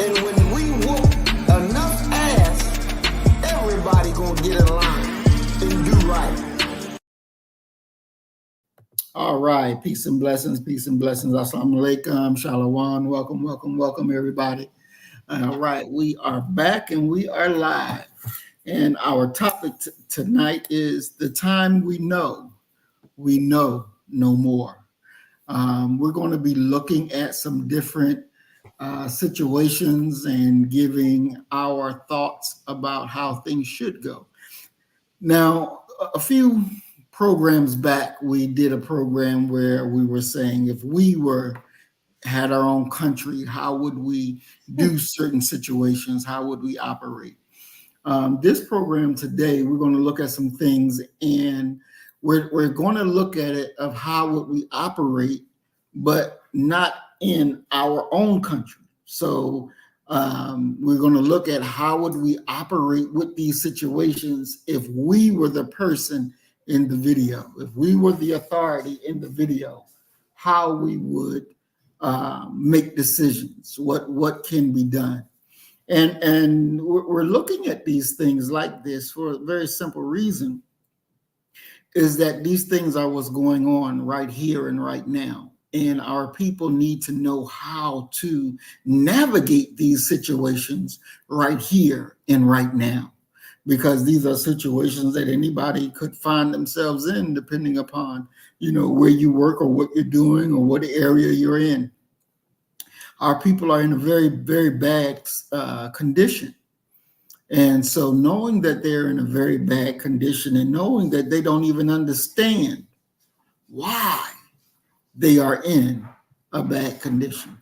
And when we whoop enough ass, everybody gonna get in line and do right. All right, peace and blessings, peace and blessings. Assalamu alaikum, shalom, welcome, welcome, welcome, everybody. All right, we are back and we are live. And our topic tonight is the time we know no more. We're going to be looking at some different situations and giving our thoughts about how things should go. Now, a few programs back, we did a program where we were saying if we had our own country, how would we do certain situations? How would we operate? This program today, we're going to look at some things, and we're going to look at it of how would we operate, but not in our own country. So we're going to look at how would we operate with these situations if we were the person in the video, if we were the authority in the video, how we would make decisions, what can be done. And we're looking at these things like this for a very simple reason, is that these things are what's going on right here and right now. And our people need to know how to navigate these situations right here and right now, because these are situations that anybody could find themselves in, depending upon, where you work or what you're doing or what area you're in. Our people are in a very, very bad condition. And so knowing that they're in a very bad condition and knowing that they don't even understand why they are in a bad condition.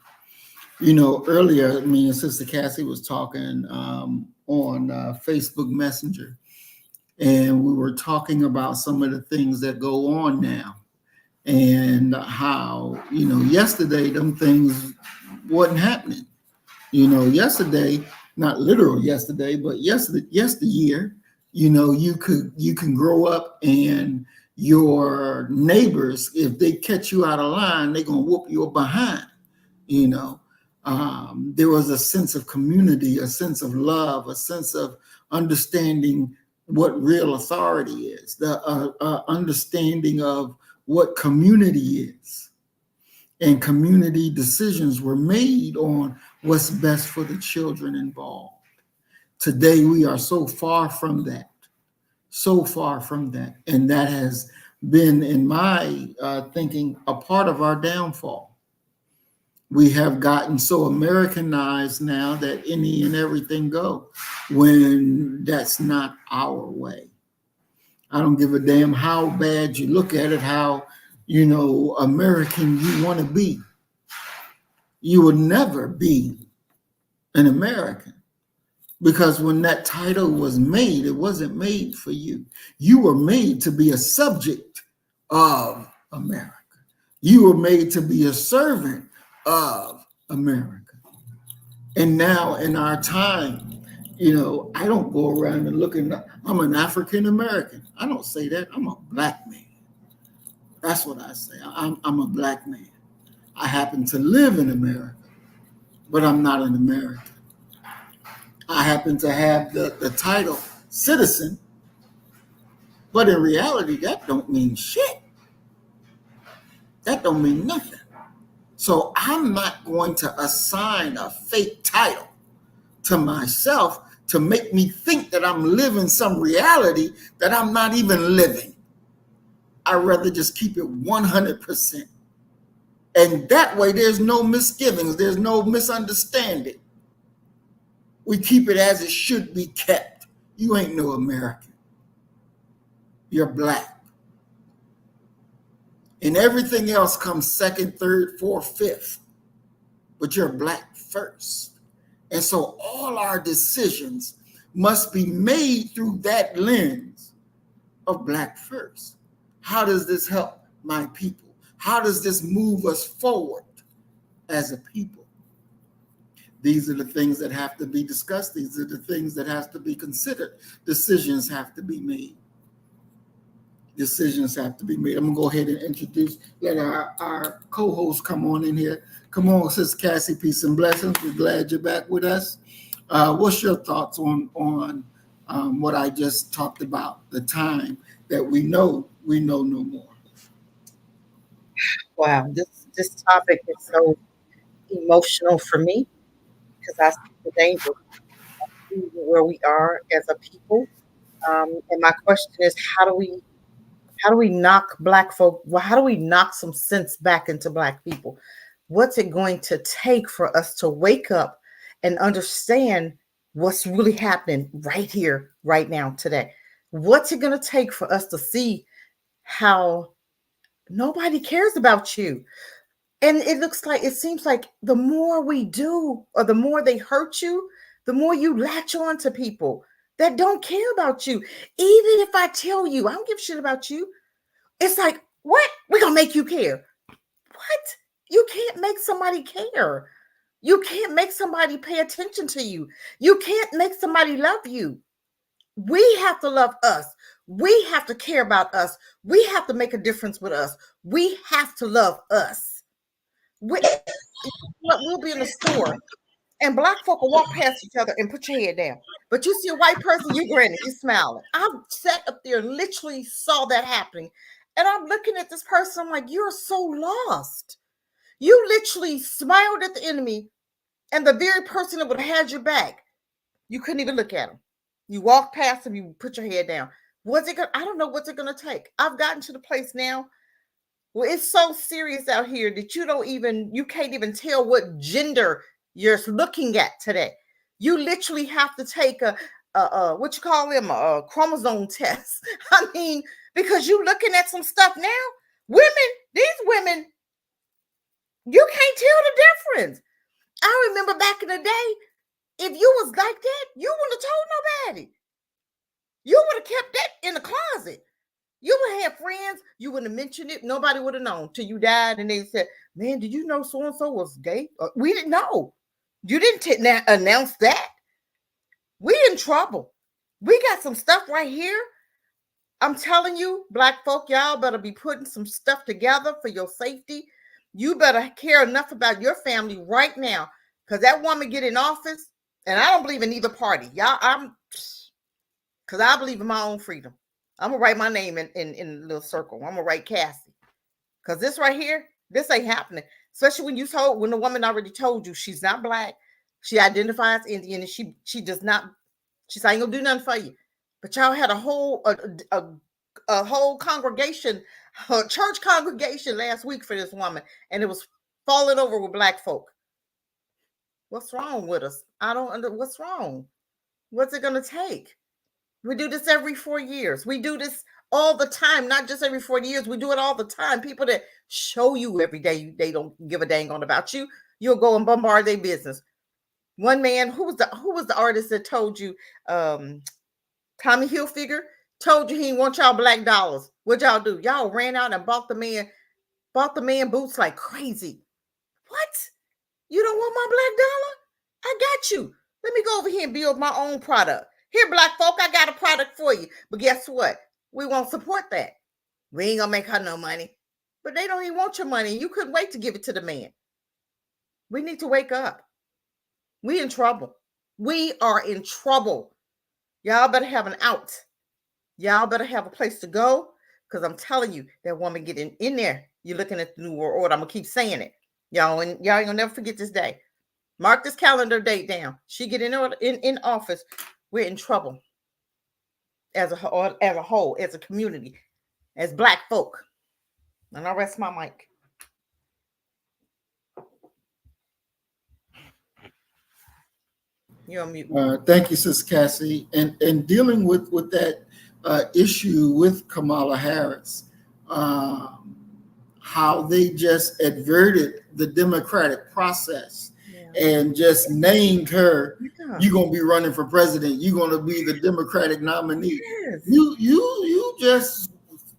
Earlier, me and Sister Cassie was talking on Facebook Messenger, and we were talking about some of the things that go on now and how, yesterday, them things wasn't happening. Yesterday, not literal yesterday, but yesteryear, you can grow up and your neighbors, if they catch you out of line, they're gonna whoop you behind. There was a sense of community, a sense of love, a sense of understanding what real authority is, the understanding of what community is. And community decisions were made on what's best for the children involved. Today, we are so far from that. And that has been, in my thinking, a part of our downfall. We have gotten so Americanized now that any and everything go, when that's not our way. I don't give a damn how bad you look at it, how American you want to be. You will never be an American, because when that title was made, it wasn't made for you. You were made to be a subject of America. You were made to be a servant of America. And now in our time, I don't go around and looking, I'm an African American. I don't say that. I'm a black man. That's what I say. I'm a black man. I happen to live in America, but I'm not an American. I happen to have the title citizen, but in reality, that don't mean shit. That don't mean nothing. So I'm not going to assign a fake title to myself to make me think that I'm living some reality that I'm not even living. I'd rather just keep it 100%. And that way, there's no misgivings. There's no misunderstanding. We keep it as it should be kept. You ain't no American. You're black. And everything else comes second, third, fourth, fifth. But you're black first. And so all our decisions must be made through that lens of black first. How does this help my people? How does this move us forward as a people? These are the things that have to be discussed. These are the things that have to be considered. Decisions have to be made. decisions have to be made. I'm gonna go ahead and let our co-host come on in here. Come on, Sister Cassie, peace and blessings. We're glad you're back with us. What's your thoughts on what I just talked about? The time that we know no more. Wow, this topic is so emotional for me because I see the danger where we are as a people. And my question is, how do we knock Black folk? Well, how do we knock some sense back into Black people? What's it going to take for us to wake up and understand what's really happening right here, right now, today? What's it going to take for us to see how nobody cares about you? And it seems like the more we do, or the more they hurt you, the more you latch on to people that don't care about you. Even if I tell you, I don't give a shit about you. It's like, what? We're going to make you care. What? You can't make somebody care. You can't make somebody pay attention to you. You can't make somebody love you. We have to love us. We have to care about us. We have to make a difference with us. We have to love us. We'll be in the store and Black folk will walk past each other and put your head down. But you see a white person, you grinning, you smiling. I sat up there and literally saw that happening. And I'm looking at this person, I'm like, you're so lost. You literally smiled at the enemy, and the very person that would have had your back, you couldn't even look at him. You walked past him, you put your head down. I don't know what's it going to take. I've gotten to the place now where it's so serious out here that you can't even tell what gender you're looking at today. You literally have to take a chromosome test. I mean, because you're looking at some stuff now. These women, you can't tell the difference. I remember back in the day, if you was like that, you wouldn't have told nobody. You would have kept that in the closet. You would have friends, you wouldn't have mentioned it. Nobody would have known till you died. And they said, man, did you know so-and-so was gay? We didn't know. You didn't announce that. We in trouble. We got some stuff right here. I'm telling you, Black folk, y'all better be putting some stuff together for your safety. You better care enough about your family right now. Because that woman get in office, and I don't believe in either party. Because I believe in my own freedom. I'm going to write my name in a little circle. I'm going to write Cassie. Because this right here, this ain't happening. Especially when the woman already told you she's not Black. She identifies Indian, and she does not, she's ain't going to do nothing for you. But y'all had a whole congregation, a church congregation last week for this woman, and it was falling over with Black folk. What's wrong with us? What's wrong? What's it going to take? We do this every 4 years. We do this all the time, not just every 4 years. We do it all the time. People that show you every day they don't give a dang on about you, you'll go and bombard their business. One man, who was the artist that told you, Tommy Hilfiger told you he didn't want y'all Black dollars. What'd y'all do? Y'all ran out and bought the man boots like crazy. What? You don't want my Black dollar? I got you. Let me go over here and build my own product. Here, Black folk, I got a product for you. But guess what? We won't support that. We ain't gonna make her no money. But they don't even want your money. You couldn't wait to give it to the man. We need to wake up. We in trouble. We are in trouble. Y'all better have an out. Y'all better have a place to go. Because I'm telling you, that woman getting in there. You're looking at the New World Order. I'm gonna keep saying it. Y'all ain't gonna never forget this day. Mark this calendar date down. She get in office. We're in trouble as a whole, as a community, as Black folk. And I'll rest my mic. You're on mute. Thank you, Sister Cassie. And dealing with that issue with Kamala Harris, how they just adverted the democratic process. And just named her, you're gonna be running for president. You're gonna be the Democratic nominee. Yes. You just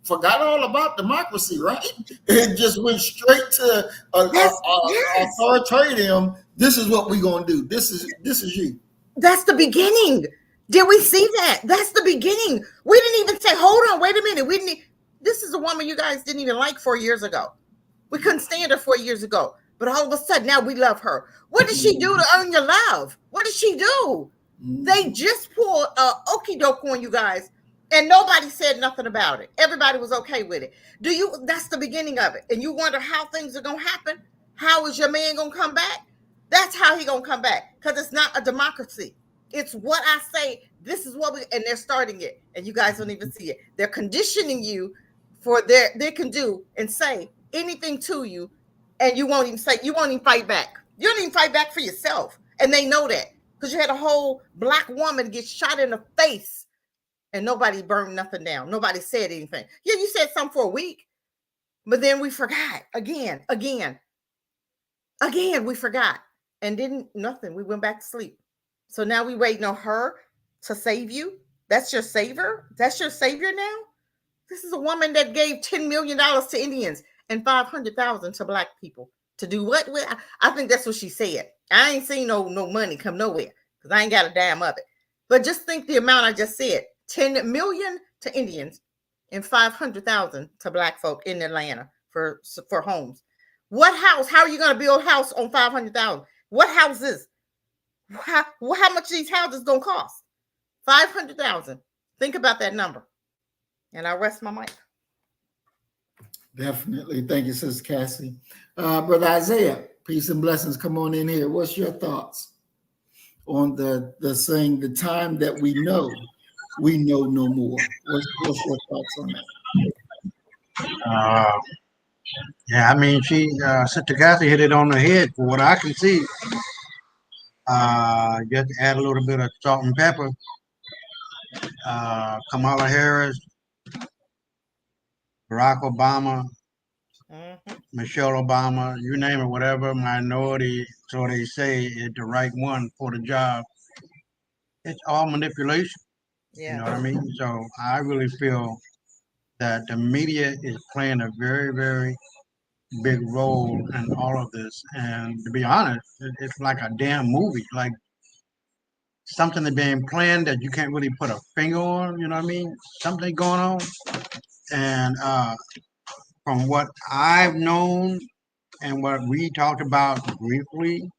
forgot all about democracy, right? It just went straight to authoritarian. This is what we're gonna do. This is you. That's the beginning. Did we see that? That's the beginning. We didn't even say, hold on, wait a minute. This is a woman you guys didn't even like 4 years ago. We couldn't stand her 4 years ago. But all of a sudden, now we love her. What did she do to earn your love? What did she do? They just pulled a okie doke on you guys, and nobody said nothing about it. Everybody was okay with it. That's the beginning of it. And you wonder how things are going to happen? How is your man going to come back? That's how he going to come back, because it's not a democracy. It's what I say. This is what and they're starting it, and you guys don't even see it. They're conditioning you for they can do and say anything to you, and you won't even fight back. You don't even fight back for yourself, and they know that, because you had a whole Black woman get shot in the face, and nobody burned nothing down. Nobody said anything. Yeah, you said something for a week, but then we forgot again. We forgot, and didn't nothing. We went back to sleep. So now we waiting on her to save you. That's your savior. That's your savior now. This is a woman that gave $10 million to Indians and 500,000 to Black people to do what? I think that's what she said. I ain't seen no money come nowhere, because I ain't got a damn of it. But just think the amount I just said: 10 million to Indians and 500,000 to Black folk in Atlanta for homes. What house? How are you going to build a house on 500,000? What houses? How much these houses gonna cost? 500,000. Think about that number. And I rest my mic. Definitely. Thank you, Sister Cassie. Brother Isaiah, peace and blessings. Come on in here. What's your thoughts on the saying, the time that we know no more? What's your thoughts on that? Yeah, I mean, Sister Cassie hit it on the head for what I can see. Just add a little bit of salt and pepper. Kamala Harris, Barack Obama, Michelle Obama, you name it, whatever minority, so they say, is the right one for the job. It's all manipulation. Yeah. You know what I mean? So I really feel that the media is playing a very, very big role in all of this. And to be honest, it's like a damn movie, like something that's being planned that you can't really put a finger on, you know what I mean? Something going on. And from what I've known and what we talked about briefly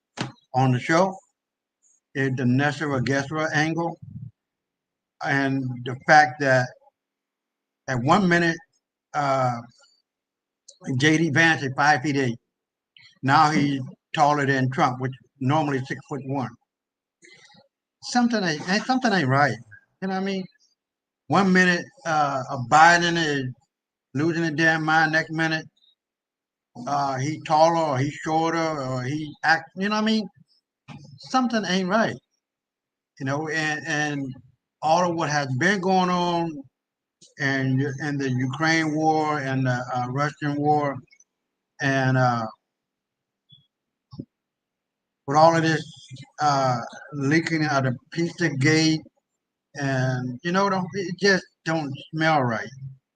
on the show, is the Nestor Gesra angle. And the fact that at 1 minute, J.D. Vance is 5'8". Now he's taller than Trump, which normally 6'1". Something ain't right. You know what I mean? 1 minute, Biden is losing his damn mind. Next minute, he's taller or he's shorter or he act. You know what I mean? Something ain't right. You know, and all of what has been going on, and the Ukraine war and the Russian war, and with all of this leaking out of Pizzagate, and you know, it just don't smell right.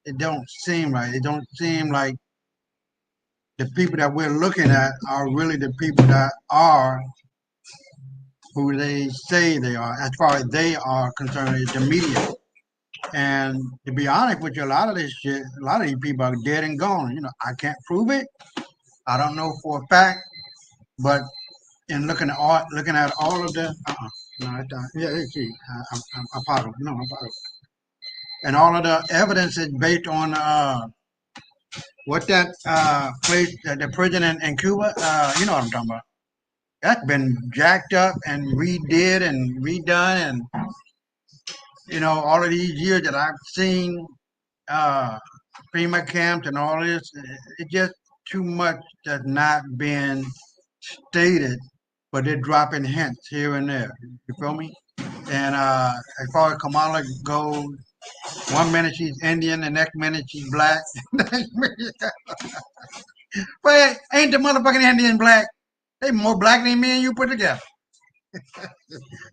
It don't seem right. It don't seem like the people that we're looking at are really the people that are who they say they are, as far as they are concerned, is the media. And to be honest with you, a lot of this shit, a lot of these people are dead and gone. You know, I can't prove it. I don't know for a fact, but in looking at all of the, no, it's not. Yeah, let's see. I'm positive. No, I'm positive. And all of the evidence is based on what that place, the prison in Cuba. You know what I'm talking about. That's been jacked up and redid and redone, and you know, all of these years that I've seen FEMA camps and all this, it's just too much that's not been stated, but they're dropping hints here and there. You feel me? And as far as Kamala goes, 1 minute she's Indian, the next minute she's Black. But ain't the motherfucking Indian Black? They more Black than me and you put together.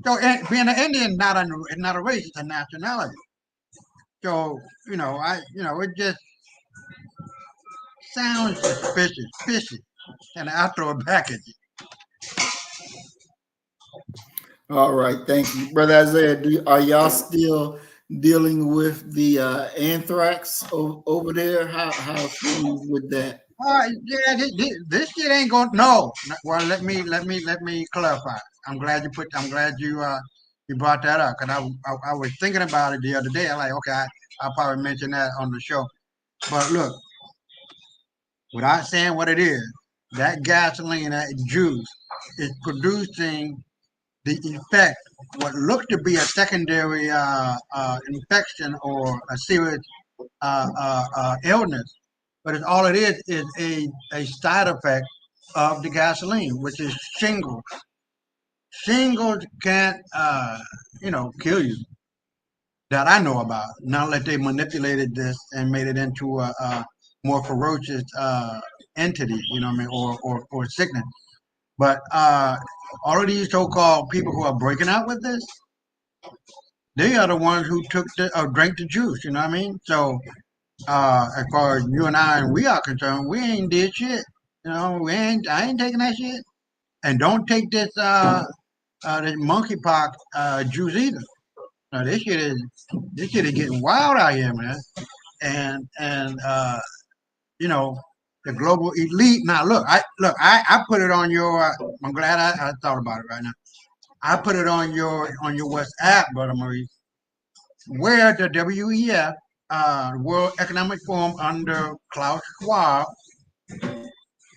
So being an Indian is not a race; it's a nationality. So you know, it just sounds suspicious, fishy, and I throw it back at you. All right, thank you, Brother Isaiah. Are y'all still dealing with the anthrax over there? How's things with that? Yeah, this shit ain't going. No, well, let me clarify. I'm glad you brought that up because I was thinking about it the other day. I'm like, okay, I'll probably mention that on the show. But look, without saying what it is, that gasoline, that juice, is producing the effect, what looked to be a secondary infection or a serious illness, but all it is a side effect of the gasoline, which is shingles. Shingles can't, kill you that I know about. Not that they manipulated this and made it into a more ferocious entity, you know what I mean, or sickness. But all of these so-called people who are breaking out with this, they are the ones who took drank the juice. You know what I mean? So as far as you and we are concerned, we ain't did shit. You know, I ain't taking that shit. And don't take this this monkeypox juice either. Now this shit is getting wild out here, man. And the global elite. Now I put it on your. I'm glad I thought about it right now. I put it on your WhatsApp, brother Maurice, where the WEF, World Economic Forum under Klaus Schwab,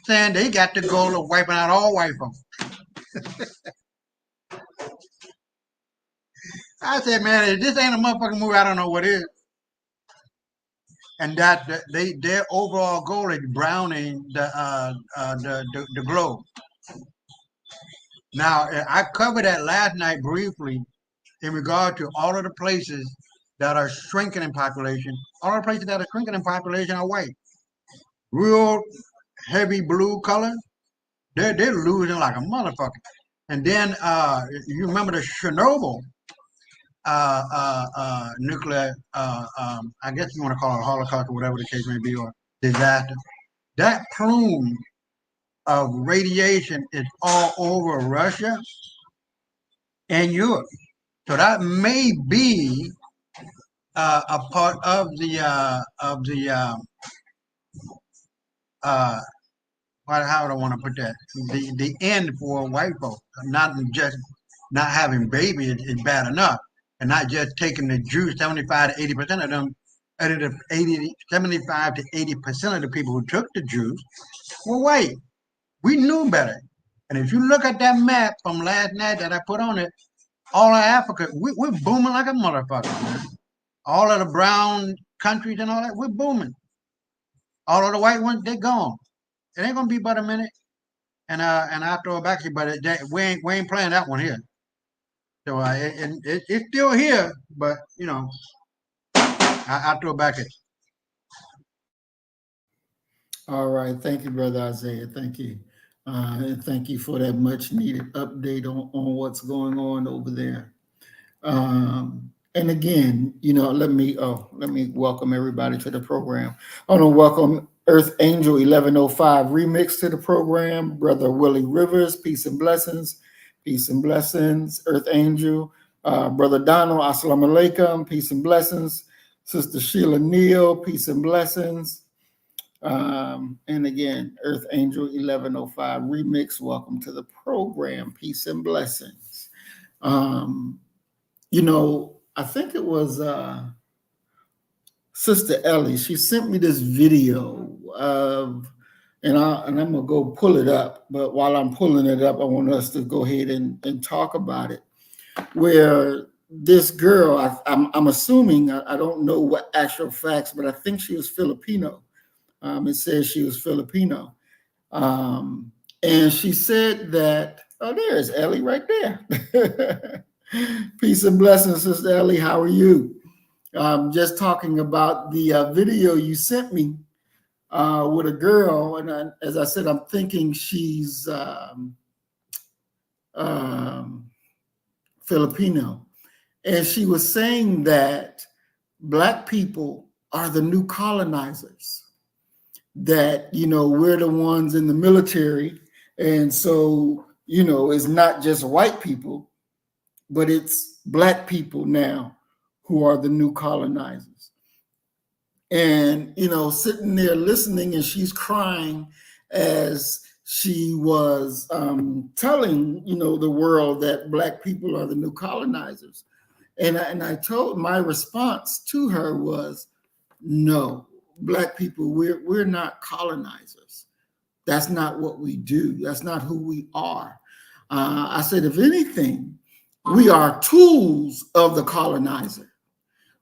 saying they got the goal of wiping out all white folks. I said, man, if this ain't a motherfucking movie, I don't know what is. And that their overall goal is browning the globe. Now, I covered that last night briefly in regard to all of the places that are shrinking in population. All the places that are shrinking in population are white. Real heavy blue color, they're losing like a motherfucker. And then you remember the Chernobyl nuclear, I guess you want to call it Holocaust or whatever the case may be, or disaster. That plume of radiation is all over Russia and Europe. So that may be a part of the how do I want to put that? The end for white folks. Not just not having babies is bad enough, and not just taking the Jews. 75 to 80% of them, 75 to 80% of the people who took the Jews were white. We knew better. And if you look at that map from last night that I put on it, all of Africa, we're booming like a motherfucker, man. All of the brown countries and all that, we're booming. All of the white ones, they're gone. It ain't gonna be but a minute, and I'll throw it back to you. But we ain't playing that one here. So it's still here, but I'll throw it back at you. All right, thank you, brother Isaiah. Thank you, and thank you for that much needed update on what's going on over there. And again, let me welcome everybody to the program. I want to welcome Earth Angel 1105 remix to the program. Brother Willie Rivers, peace and blessings. Peace and blessings. Earth Angel. Brother Donald, assalamu alaikum, peace and blessings. Sister Sheila Neal, peace and blessings. And again, Earth Angel 1105 remix. Welcome to the program. Peace and blessings. I think it was Sister Ellie. She sent me this video of, and I'm gonna go pull it up. But while I'm pulling it up, I want us to go ahead and talk about it. Where this girl, I'm assuming, I don't know what actual facts, but I think she was Filipino. It says she was Filipino, and she said that. Oh, there's Ellie right there. Peace and blessings, Sister Ellie. How are you? Just talking about the video you sent me with a girl, and as I said, I'm thinking she's Filipino, and she was saying that Black people are the new colonizers. That we're the ones in the military, and so it's not just white people, but it's Black people now who are the new colonizers. And, sitting there listening, and she's crying as she was telling, the world that Black people are the new colonizers. And I told, my response to her was, no, Black people, we're not colonizers. That's not what we do. That's not who we are. I said, if anything, we are tools of the colonizer.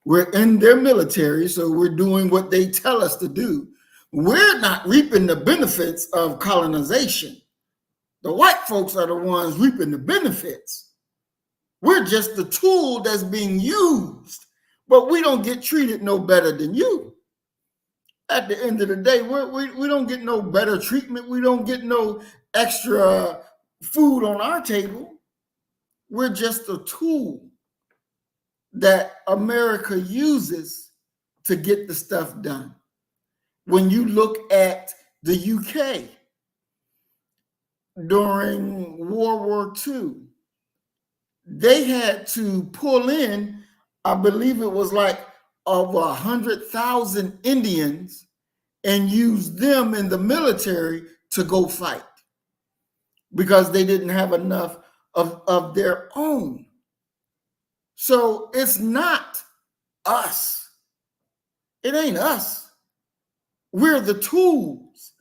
We're in their military, so we're doing what they tell us to do. We're not reaping the benefits of colonization. The white folks are the ones reaping the benefits. We're just the tool that's being used, but we don't get treated no better than you. At the end of the day, we don't get no better treatment. We don't get no extra food on our table. We're just a tool that America uses to get the stuff done. When you look at the UK during World War II, they had to pull in, I believe it was like over 100,000 Indians, and use them in the military to go fight because they didn't have enough of their own. So it's not us. It ain't us. We're the tools.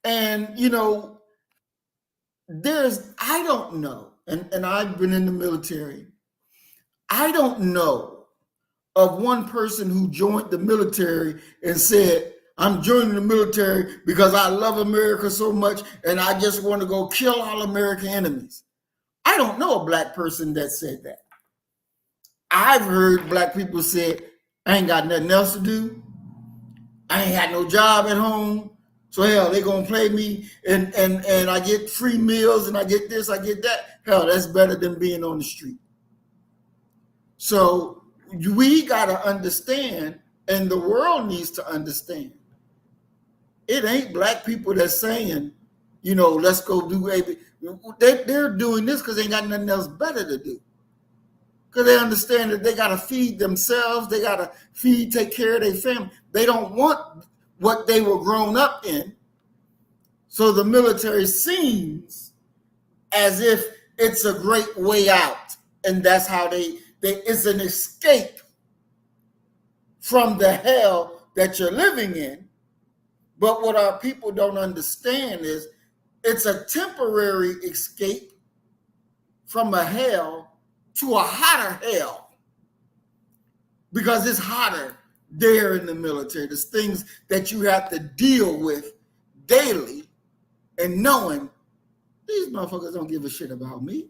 And, I don't know, and I've been in the military, I don't know of one person who joined the military and said, I'm joining the military because I love America so much and I just want to go kill all American enemies. I don't know a Black person that said that. I've heard Black people say, I ain't got nothing else to do. I ain't got no job at home. So hell, they gonna play me and I get free meals and I get this, I get that. Hell, that's better than being on the street. So we gotta understand, and the world needs to understand, it ain't Black people that's saying, let's go do AB. They're doing this because they ain't got nothing else better to do. Because they understand that they got to feed themselves. They got to take care of their family. They don't want what they were grown up in. So the military seems as if it's a great way out. And that's how it's an escape from the hell that you're living in. But what our people don't understand is it's a temporary escape from a hell to a hotter hell, because it's hotter there in the military. There's things that you have to deal with daily, and knowing these motherfuckers don't give a shit about me.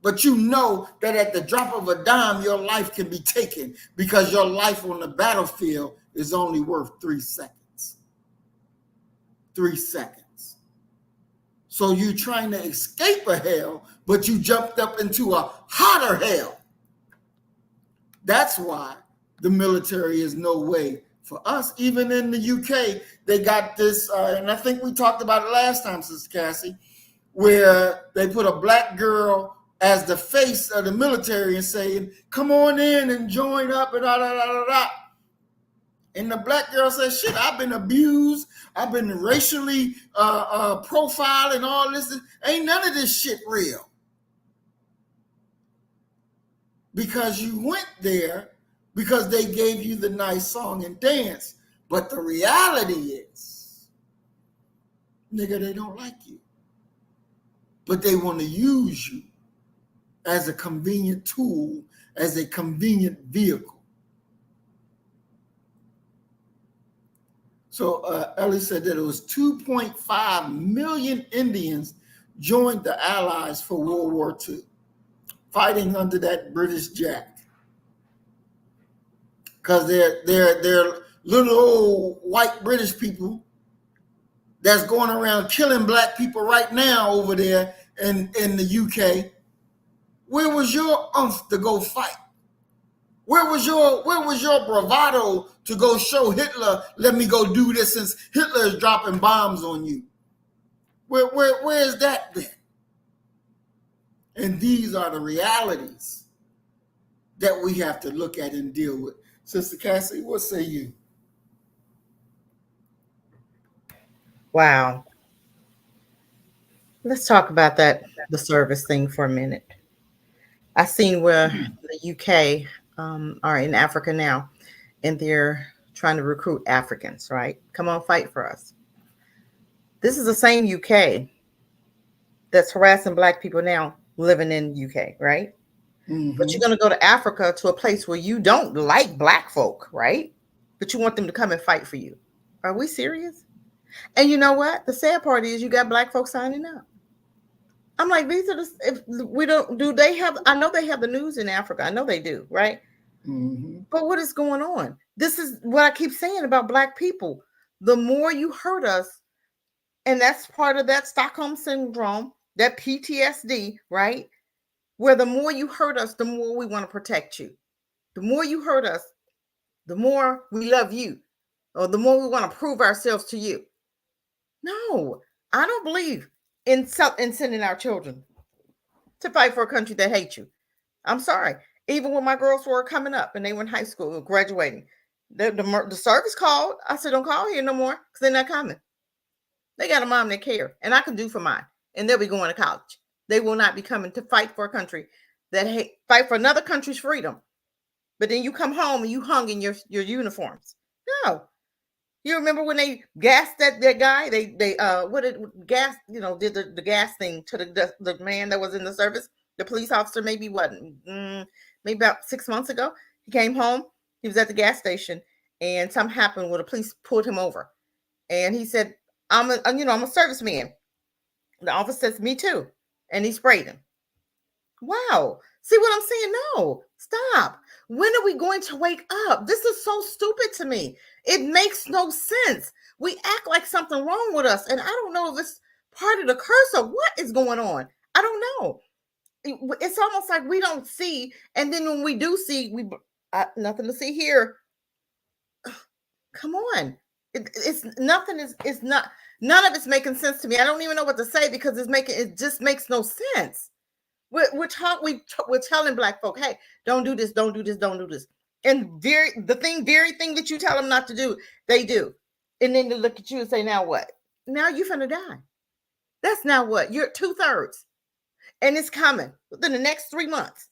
But you know that at the drop of a dime, your life can be taken because your life on the battlefield is only worth 3 seconds. 3 seconds. So you're trying to escape a hell, but you jumped up into a hotter hell. That's why the military is no way for us. Even in the UK, they got this, and I think we talked about it last time, Sister Cassie, where they put a Black girl as the face of the military and saying, come on in and join up and da da da da da. And the Black girl says, shit, I've been abused. I've been racially profiled and all this. Ain't none of this shit real. Because you went there because they gave you the nice song and dance. But the reality is, nigga, they don't like you. But they want to use you as a convenient tool, as a convenient vehicle. So Ellie said that it was 2.5 million Indians joined the Allies for World War II, fighting under that British Jack. Because they're little old white British people that's going around killing Black people right now over there in the UK. Where was your oomph to go fight? Where was your bravado to go show Hitler, let me go do this, since Hitler is dropping bombs on you? Where is that then? And these are the realities that we have to look at and deal with. Sister Cassie, what say you? Wow. Let's talk about the service thing for a minute. I seen where the UK are in Africa now, and they're trying to recruit Africans, right? Come on, fight for us. This is the same UK that's harassing Black people now living in UK, right? But you're going to go to Africa, to a place where you don't like Black folk, right? But you want them to come and fight for you. Are we serious? And you know what? The sad part is you got Black folks signing up. I'm like, these are the, if we don't, do they have, I know they have the news in Africa. I know they do, right? But what is going on? This is what I keep saying about Black people. The more you hurt us, and that's part of that Stockholm syndrome, that PTSD, right? Where the more you hurt us, the more we want to protect you. The more you hurt us, the more we love you, or the more we want to prove ourselves to you. No, I don't believe in sending our children to fight for a country that hates you. I'm sorry. Even when my girls were coming up and they were in high school, graduating, the service called. I said, don't call here no more because they're not coming. They got a mom that care, and I can do for mine, and they'll be going to college. They will not be coming to fight for a country that fight for another country's freedom. But then you come home and you hung in your uniforms. No. You remember when they gassed that guy? They gas, did the gas thing to the man that was in the service, the police officer, maybe about 6 months ago. He came home, he was at the gas station, and something happened where the police pulled him over. And he said, I'm a serviceman. The officer says, me too. And he sprayed him. Wow. See what I'm saying? No, stop. When are we going to wake up? This is so stupid to me. It makes no sense. We act like something wrong with us. And I don't know if it's part of the curse or what is going on. I don't know. It's almost like we don't see. And then when we do see, nothing to see here. Come on. It's nothing is not, none of it's making sense to me. I don't even know what to say because it just makes no sense. We're telling Black folk, hey, don't do this, don't do this, don't do this. And very thing that you tell them not to do, they do. And then they look at you and say, now what? Now you're finna die. That's now what? You're 2/3. And it's coming within the next 3 months,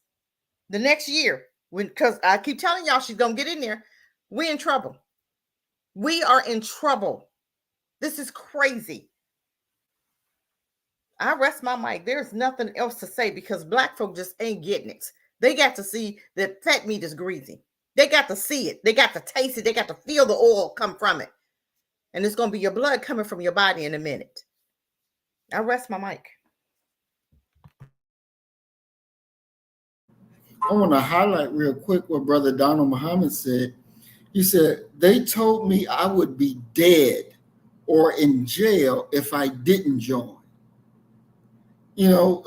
the next year. Because I keep telling y'all she's gonna get in there. We're in trouble. We are in trouble. This is crazy. I rest my mic. There's nothing else to say because Black folk just ain't getting it. They got to see that fat meat is greasy. They got to see it. They got to taste it. They got to feel the oil come from it. And it's going to be your blood coming from your body in a minute. I rest my mic. I want to highlight real quick what Brother Donald Muhammad said. He said, they told me I would be dead or in jail if I didn't join. That's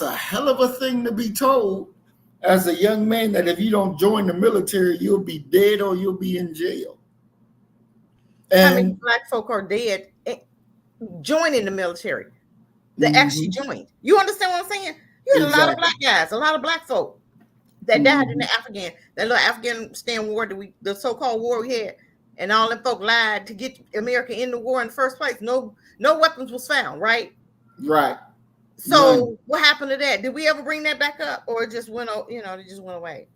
a hell of a thing to be told as a young man, that if you don't join the military, you'll be dead or you'll be in jail. And how many Black folk are dead joining the military that actually joined? You understand what I'm saying? You had a lot of Black guys, a lot of Black folk that died in that little Afghanistan war, the so-called war we had, and all them folk lied to get America in the war in the first place. No weapons was found, right? Right. So what happened to that? Did we ever bring that back up, or it just went? It just went away.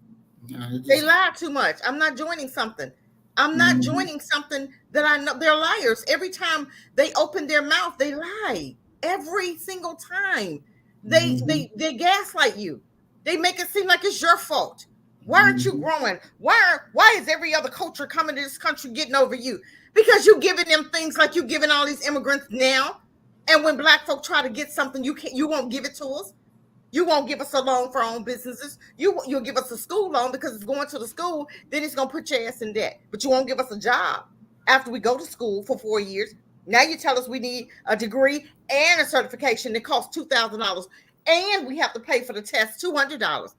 They lied too much. I'm not joining something. I'm not joining something that I know. They're liars. Every time they open their mouth, they lie. Every single time they gaslight you. They make it seem like it's your fault. Why aren't you growing? Why is every other culture coming to this country getting over you? Because you're giving them things like you're giving all these immigrants now. And when Black folk try to get something, you won't give it to us. You won't give us a loan for our own businesses. You'll give us a school loan because it's going to the school. Then it's going to put your ass in debt. But you won't give us a job after we go to school for 4 years. Now you tell us we need a degree and a certification that costs $2,000. And we have to pay for the test $200.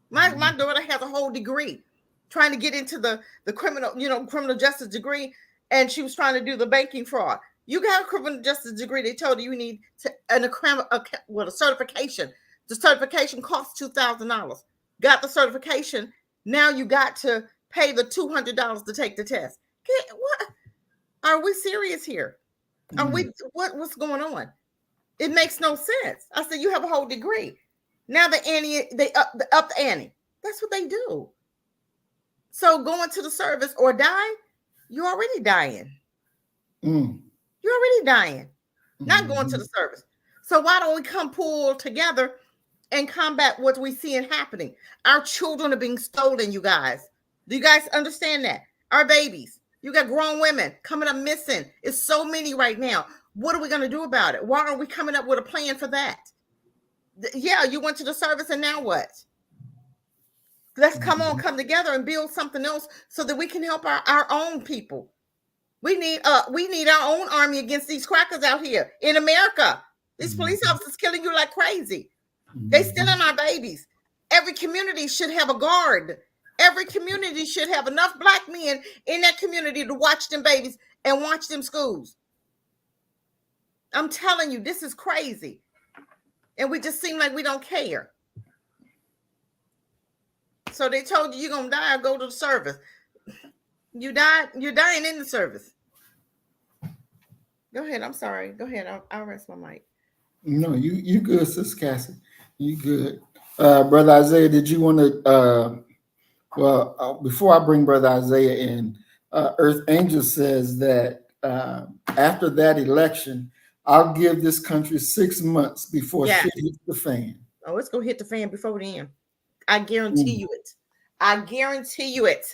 My daughter has a whole degree trying to get into the criminal justice degree. And she was trying to do the banking fraud. You got a criminal justice degree. They told you need a certification The certification costs $2,000. Got the certification. Now you got to pay the $200 to take the test. What? Are we serious here? Are we? What's going on? It makes no sense. I said, you have a whole degree. Now they up the ante. That's what they do. So going to the service or die, you're already dying. You're already dying. Not going to the service. So why don't we come pull together and combat what we see happening? Our children are being stolen, you guys. Do you guys understand that? Our babies. You got grown women coming up missing. It's so many right now. What are we going to do about it? Why aren't we coming up with a plan for that? Yeah, you went to the service and now what? Let's come together and build something else so that we can help our own people. We need our own army against these crackers out here in America. These police officers killing you like crazy. They stealing our babies. Every community should have a guard. Every community should have enough black men in that community to watch them babies and watch them schools. I'm telling you, this is crazy. And we just seem like we don't care. So they told you you're going to die or go to the service. You're dying in the service. Go ahead. I'm sorry. Go ahead. I'll rest my mic. No, you good, Sis Cassie. You good. Brother Isaiah, did you want to, before I bring Brother Isaiah in, Earth Angel says that after that election, I'll give this country 6 months before shit hits the fan. Oh, it's going to hit the fan before then. I guarantee you it. I guarantee you it.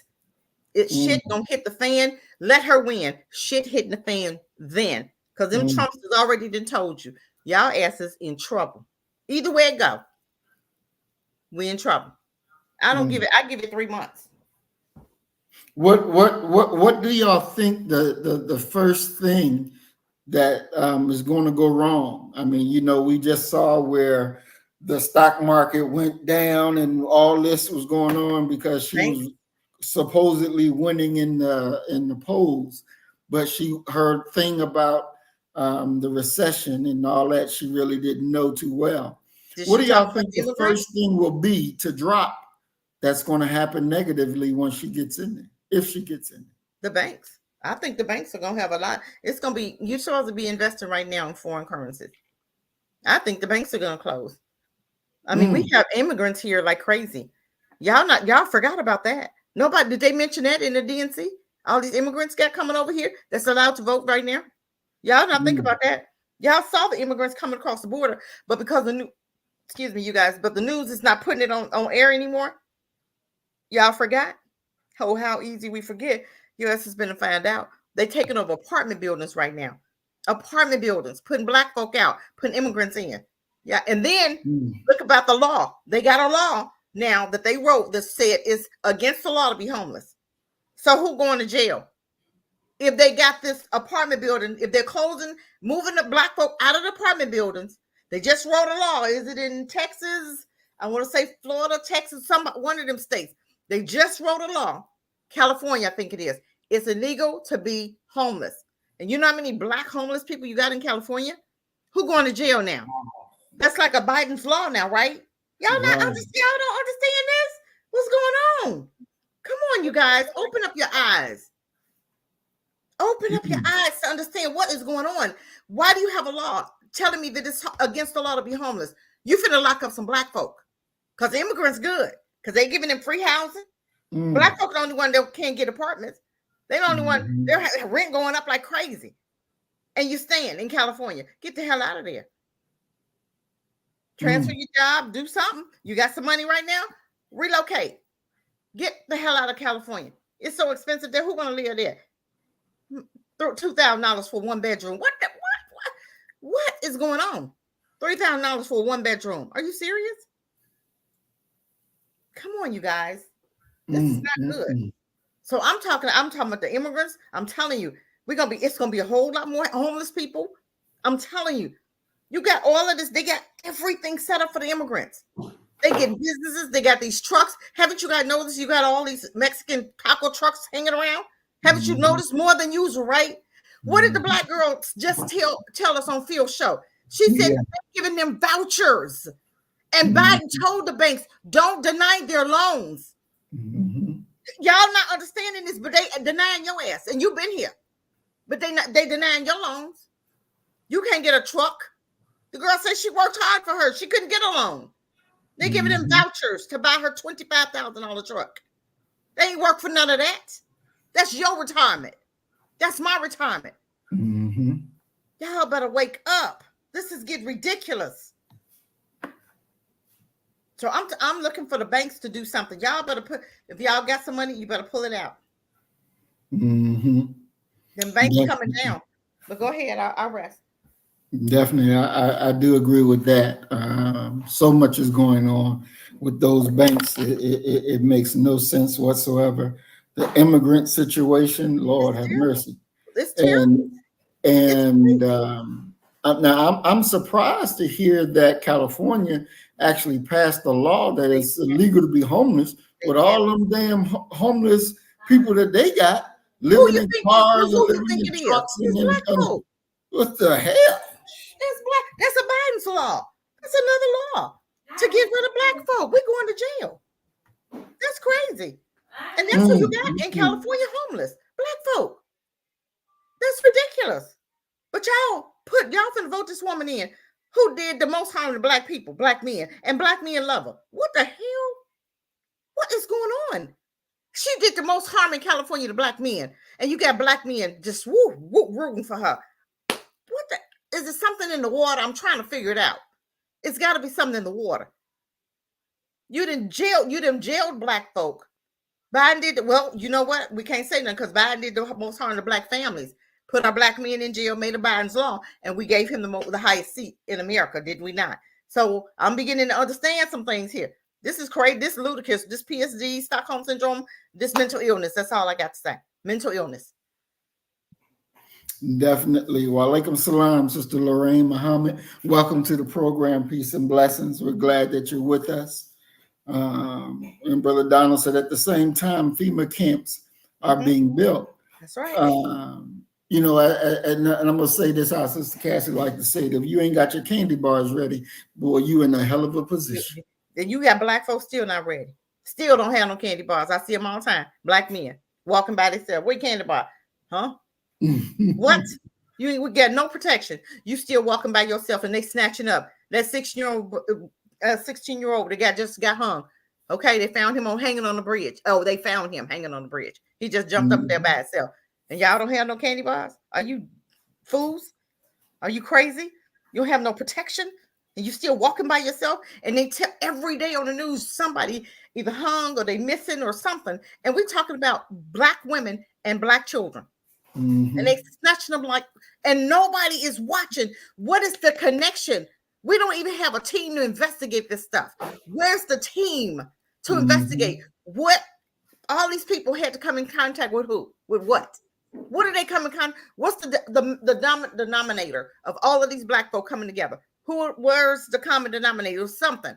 Shit gonna hit the fan. Let her win. Shit hitting the fan then. Because them Trumps has already done told you. Y'all asses in trouble. Either way it go. We in trouble. I don't give it. I give it 3 months. What do y'all think the first thing that is going to go wrong? I mean, we just saw where the stock market went down and all this was going on because she was supposedly winning in the polls, but her thing about the recession and all that, she really didn't know too well. What do y'all think the first thing will be to drop that's going to happen negatively once she gets in there, if she gets in there? The banks. I think the banks are going to have a lot. It's going to be, you're supposed to be investing right now in foreign currencies. I think the banks are going to close. I mean, we have immigrants here like crazy. Y'all forgot about that. Nobody, did they mention that in the DNC? All these immigrants got coming over here that's allowed to vote right now. Y'all not think about that. Y'all saw the immigrants coming across the border, but because you guys, but the news is not putting it on air anymore. Y'all forgot? Oh, how easy we forget. U.S. has been to find out. They're taking over apartment buildings right now. Apartment buildings, putting black folk out, putting immigrants in. Yeah, and then look about the law. They got a law now that they wrote that said it's against the law to be homeless. So who going to jail? If they got this apartment building, if they're moving the black folk out of the apartment buildings, they just wrote a law. Is it in Texas? I want to say Florida, Texas, one of them states. They just wrote a law. California, I think it is. It's illegal to be homeless. And you know how many black homeless people you got in California? Who going to jail now? That's like a Biden's law now, right? Y'all don't understand this? What's going on? Come on, you guys. Open up your eyes. Open up your eyes to understand what is going on. Why do you have a law telling me that it's against the law to be homeless? You finna lock up some black folk. Because the immigrants good. Because they giving them free housing. Black folk are the only one that can't get apartments. They're the only one. Their rent going up like crazy. And you staying in California. Get the hell out of there. Transfer your job, do something. You got some money right now, relocate. Get the hell out of California. It's so expensive there. Who's going to live there? $2,000 for one bedroom. What is going on? $3,000 for one bedroom. Are you serious? Come on, you guys. This is not good. So I'm talking about the immigrants. I'm telling you, it's gonna be a whole lot more homeless people. I'm telling you. You got all of this. They got everything set up for the immigrants. They get businesses. They got these trucks. Haven't you guys noticed you got all these Mexican taco trucks hanging around? Haven't you noticed more than usual, right? What did the black girl just tell us on Phil's show? She said they're giving them vouchers. And Biden told the banks, don't deny their loans. Y'all not understanding this, but they denying your ass. And you've been here. But they denying your loans. You can't get a truck. The girl said she worked hard for her. She couldn't get a loan. They giving them vouchers to buy her $25,000 truck. They ain't work for none of that. That's your retirement. That's my retirement. Y'all better wake up. This is getting ridiculous. So I'm looking for the banks to do something. Y'all better if y'all got some money, you better pull it out. Them banks coming down. But go ahead, I'll rest. Definitely, I do agree with that. So much is going on with those banks. It makes no sense whatsoever. The immigrant situation, Lord have mercy. It's terrible. And now I'm surprised to hear that California actually passed a law that it's illegal to be homeless with all them damn homeless people that they got living in cars and living in trucks. What the hell? That's black. That's a Biden's law. That's another law to get rid of black folk. We're going to jail. That's crazy. And that's what you got in California, homeless black folk. That's ridiculous. But y'all finna vote this woman in who did the most harm to black people, black men, and black men love her. What the hell? What is going on? She did the most harm in California to black men, and you got black men just rooting for her. What the? Is there something in the water? I'm trying to figure it out. It's got to be something in the water. You done jailed black folk. Biden did, well, you know what? We can't say nothing because Biden did the most harm to black families. Put our black men in jail, made a Biden's law, and we gave him the highest seat in America, did we not? So I'm beginning to understand some things here. This is crazy. This is ludicrous. This PSD, Stockholm Syndrome, this mental illness. That's all I got to say. Mental illness. Definitely. Wa alaikum salam, Sister Lorraine Muhammad. Welcome to the program. Peace and blessings. We're glad that you're with us. And Brother Donald said at the same time, FEMA camps are being built. That's right. You know, and I'm going to say this, how Sister Cassie like to say, that if you ain't got your candy bars ready, boy, you in a hell of a position. And you got black folks still not ready. Still don't have no candy bars. I see them all the time. Black men walking by themselves. Where candy bar? Huh? What? You ain't get no protection. You still walking by yourself and they snatching up that 16-year-old that just got hung. Okay, they found him hanging on the bridge. Oh, they found him hanging on the bridge. He just jumped up there by himself. And y'all don't have no candy bars? Are you fools? Are you crazy? You don't have no protection? And you still walking by yourself? And they tell every day on the news somebody either hung or they missing or something. And we're talking about black women and black children. And they snatching them and nobody is watching. What is the connection? We don't even have a team to investigate this stuff. Where's the team to investigate what all these people had to come in contact with? Who? With what? What are they coming in contact? What's the denominator of all of these black folk coming together? Where's the common denominator? Something.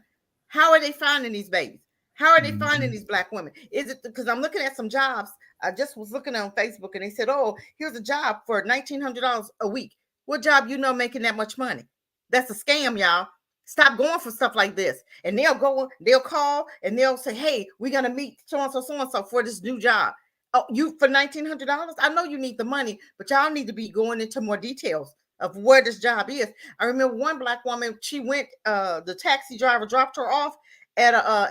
How are they finding these babies? How are they finding these black women? Is it because I'm looking at some jobs? I just was looking on Facebook and they said, oh, here's a job for $1,900 a week. What job making that much money? That's a scam, y'all. Stop going for stuff like this. And they'll call and they'll say, hey, we're going to meet so-and-so for this new job. Oh, you for $1,900? I know you need the money, but y'all need to be going into more details of where this job is. I remember one black woman, she went, the taxi driver dropped her off at a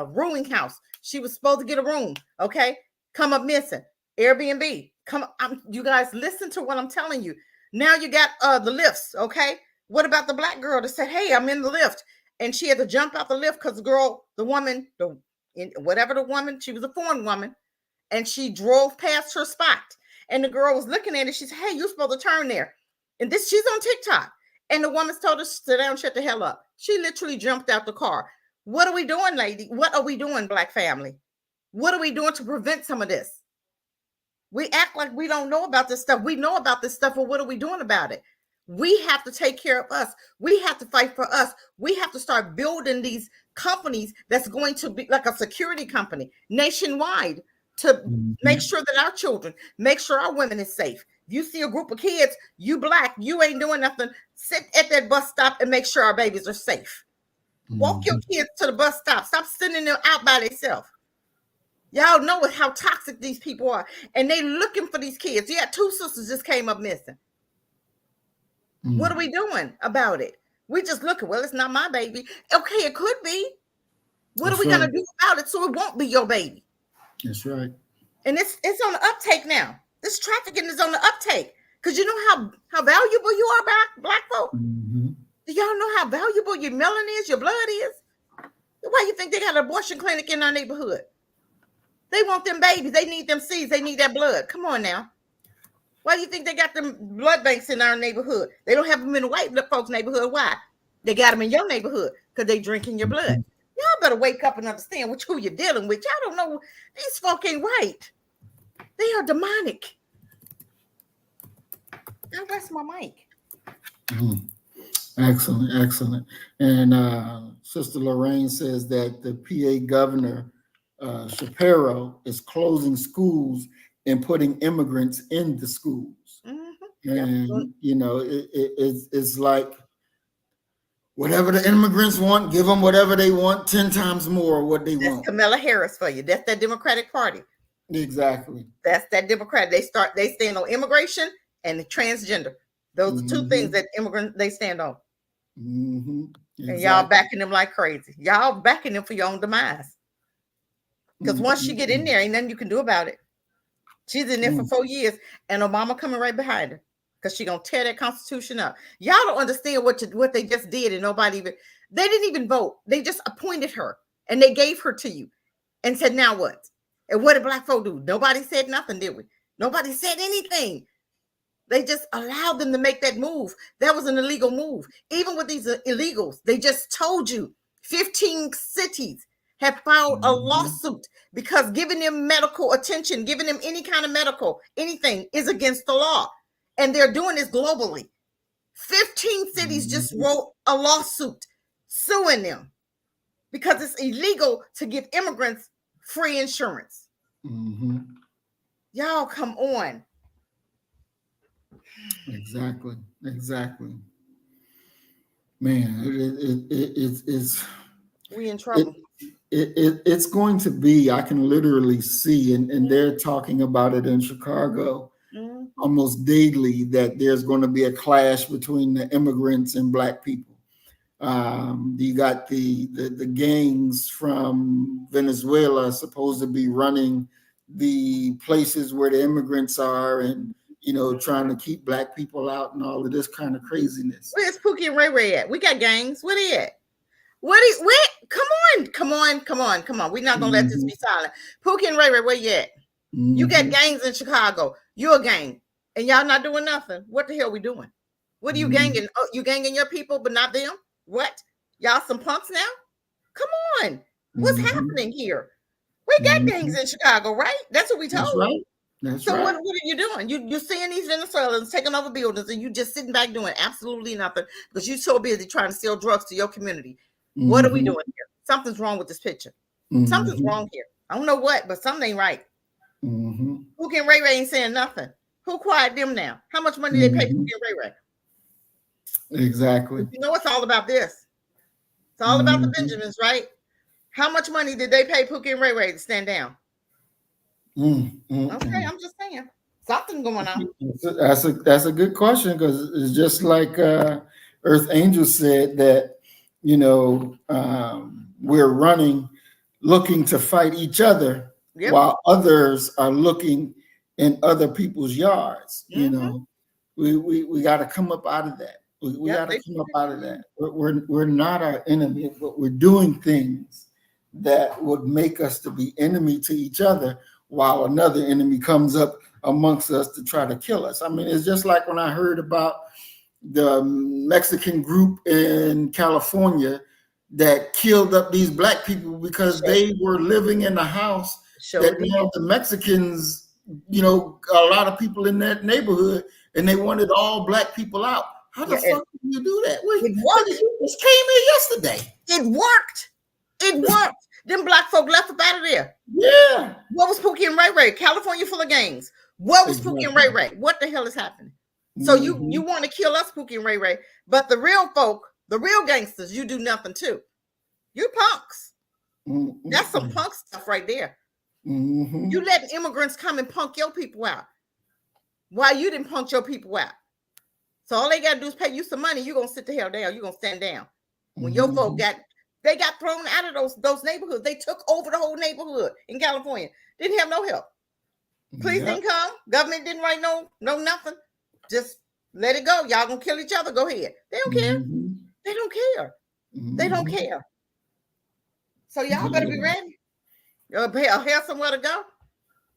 rooming house. She was supposed to get a room. Okay. Come up missing. Airbnb. You guys listen to what I'm telling you. Now you got the lifts. Okay. What about the black girl that said, hey, I'm in the lift. And she had to jump out the lift because the woman, she was a foreign woman. And she drove past her spot. And the girl was looking at it. She said, hey, you're supposed to turn there. And she's on TikTok. And the woman told her to sit down, shut the hell up. She literally jumped out the car. What are we doing, lady? What are we doing, black family? What are we doing to prevent some of this? We act like we don't know about this stuff. We know about this stuff, but what are we doing about it? We have to take care of us. We have to fight for us. We have to start building these companies that's going to be like a security company nationwide to make sure that our children, make sure our women is safe. You see a group of kids, you black, you ain't doing nothing. Sit at that bus stop and make sure our babies are safe. Walk your kids to the bus stop. Stop sending them out by themselves. Y'all know how toxic these people are. And they looking for these kids. Yeah, 2 sisters just came up missing. What are we doing about it? We just looking, well, it's not my baby. Okay, it could be. What are we going to do about it so it won't be your baby? That's right. And it's on the uptake now. This trafficking is on the uptake. Because you know how valuable you are, black folk? Do y'all know how valuable your melanin is, your blood is? Why you think they got an abortion clinic in our neighborhood? They want them babies. They need them seeds. They need that blood. Come on now. Why do you think they got them blood banks in our neighborhood? They don't have them in the white folks' neighborhood. Why? They got them in your neighborhood because they drinking your blood. Y'all better wake up and understand who you're dealing with. Y'all don't know. These folk ain't right. They are demonic. Now rest my mic. Excellent. And Sister Lorraine says that the PA governor, Shapiro, is closing schools and putting immigrants in the schools. And, you know, it's like whatever the immigrants want, give them whatever they want, 10 times more what they want. That's Kamala Harris for you. That's that Democratic Party. Exactly. That's that Democrat. They stand on immigration and the transgender. Those are 2 things that immigrants they stand on. Exactly. And y'all backing them like crazy. Y'all backing them for your own demise. Because once she get in there, ain't nothing you can do about it. She's in there for 4 years, and Obama coming right behind her because she gonna tear that Constitution up. Y'all don't understand what they just did, and they didn't even vote. They just appointed her, and they gave her to you, and said, "Now what?" And what did black folk do? Nobody said nothing, did we? Nobody said anything. They just allowed them to make that move. That was an illegal move. Even with these illegals, they just told you 15 cities have filed a lawsuit because giving them medical attention, giving them any kind of medical, anything is against the law. And they're doing this globally. 15 cities just wrote a lawsuit suing them because it's illegal to give immigrants free insurance. Y'all come on. Exactly. Man, it's we in trouble. It's going to be, I can literally see, and they're talking about it in Chicago almost daily, that there's going to be a clash between the immigrants and black people. You got the gangs from Venezuela supposed to be running the places where the immigrants are, and you know, trying to keep black people out and all of this kind of craziness. Where's Pookie and Ray Ray at? We got gangs. Where they at? What? Come on. We're not gonna let this be silent. Pookie and Ray Ray, where you at? You got gangs in Chicago. You're a gang, and y'all not doing nothing. What the hell we doing? What are you ganging? Oh, you ganging your people, but not them? What? Y'all some punks now? Come on. What's happening here? We got gangs in Chicago, right? That's what we told. That's right. That's so right. what are you doing? You're seeing these Venezuelans taking over buildings, and you just sitting back doing absolutely nothing because you're so busy trying to sell drugs to your community. What are we doing here? Something's wrong with this picture. Something's wrong here. I don't know what, but something ain't right. Who can Ray Ray ain't saying nothing? Who quiet them now? How much money they pay Pookie and Ray Ray? Exactly. You know it's all about this. It's all about the Benjamins, right? How much money did they pay Pookie and Ray Ray to stand down? Okay, I'm just saying. Something going on. That's a good question, because it's just like Earth Angel said that, you know, we're running, looking to fight each other, while others are looking in other people's yards. You know, we got to come up out of that. We got to come up out of that. We're not our enemy, but we're doing things that would make us to be enemy to each other, while another enemy comes up amongst us to try to kill us. I mean, it's just like when I heard about the Mexican group in California that killed up these black people because they were living in a house that now the Mexicans, you know, a lot of people in that neighborhood, and they wanted all black people out. How the fuck did you do that? Wait, it worked. You just came here yesterday. It worked. It worked. Them black folk left up out of there. Yeah. What was Pookie and Ray Ray? California full of gangs. What was Pookie and Ray Exactly. Ray? What the hell is happening? So you want to kill us, Pookie and Ray Ray, but the real folk, the real gangsters, you do nothing to. You punks. That's some punk stuff right there. You letting immigrants come and punk your people out. Why you didn't punk your people out? So all they gotta do is pay you some money. You're gonna sit the hell down. You're gonna stand down. When your folk got thrown out of those neighborhoods. They took over the whole neighborhood in California. Didn't have no help. Police didn't come. Government didn't write no nothing. Just let it go. Y'all gonna kill each other. Go ahead. They don't care. They don't care. They don't care. So y'all better be ready. Y'all have somewhere to go.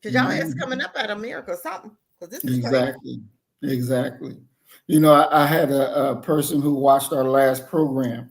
Because y'all ass coming up out of America or something. Because this is crazy. Exactly. You know, I had a person who watched our last program,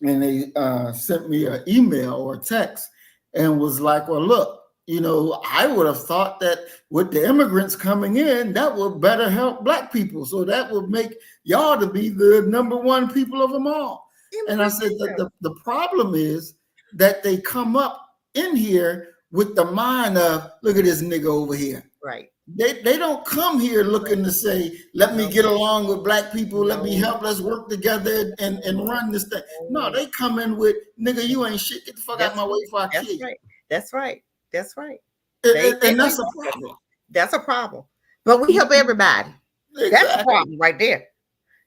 and they sent me an email or text and was like, well, look, you know, I would have thought that with the immigrants coming in, that would better help Black people. So that would make y'all to be the number one people of them all. And I said that the problem is that they come up in here with the mind of, look at this nigga over here. Right. They don't come here looking to say, let me get along with Black people, let me help, let's work together and run this thing. No, they come in with, nigga, you ain't shit, get the fuck out of my way before I kill you. That's right. That's right. And that's a problem. That's a problem. But we help everybody. Exactly. That's a problem right there.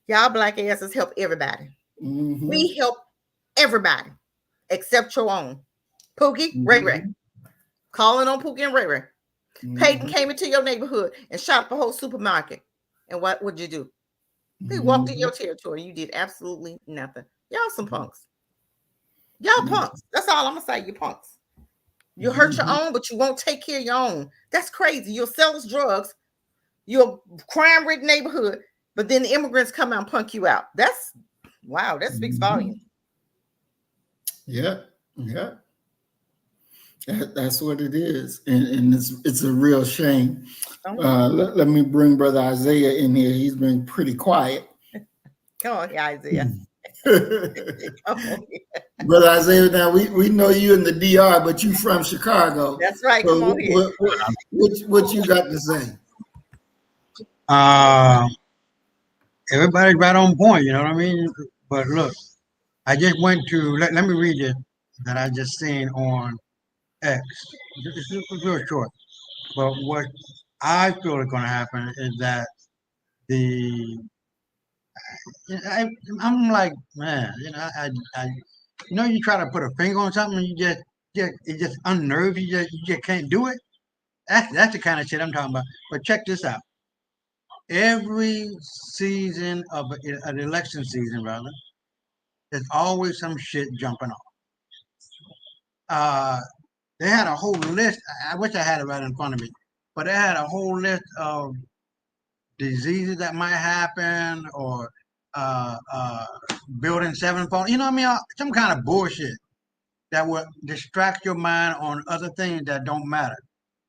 Y'all Black asses help everybody. We help everybody except your own. Pookie, Ray Ray. Calling on Pookie and Ray Ray. Peyton came into your neighborhood and shot up a whole supermarket. And what would you do? They walked in your territory. You did absolutely nothing. Y'all some punks. Y'all punks. That's all I'm going to say. You punks. You hurt your own, but you won't take care of your own. That's crazy. You'll sell us drugs. You're a crime-ridden neighborhood, but then the immigrants come out and punk you out. That's, wow, that speaks volumes. Yeah. That's what it is. And it's a real shame. Let me bring Brother Isaiah in here. He's been pretty quiet. Come on here, Isaiah. Brother Isaiah, now we know you in the DR, but you from Chicago. That's right. So come on here. What you got to say? Everybody's right on point, you know what I mean? But look, I just went to, let me read it that I just seen on X. It's real short. But what I feel is going to happen is that I'm like, man, you know, you know, you try to put a finger on something, and it just unnerves you. You just can't do it. That's the kind of shit I'm talking about. But check this out. Every season of an election season, rather, there's always some shit jumping off. They had a whole list. I wish I had it right in front of me, but they had a whole list of diseases that might happen, or building 7 falling. You know what I mean? Some kind of bullshit that would distract your mind on other things that don't matter.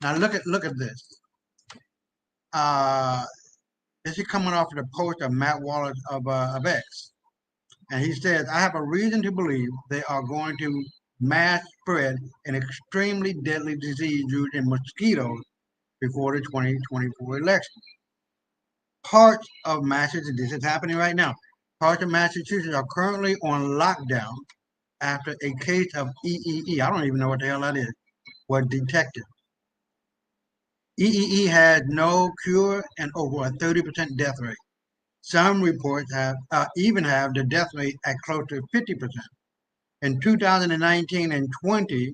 Now look at this. This is coming off of the post of Matt Wallace of X, and he says, "I have a reason to believe they are going to mass spread an extremely deadly disease used in mosquitoes before the 2024 election." Parts of Massachusetts, this is happening right now. Parts of Massachusetts are currently on lockdown after a case of EEE, I don't even know what the hell that is, was detected. EEE had no cure and over a 30% death rate. Some reports even have the death rate at close to 50%. In 2019 and 20,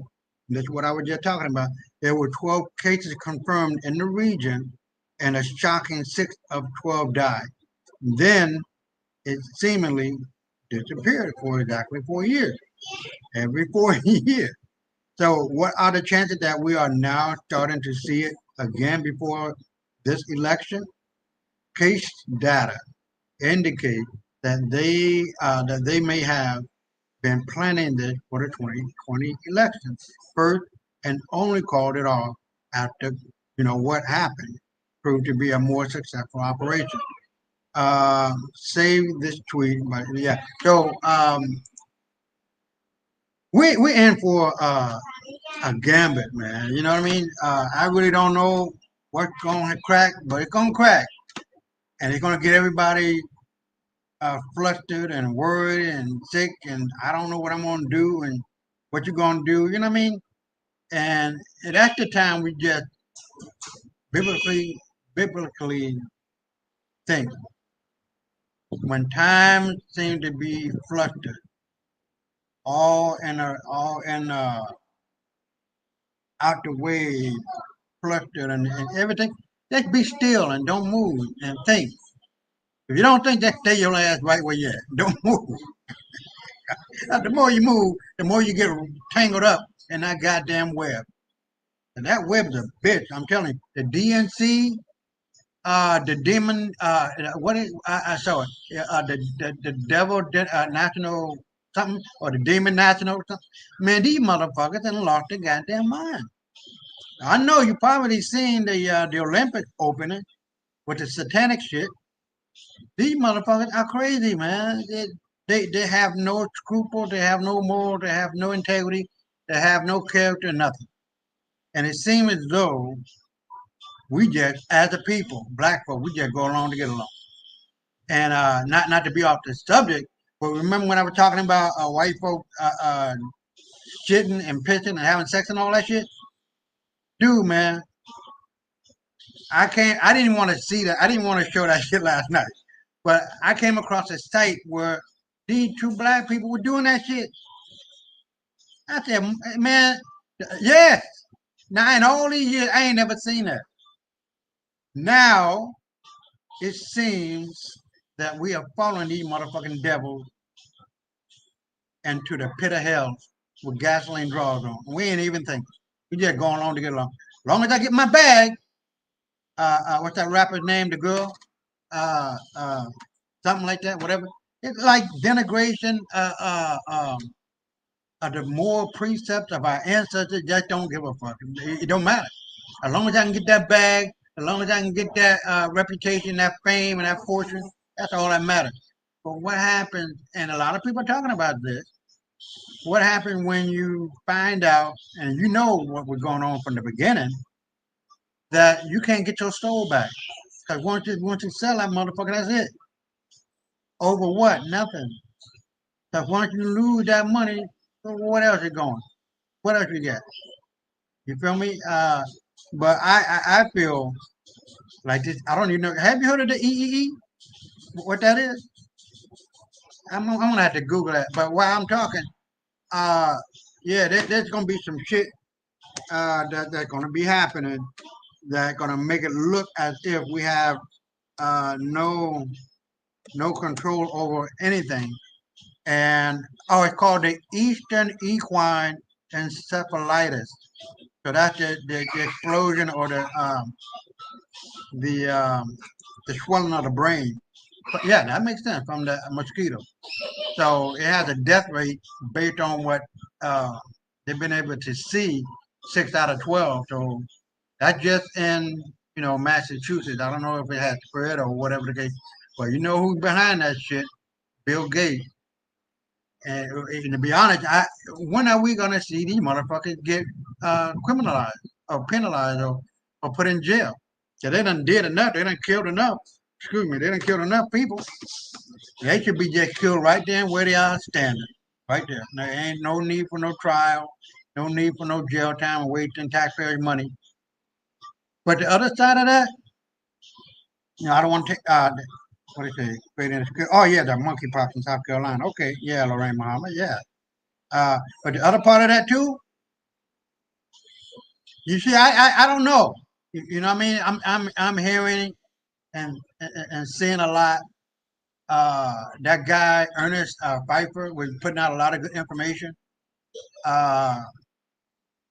that's what I was just talking about, there were 12 cases confirmed in the region, and a shocking 6 of 12 died. Then it seemingly disappeared for exactly 4 years, every 4 years. So what are the chances that we are now starting to see it again before this election? Case data indicate that they may have been planning this for the 2020 election first, and only called it off after, you know, what happened proved to be a more successful operation. Save this tweet, but yeah. So we're in for a gambit, man. You know what I mean? I really don't know what's going to crack, but it's going to crack. And it's going to get everybody flustered and worried and sick. And I don't know what I'm going to do and what you're going to do. You know what I mean? And that's the time we just biblically think. When times seem to be flustered, all in out the way, flustered and everything, just be still and don't move and think. If you don't think, just stay your ass right where you at. Don't move. The more you move, the more you get tangled up in that goddamn web. And that web's a bitch. I'm telling you, the DNC, the demon, what is, I saw it, the devil national something, or the demon national something. Man, these motherfuckers done lost their goddamn mind. I know you probably seen the Olympic opening with the satanic shit. These motherfuckers are crazy, man. They have no scruple, they have no moral, they have no integrity, they have no character, nothing. And it seems as though we just, as a people, black folk, we just go along to get along. And not to be off the subject, but remember when I was talking about white folk shitting and pissing and having sex and all that shit? Dude, man, I didn't want to see that. I didn't want to show that shit last night. But I came across a site where these two black people were doing that shit. I said, man, yes. Now, in all these years, I ain't never seen that. Now, it seems that we are following these motherfucking devils into the pit of hell with gasoline draws on. We ain't even thinking. We just going along to get along. As long as I get my bag, what's that rapper's name, the girl? Something like that, whatever. It's like denigration of the moral precepts of our ancestors. Just don't give a fuck. It don't matter. As long as I can get that bag, as long as I can get that reputation, that fame, and that fortune, that's all that matters. But what happens, and a lot of people are talking about this, what happens when you find out, and you know what was going on from the beginning, that you can't get your soul back? Because once you sell that motherfucker, that's it. Over what? Nothing. Because once you lose that money, what else is going? What else you got? You feel me? But I feel like this. I don't even know. Have you heard of the EEE? What that is? I'm gonna have to Google that. But while I'm talking, uh, yeah, there's gonna be some shit that's gonna be happening that's gonna make it look as if we have no control over anything. And it's called the Eastern Equine Encephalitis. So that's the explosion or the the swelling of the brain. But yeah, that makes sense from the mosquito. So it has a death rate based on what they've been able to see, 6 out of 12. So that's just in Massachusetts. I don't know if it has spread or whatever the case, but you know who's behind that shit? Bill Gates. And to be honest, when are we gonna see these motherfuckers get criminalized or penalized or put in jail? So they done did enough. They done killed enough. Excuse me. They done killed enough people. They should be just killed right there where they are standing. Right there. There ain't no need for no trial. No need for no jail time or wasting taxpayers' money. But the other side of that, I don't want to take what do you say? Oh yeah, the monkeypox in South Carolina. Okay, yeah, Lorraine Muhammad, yeah. But the other part of that too, you see, I don't know. You know what I mean? I'm hearing and seeing a lot. That guy Ernest Pfeiffer was putting out a lot of good information.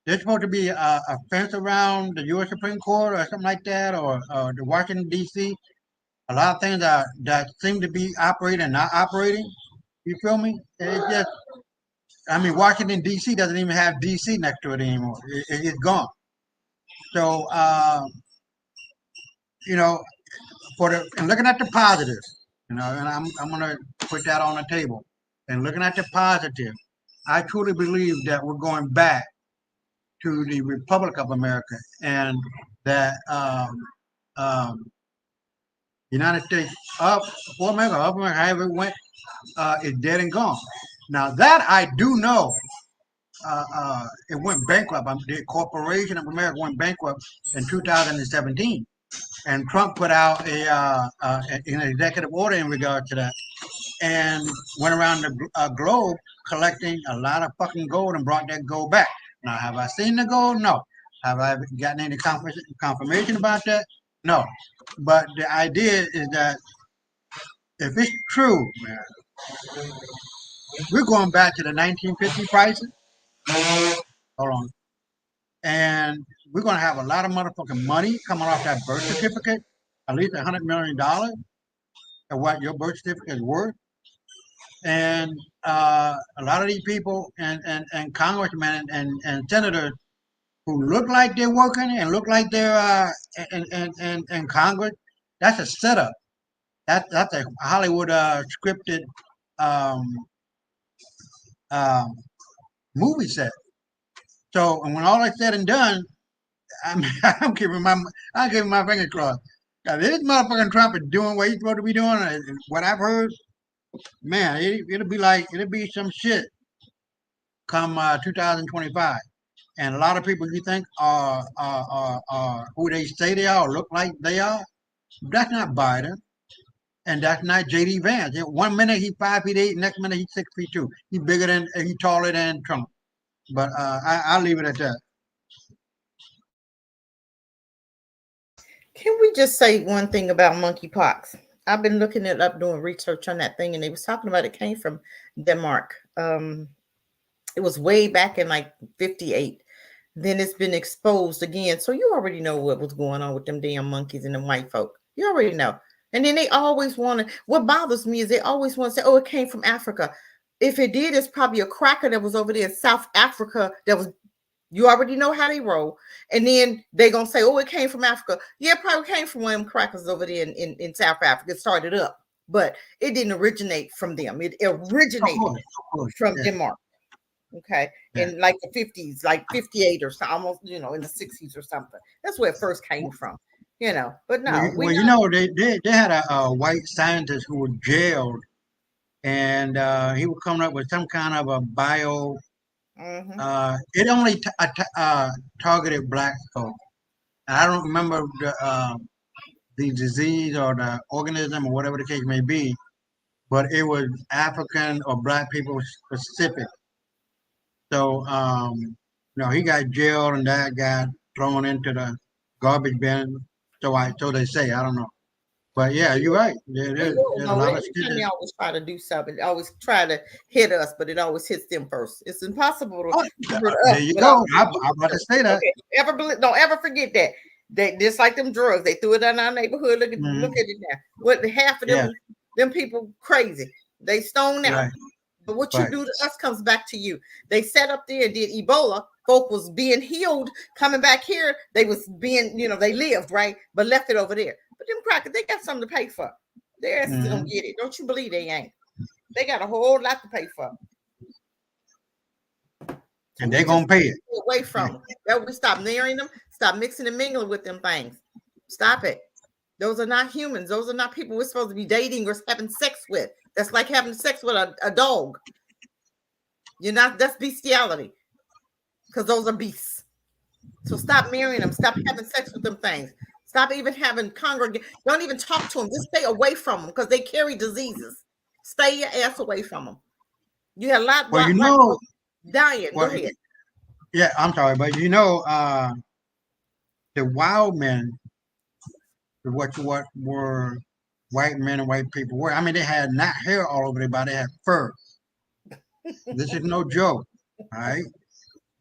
There's supposed to be a fence around the U.S. Supreme Court or something like that, or the Washington D.C. A lot of things that seem to be operating and not operating. You feel me? It's just, I mean, Washington D.C. doesn't even have D.C. next to it anymore. It's gone. So, you know, and looking at the positives, and I'm gonna put that on the table. And looking at the positive, I truly believe that we're going back to the Republic of America, and that United States up for America, up America, however it went, is dead and gone. Now that I do know, it went bankrupt. The corporation of America went bankrupt in 2017, and Trump put out an executive order in regard to that, and went around the globe collecting a lot of fucking gold and brought that gold back. Now, have I seen the gold? No. Have I gotten any confirmation about that? No. But the idea is that if it's true, man, we're going back to the 1950 prices. Hold on. And we're going to have a lot of motherfucking money coming off that birth certificate, at least $100 million of what your birth certificate is worth. And a lot of these people and congressmen and senators who look like they're working and look like they're in Congress, that's a setup. That's a Hollywood scripted um, um, movie set. So, and when all is said and done, I'm keeping my fingers crossed. Now, this motherfucking Trump is doing what he's supposed to be doing. What I've heard, man, it'll be some shit come 2025. And a lot of people you think are who they say they are or look like they are, that's not Biden. And that's not J.D. Vance. 1 minute he's 5'8", next minute he's 6'2". He's taller than Trump. But I'll leave it at that. Can we just say one thing about monkeypox? I've been looking it up, doing research on that thing, and they was talking about it came from Denmark. It was way back in like 58. Then it's been exposed again. So you already know what was going on with them damn monkeys and them white folk. You already know. And then they always want to, what bothers me is they always want to say, oh, it came from Africa. If it did, it's probably a cracker that was over there in South Africa that was, you already know how they roll. And then they're going to say, oh, it came from Africa. Yeah, it probably came from one of them crackers over there in South Africa. It started up, but it didn't originate from them. It originated from Denmark. Okay. Yeah. In like the 50s, like 58 or so, almost, in the 60s or something. That's where it first came from, but no. They had a white scientist who was jailed, and he was coming up with some kind of a bio. Mm-hmm. It only targeted black folk. And I don't remember the disease or the organism or whatever the case may be, but it was African or black people specific. So, he got jailed and that got thrown into the garbage bin. So they say. I don't know. But yeah, you're right. There's a lot of skills. They always try to do something. They always try to hit us, but it always hits them first. It's impossible to hit us. There you go. I'm about to say that. Okay. Don't ever forget that. They just like them drugs. They threw it in our neighborhood. Look at it now. What half of them people crazy. They stoned out. Right. But what you do to us comes back to you. They sat up there and did Ebola. Folk was being healed, coming back here. They was being, they lived, right? But left it over there. But them crackers, they got something to pay for. Their asses don't get it. Don't you believe they ain't? They got a whole lot to pay for. And they're going to pay it. Away from them. We stop marrying them. Stop mixing and mingling with them things. Stop it. Those are not humans. Those are not people we're supposed to be dating or having sex with. That's like having sex with a dog. That's bestiality. Because those are beasts. So stop marrying them. Stop having sex with them things. Stop even having congregation. Don't even talk to them. Just stay away from them because they carry diseases. Stay your ass away from them. You had a lot of dying. Go ahead. Yeah, I'm sorry, but the wild men, what were white men and white people were. I mean, they had not hair all over their body, they had fur. This is no joke, all right?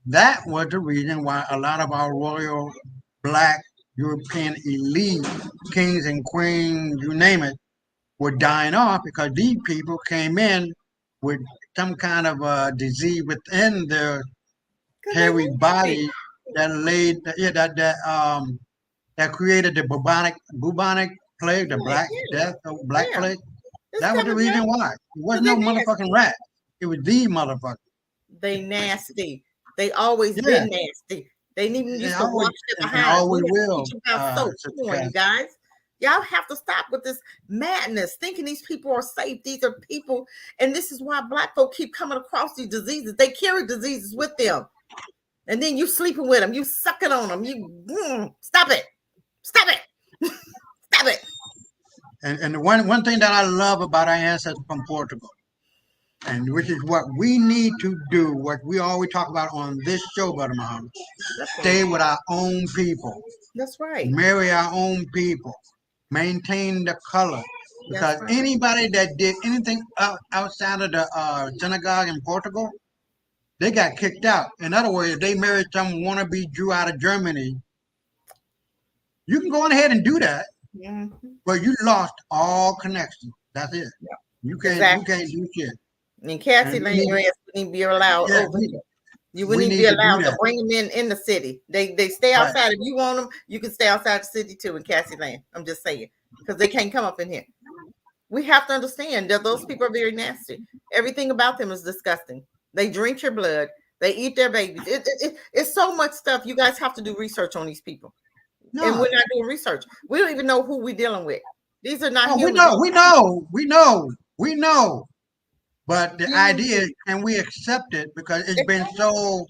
That was the reason why a lot of our royal black European elite, kings and queens, you name it, were dying off because these people came in with some kind of a disease within their hairy body that created the bubonic plague, the Black Death, or Black Plague. That was the reason why. It wasn't no motherfucking rat. It was the motherfucker. They nasty. They always been nasty. They even used to always, wash it and behind. always We have to will. teach you about soap. Come on, you guys. Y'all have to stop with this madness, thinking these people are safe. These are people, and this is why Black folk keep coming across these diseases. They carry diseases with them, and then you sleeping with them, you sucking on them. Stop it, stop it, stop it. And the one thing that I love about our ancestors from Portugal, and which is what we need to do, what we always talk about on this show, Brother Muhammad, stay with our own people. That's right. Marry our own people. Maintain the color. Because anybody that did anything outside of the synagogue in Portugal, they got kicked out. In other words, if they married some wannabe Jew out of Germany, you can go on ahead and do that, but you lost all connection. That's it. Yeah. You can't do shit. And Cassie Lane wouldn't be allowed over here. You wouldn't be allowed to bring them in the city. They stay outside. Right. If you want them, you can stay outside the city too in Cassie Lane. I'm just saying, because they can't come up in here. We have to understand that those people are very nasty. Everything about them is disgusting. They drink your blood. They eat their babies. It's so much stuff. You guys have to do research on these people. No. And we're not doing research. We don't even know who we're dealing with. These are not humans. We know. But the idea is, can we accept it? Because it's been so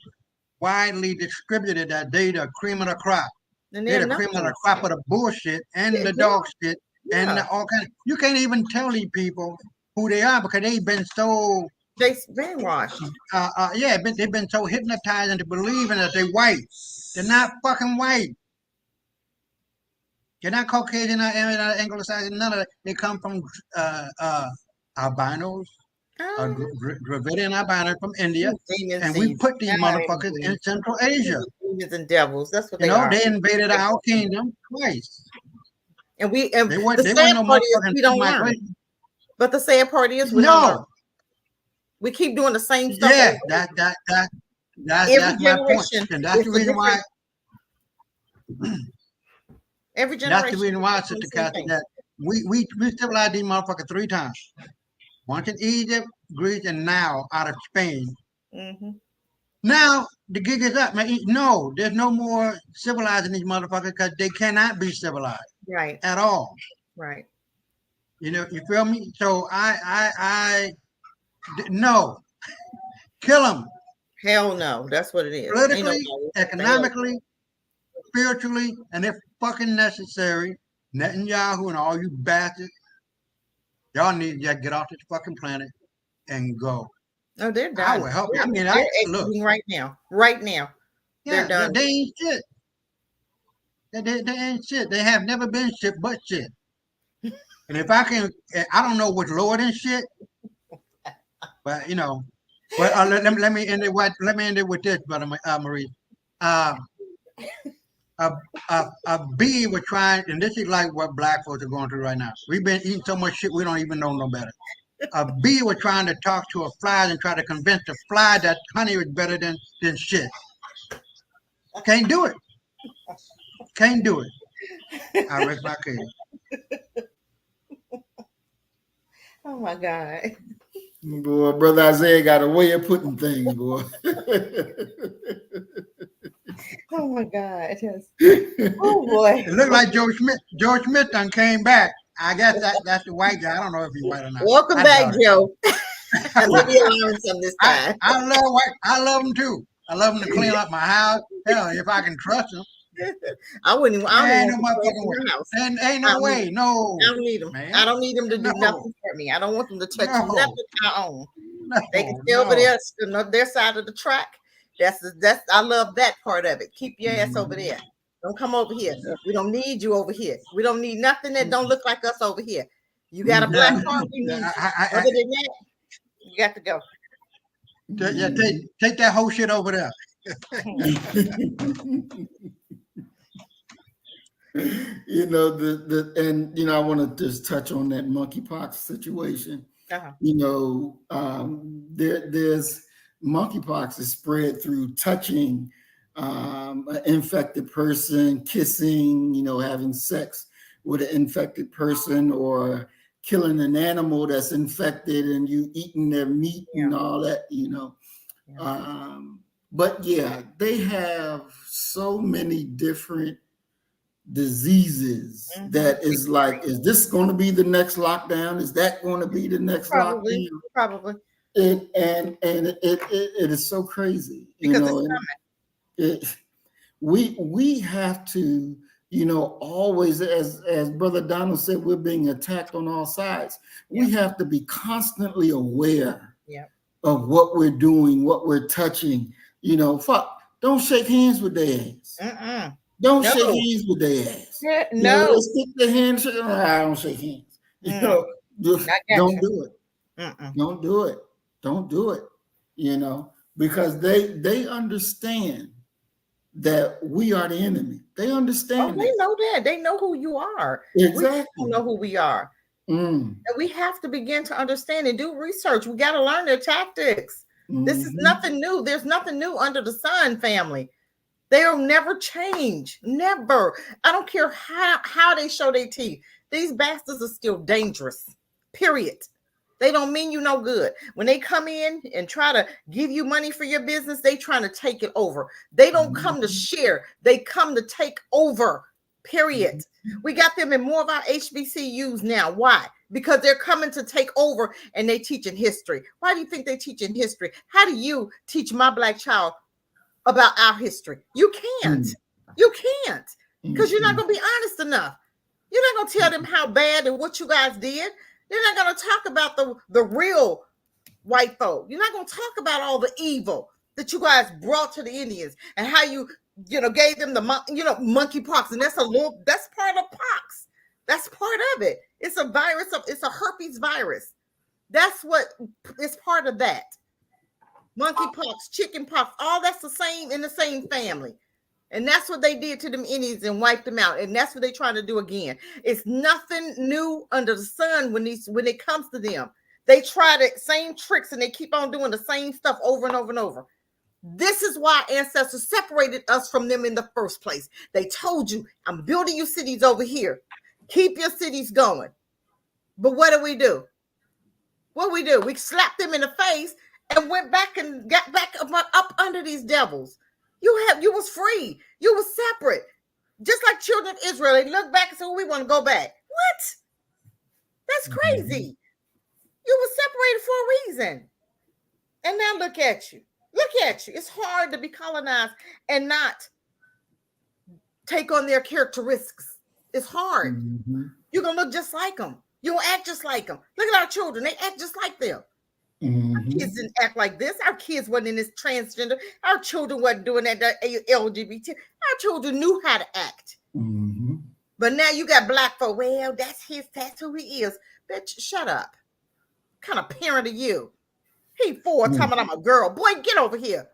widely distributed that they the cream of the crop. They're the cream of the crop of the bullshit and the dog shit and all kind of. You can't even tell these people who they are because they've been so. They brainwashed. They've been so hypnotized into believing that they're white. They're not fucking white. They're not Caucasian, not Anglo-Saxon, none of that. They come from albinos, Dravidian albinos from India, and we put these motherfuckers in Central Asia. Demons and devils. That's what they are. They invaded our kingdom twice. And the sad part is we don't learn. But the sad part is we don't learn. We keep doing the same stuff. Yeah, that's my point. And that's the reason why. Every generation. That's the reason why, Sister Kathy, that we civilized these motherfuckers 3 times. Once in Egypt, Greece, and now out of Spain. Mm-hmm. Now the gig is up, man. No, there's no more civilizing these motherfuckers because they cannot be civilized, right? At all, right? You feel me? So I no, kill them. Hell no, that's what it is. Politically, economically, spiritually, and if fucking necessary, Netanyahu and all you bastards, y'all need to just get off this fucking planet and go. No, they're done. I will help you. I mean, look right now. Yeah, they're done. They ain't shit. They ain't shit. They have never been shit but shit. And if I don't know what's lower than shit, but But let me end it. Let me end it with this, brother Maurice. A bee was trying, and this is like what black folks are going through right now. We've been eating so much shit we don't even know no better. A bee was trying to talk to a fly and try to convince the fly that honey was better than shit. Can't do it. Can't do it. I rest my case. Oh my God. Boy, Brother Isaiah got a way of putting things, boy. Oh my God. Oh boy. It looked like Joe Schmidt. Joe Schmidt done came back. I guess that's the white guy. I don't know if he's white or not. Welcome back, Joe. Let me learn some this time. I love white. I love them too. I love them to clean up my house. Hell, if I can trust them. I wouldn't. Ain't no motherfucking way. Ain't no way. No. I don't need them. Man. I don't need them to do nothing for me. I don't want them to touch nothing I own. They can stay over there, their side of the track. That's. I love that part of it. Keep your ass over there. Don't come over here. We don't need you over here. We don't need nothing that don't look like us over here. You got a black car. We need you. Other than that, you got to go. Yeah, take that whole shit over there. I want to just touch on that monkeypox situation. Uh-huh. There's monkeypox is spread through touching an infected person, kissing, having sex with an infected person, or killing an animal that's infected and you eating their meat and all that, But yeah, they have so many different diseases that is like, is this going to be the next lockdown? Is that going to be the next Probably, lockdown? probably. It is so crazy, you Because it's know. And we have to, you know, always, as Brother Donald said, we're being attacked on all sides. We have to be constantly aware of what we're doing, what we're touching. You know, don't shake hands with their ass. Don't shake hands with their ass. Yeah, You know, no. they stick their hand. I don't shake hands. You know, don't do it. Don't do it. Don't do it. You know, because they understand that we are the enemy. They understand. They know that. They know who you are. Exactly. We don't know who we are. And we have to begin to understand and do research. We got to learn their tactics. This is nothing new. There's nothing new under the sun, family. They'll never change. Never. I don't care how they show their teeth. These bastards are still dangerous. Period. They don't mean you no good. When they come in and try to give you money for your business, they trying to take it over. They don't come to share. They come to take over. Period. We got them in more of our HBCUs now. Why? Because they're coming to take over and they teaching history. Why do you think they teaching history? How do you teach my black child about our history? You can't. You can't. Because you're not going to be honest enough. You're not going to tell them how bad and what you guys did. You're not going to talk about the real white folk. You're not going to talk about all the evil that you guys brought to the Indians and how you gave them the monkeypox, and that's part of pox. That's part of it. It's a virus. It's a herpes virus. That's what is part of that. Monkeypox, chickenpox, all that's the same in the same family. And that's what they did to them Indians and wiped them out. And that's what they're trying to do again. It's nothing new under the sun when it comes to them. They try the same tricks and they keep on doing the same stuff over and over and over. This is why ancestors separated us from them in the first place. They told you, I'm building you cities over here. Keep your cities going. But what do? What we do? We slapped them in the face and went back and got back up under these devils. You was free. You was separate. Just like children of Israel, they look back and say, we want to go back. What? That's crazy. You were separated for a reason. And now look at you. Look at you. It's hard to be colonized and not take on their characteristics. It's hard. You're going to look just like them. You're going to act just like them. Look at our children. They act just like them. Our kids didn't act like this. Our kids wasn't in this transgender. Our children wasn't doing that LGBT. Our children knew how to act. But now you got black folk. Well, that's who he is. Bitch, shut up. What kind of parent are you? He 4 talking about I'm a girl. Boy, get over here.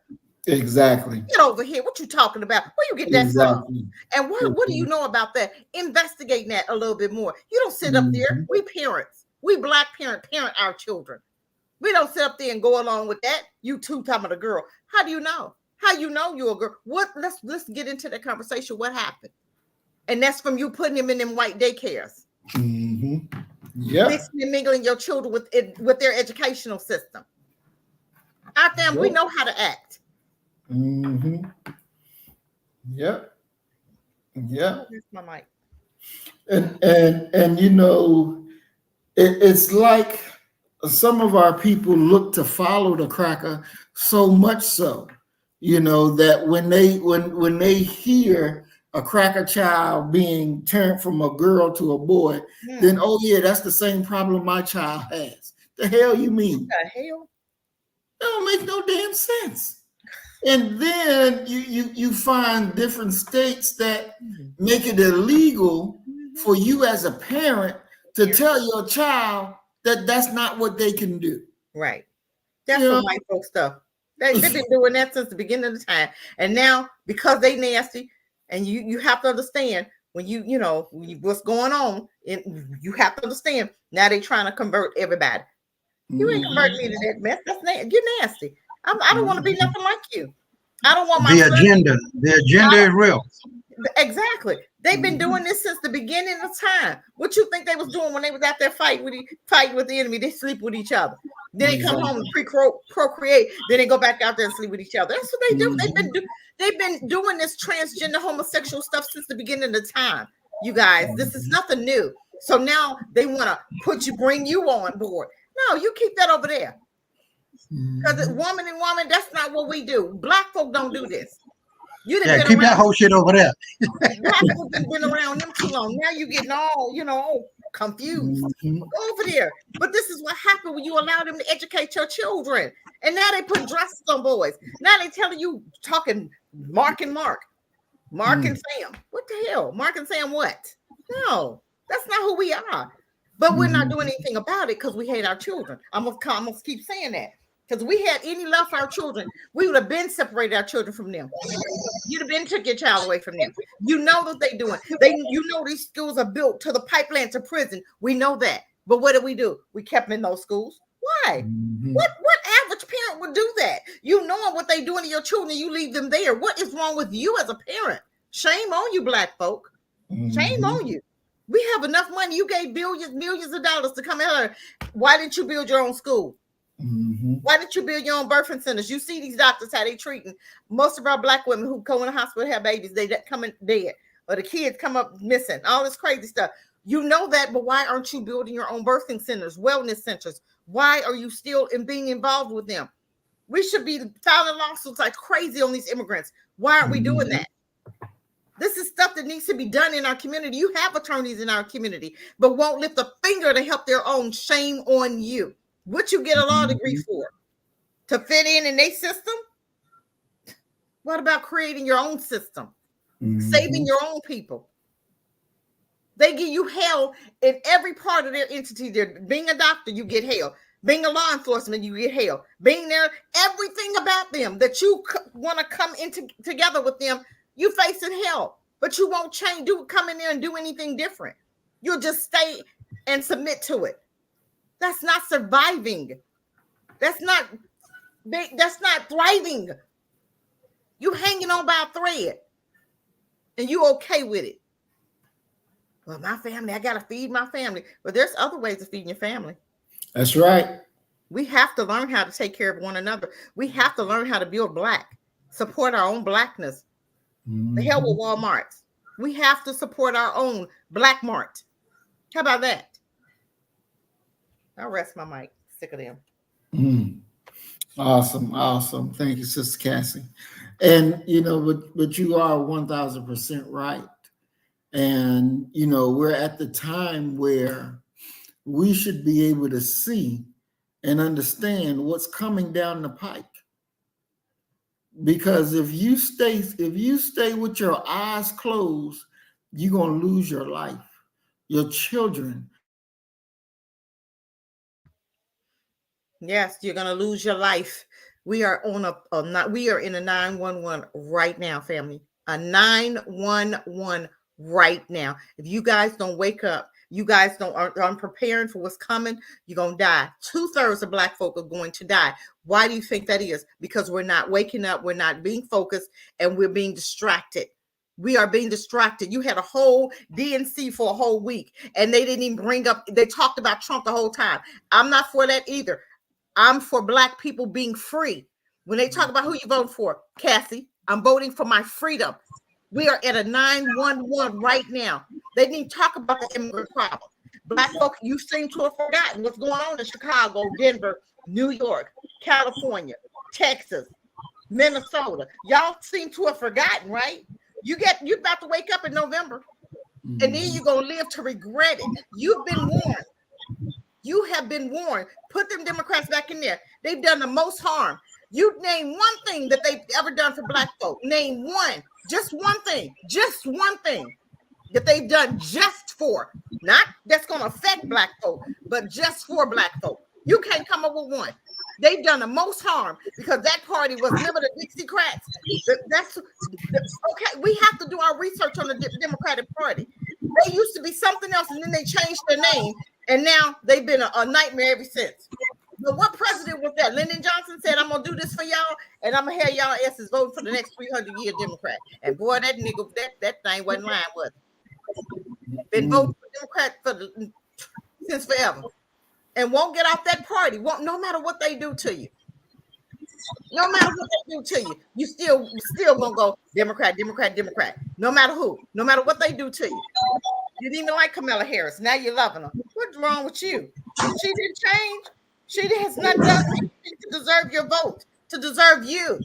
Exactly. Get over here. What you talking about? Where you get that from? And what do you know about that? Investigate that a little bit more. You don't sit up there. We parents. We black parent our children. We don't sit up there and go along with that. You too talking about a girl. How do you know? How you know you're a girl? What? Let's get into the conversation. What happened? And that's from you putting them in them white daycares. Yeah. Mixing and mingling your children with their educational system. Out there, we know how to act. Yep. Yeah. Here's my mic. And you know, it's like some of our people look to follow the cracker so much so, you know, that when they hear a cracker child being turned from a girl to a boy, then oh yeah, that's the same problem my child has. The hell you mean? The hell? That don't make no damn sense. And then you find different states that make it illegal for you as a parent to tell your child that that's not what they can do. Right. That's some white folk stuff. They've been doing that since the beginning of the time. And now, because they nasty, and you have to understand when you know what's going on, you have to understand now they're trying to convert everybody. You ain't converting me to that mess. You're nasty. I don't want to be nothing like you. I don't want my agenda. The agenda is real. Exactly. They've been doing this since the beginning of time. What you think they was doing when they was out there fighting with the enemy? They sleep with each other. Then they come home and procreate. Then they go back out there and sleep with each other. That's what they do. They've been doing this transgender homosexual stuff since the beginning of time. You guys, this is nothing new. So now they want to bring you on board. No, you keep that over there. Because woman and woman, that's not what we do. Black folk don't do this. You didn't keep that whole shit over there. Black folk have been around them too long. Now you getting all, confused. Go over there. But this is what happened when you allow them to educate your children. And now they put dresses on boys. Now they telling you, talking Mark and Mark. Mark and Sam. What the hell? Mark and Sam what? No, that's not who we are. But we're not doing anything about it because we hate our children. I'm gonna keep saying that. Because we had any love for our children, we would have been separated our children from them. You'd have been took your child away from them. You know what they're doing. These schools are built to the pipeline to prison. We know that. But what do? We kept them in those schools. Why? What average parent would do that? You knowing what they're doing to your children, you leave them there. What is wrong with you as a parent? Shame on you, Black folk. Shame on you. We have enough money. You gave millions of dollars to come here. Why didn't you build your own school? Why didn't you build your own birthing centers? You see these doctors, how they treating most of our Black women who go in the hospital, have babies, they come in dead, or the kids come up missing, all this crazy stuff. You know that, but why aren't you building your own birthing centers, wellness centers? Why are you still being involved with them? We should be filing lawsuits like crazy on these immigrants. Why aren't we doing that? This is stuff that needs to be done in our community. You have attorneys in our community, but won't lift a finger to help their own. Shame on you. What you get a law degree for? To fit in their system? What about creating your own system? Saving your own people? They give you hell in every part of their entity. Being a doctor, you get hell. Being a law enforcement, you get hell. Being there, everything about them that you want to come together with them, you facing hell. But you won't come in there and do anything different. You'll just stay and submit to it. That's not surviving. That's not thriving. You hanging on by a thread and you okay with it. Well, my family, I got to feed my family. But there's other ways of feeding your family. That's right. We have to learn how to take care of one another. We have to learn how to build Black, support our own Blackness. The hell with Walmarts. We have to support our own Black Mart. How about that? I'll rest my mic. Sick of them. Awesome. Thank you, Sister Cassie. And but you are 1000% right. And we're at the time where we should be able to see and understand what's coming down the pike. Because if you stay with your eyes closed, you're gonna lose your life, your children. Yes, you're gonna lose your life. We are we are in a 911 right now, family. A 911 right now. If you guys don't wake up, you guys aren't preparing for what's coming, you're gonna die. 2/3 of Black folk are going to die. Why do you think that is? Because we're not waking up, we're not being focused, and we're being distracted. We are being distracted. You had a whole DNC for a whole week, and they didn't even they talked about Trump the whole time. I'm not for that either. I'm for Black people being free. When they talk about who you vote for, Cassie, I'm voting for my freedom. We are at a 911 right now. They didn't talk about the immigrant problem. Black folk, you seem to have forgotten what's going on in Chicago, Denver, New York, California, Texas, Minnesota. Y'all seem to have forgotten, right? You're about to wake up in November, and then you're going to live to regret it. You've been warned. You have been warned. Put them Democrats back in there. They've done the most harm. You name one thing that they've ever done for Black folk. Name one. Just one thing that they've done not that's going to affect Black folk, but just for Black folk. You can't come up with one. They've done the most harm because that party was never the Dixiecrats. Okay. We have to do our research on the Democratic Party. They used to be something else, and then they changed their name, and now they've been a nightmare ever since. But what president was that? Lyndon Johnson said, I'm going to do this for y'all, and I'm going to have y'all asses voting for the next 300-year Democrat. And boy, that nigga, that thing wasn't lying, was it? Been voting for Democrat since forever. and won't get off that party. Won't, no matter what they do to you. No matter what they do to you, you still gonna go Democrat, Democrat, Democrat. No matter who, no matter what they do to you. You didn't even like Kamala Harris. Now you're loving her. What's wrong with you? She didn't change. She has not done anything to deserve your vote, to deserve you.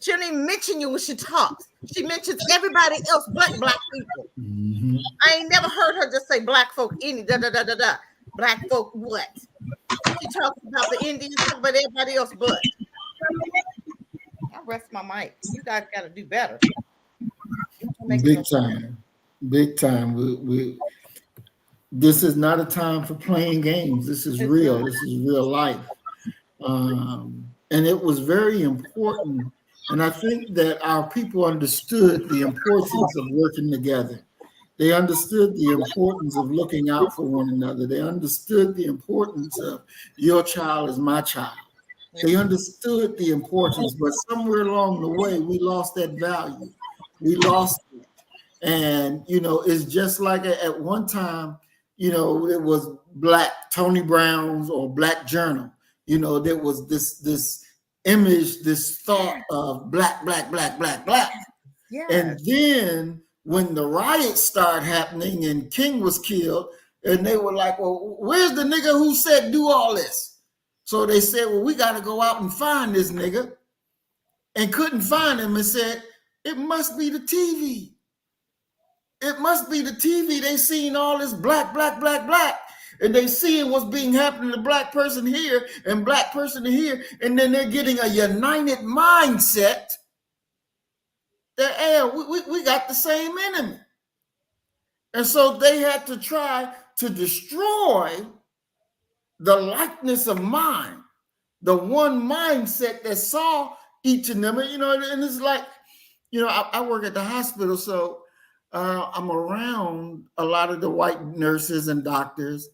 She don't even mention you when she talks. She mentions everybody else but black people. Mhm. I ain't never heard her just say black folk any da da da da da. Black folk what? She talks about the Indians, talk about everybody else but. I rest my mic. You guys got to do better. Big time. Big time. This is not a time for playing games. This is real. This is real life. And it was very important. And I think that our people understood the importance of working together. They understood the importance of looking out for one another. They understood the importance of your child is my child. They understood the importance, but somewhere along the way, we lost that value. We lost it. And, it's just like at one time, it was Black Tony Brown's or Black Journal. There was this image, this thought of black, black, black, black, black. Yes. And then when the riots started happening and King was killed, and they were like, well, where's the nigga who said do all this? So they said, well, we got to go out and find this nigga, and couldn't find him, and said, it must be the TV. It must be the TV. They seen all this black, black, black, black, and they seeing what's being happening to black person here and black person here, and then they're getting a united mindset that, hey, we got the same enemy. And so they had to try to destroy the likeness of mind, the one mindset that saw each of them. And it's like, I work at the hospital, so I'm around a lot of the white nurses and doctors.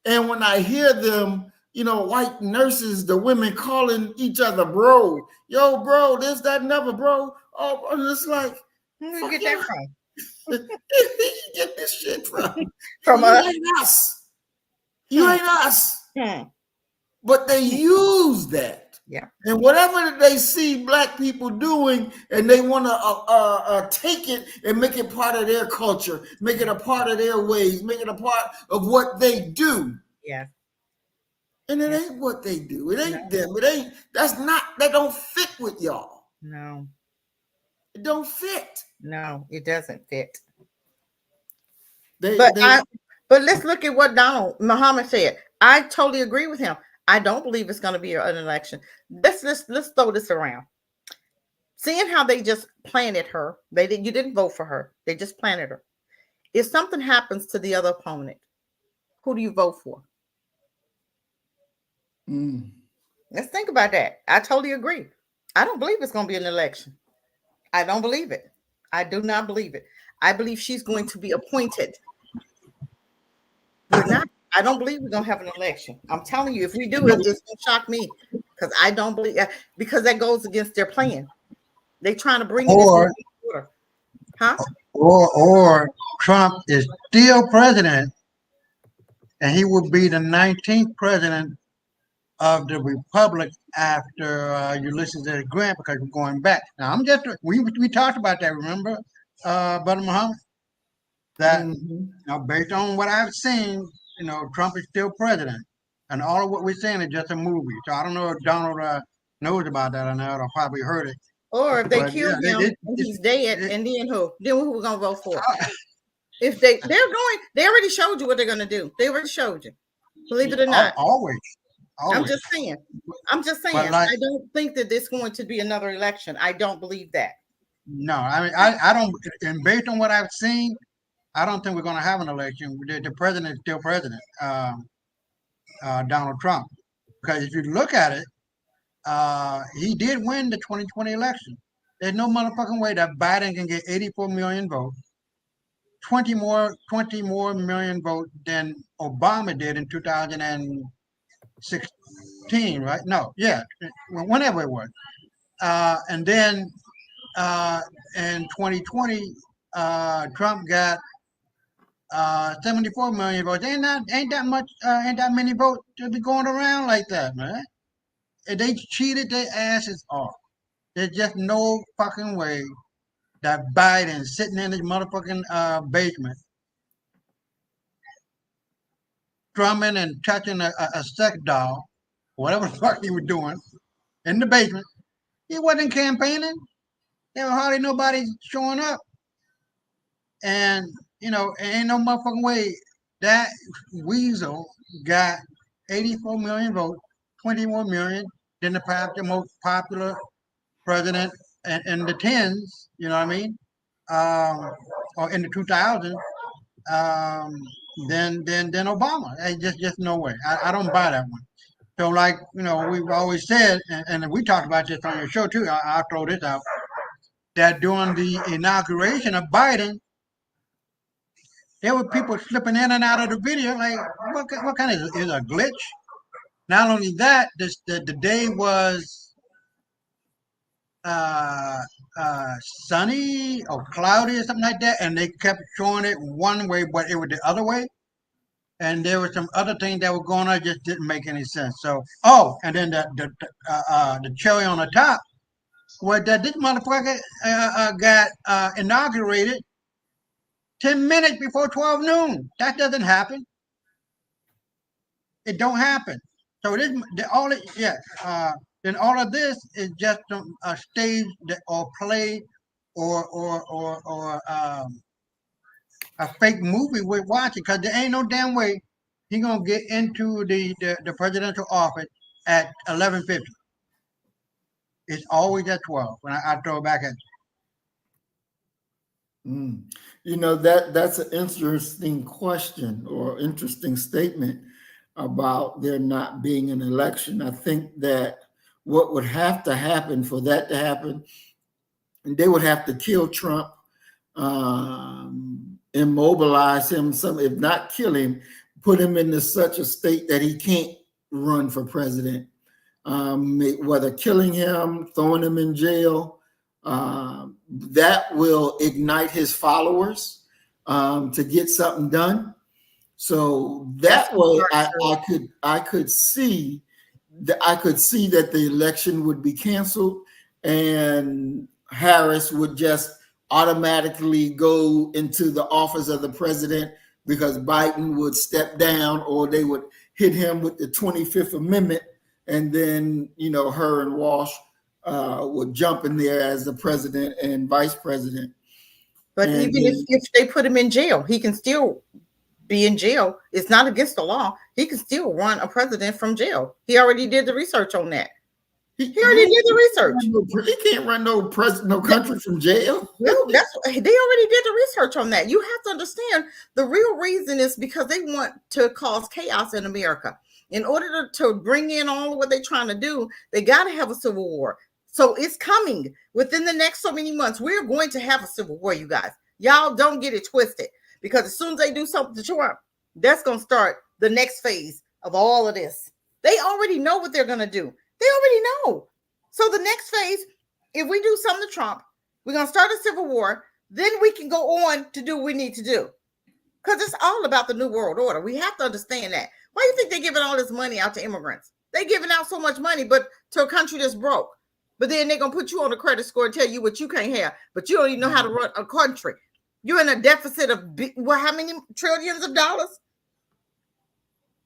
And when I hear them, white nurses, the women calling each other bro, yo, bro, this, that, never, bro. Oh, and it's like, where you get that from? Get this shit from From you ain't us. You ain't us. But they use that. Yeah. And whatever they see black people doing, and they want to take it and make it part of their culture, make it a part of their ways, make it a part of what they do. Yeah. And it ain't what they do. It ain't them. It ain't. That don't fit with y'all. No. It don't fit. No, it doesn't fit. But let's look at what Donald Muhammad said. I totally agree with him. I don't believe it's going to be an election. Let's throw this around. Seeing how they just planted her, you didn't vote for her. They just planted her. If something happens to the other opponent, who do you vote for? Let's think about that. I totally agree. I don't believe it's going to be an election. I don't believe it. I do not believe it. I believe she's going to be appointed. We're not. I don't believe we're going to have an election. I'm telling you, if we do, it's going to shock me, because I don't believe, because that goes against their plan. They're trying to bring it in order. Huh? Or Trump is still president, and he will be the 19th president of the republic after Ulysses S. Grant, because we're going back. Now, we talked about that, remember, Brother Muhammad? That, based on what I've seen, Trump is still president. And all of what we're saying is just a movie. So I don't know if Donald knows about that or not, or probably heard it. Or if they kill him and he's dead, and then who? Then who we're going to vote for? If they already showed you what they're going to do. They already showed you. Believe it or not. Always. I'm just saying. I don't think that there's going to be another election. I don't believe that. No, I mean, I don't. And based on what I've seen, I don't think we're going to have an election. The president is still president, Donald Trump. Because if you look at it, he did win the 2020 election. There's no motherfucking way that Biden can get 84 million votes, 20 more million votes than Obama did in 2016, right? No, yeah, whenever it was. And then in 2020, Trump got 74 million votes. Ain't that much, ain't that many votes to be going around like that, man. If they cheated their asses off. There's just no fucking way that Biden sitting in his motherfucking basement, drumming and touching a sex doll, whatever the fuck he was doing in the basement. He wasn't campaigning. There was hardly nobody showing up. And, ain't no motherfucking way that weasel got 84 million votes, 21 million, then the most popular president in the tens, you know what I mean? Or in the 2000s, then Obama. Just no way. I don't buy that one. So, like, we've always said, and we talked about this on your show too. I'll throw this out, that during the inauguration of Biden, there were people slipping in and out of the video. Like, what kind of is a glitch? Not only that, the day was sunny or cloudy or something like that, and they kept showing it one way, but it was the other way. And there were some other things that were going on, just didn't make any sense. So, and then the cherry on the top was that this motherfucker got inaugurated 10 minutes before 12 noon. That doesn't happen. It don't happen. So then all of this is just a stage or play or a fake movie we're watching, because there ain't no damn way he gonna get into the presidential office at 11:50. It's always at 12 when I throw it back at you. That's an interesting question or interesting statement about there not being an election. I think that what would have to happen for that to happen, they would have to kill Trump, immobilize him, if not kill him, put him into such a state that he can't run for president. Whether killing him, throwing him in jail, that will ignite his followers to get something done. So that way, I could see that the election would be canceled and Harris would just automatically go into the office of the president because Biden would step down, or they would hit him with the 25th Amendment, and then her and Walsh would jump in there as the president and vice president. But even if they put him in jail, he can still be in jail. It's not against the law. He can still run a president from jail. He already did the research on that. He already did the research. He can't run no country from jail. No, they already did the research on that. You have to understand the real reason is because they want to cause chaos in America. In order to bring in all of what they're trying to do, they got to have a civil war. So it's coming within the next so many months. We're going to have a civil war, you guys. Y'all don't get it twisted, because as soon as they do something to Trump, that's going to start the next phase of all of this. They already know what they're going to do. They already know. So the next phase, if we do something to Trump, we're going to start a civil war. Then we can go on to do what we need to do. Because it's all about the New World Order. We have to understand that. Why do you think they're giving all this money out to immigrants? They're giving out so much money, but to a country that's broke. But then they're going to put you on a credit score and tell you what you can't have. But you don't even know how to run a country. You're in a deficit of, how many trillions of dollars?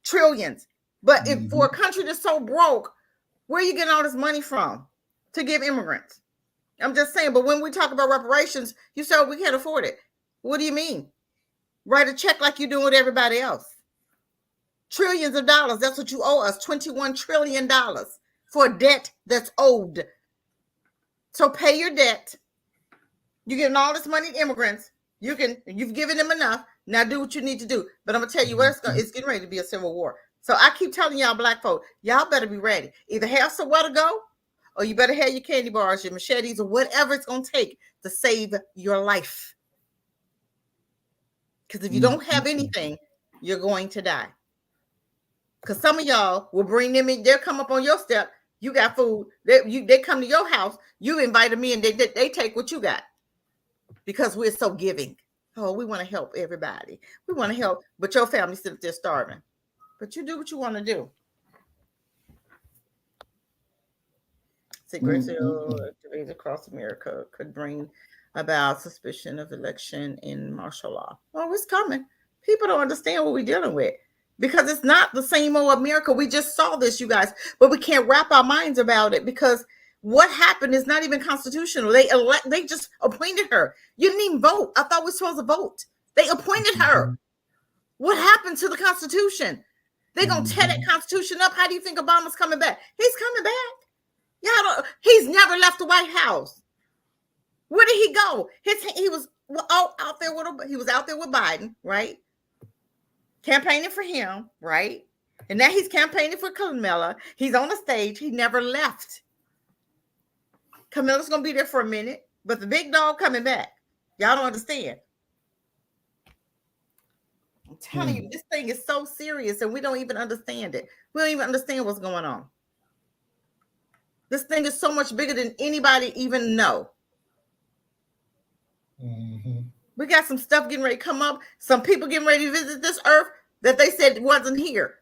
Trillions. But if for a country that's so broke, where are you getting all this money from to give immigrants? I'm just saying, but when we talk about reparations, you say, we can't afford it. What do you mean? Write a check like you do with everybody else. Trillions of dollars, that's what you owe us, $21 trillion for debt that's owed. So pay your debt. You're getting all this money to immigrants. You've given them enough. Now do what you need to do. But I'm going to tell you what, it's getting ready to be a civil war. So I keep telling y'all, black folk, y'all better be ready. Either have somewhere to go, or you better have your candy bars, your machetes, or whatever it's going to take to save your life. Because if you don't have anything, you're going to die. Because some of y'all will bring them in. They'll come up on your step. You got food. They come to your house. You invite them in. They take what you got. Because we're so giving. Oh, we want to help everybody. We want to help, but your family still there starving. But you do what you want to do. Secret activities across America could bring about suspicion of election in martial law. Oh, it's coming. People don't understand what we're dealing with because it's not the same old America. We just saw this, you guys, but we can't wrap our minds about it because what happened is not even constitutional. They just appointed her. You didn't even vote. I thought we were supposed to vote. They appointed her. What happened to the Constitution? They're gonna tear that Constitution up. How do you think Obama's coming back? He's coming back. He's never left the White House. Where did he go? He was out there with Biden, right? Campaigning for him, right? And now he's campaigning for Camilla. He's on the stage. He never left. Camilla's gonna be there for a minute, but the big dog coming back. Y'all don't understand. I'm telling you, this thing is so serious, and we don't even understand it. We don't even understand what's going on. This thing is so much bigger than anybody even know. We got some stuff getting ready to come up. Some people getting ready to visit this earth that they said wasn't here.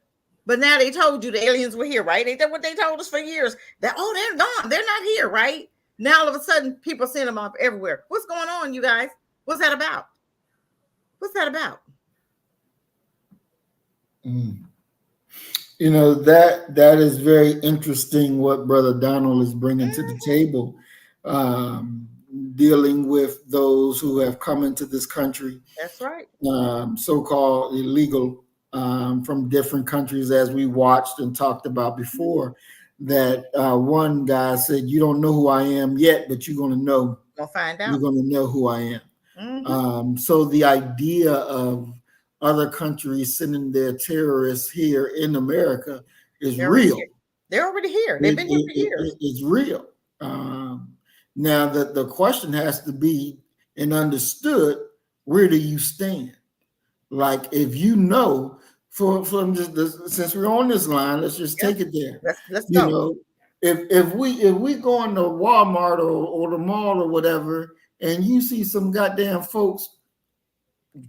But now they told you the aliens were here, right? Ain't that what they told us for years? That, oh, they're gone. They're not here, right? Now all of a sudden, people are seeing them up everywhere. What's going on, you guys? What's that about? What's that about? You know, that is very interesting what Brother Donald is bringing to the table, dealing with those who have come into this country. That's right. So-called illegal from different countries, as we watched and talked about before, that one guy said, you don't know who I am yet, but you're going to know. Gonna find out. You're going to know who I am. So the idea of other countries sending their terrorists here in America is real. They're already here. They've been here for years. It's real. Now that the question has to be and understood, where do you stand? Like, if you know, from just since we're on this line, let's just take it there. Let's go. You know, if we go into Walmart or the mall or whatever, and you see some goddamn folks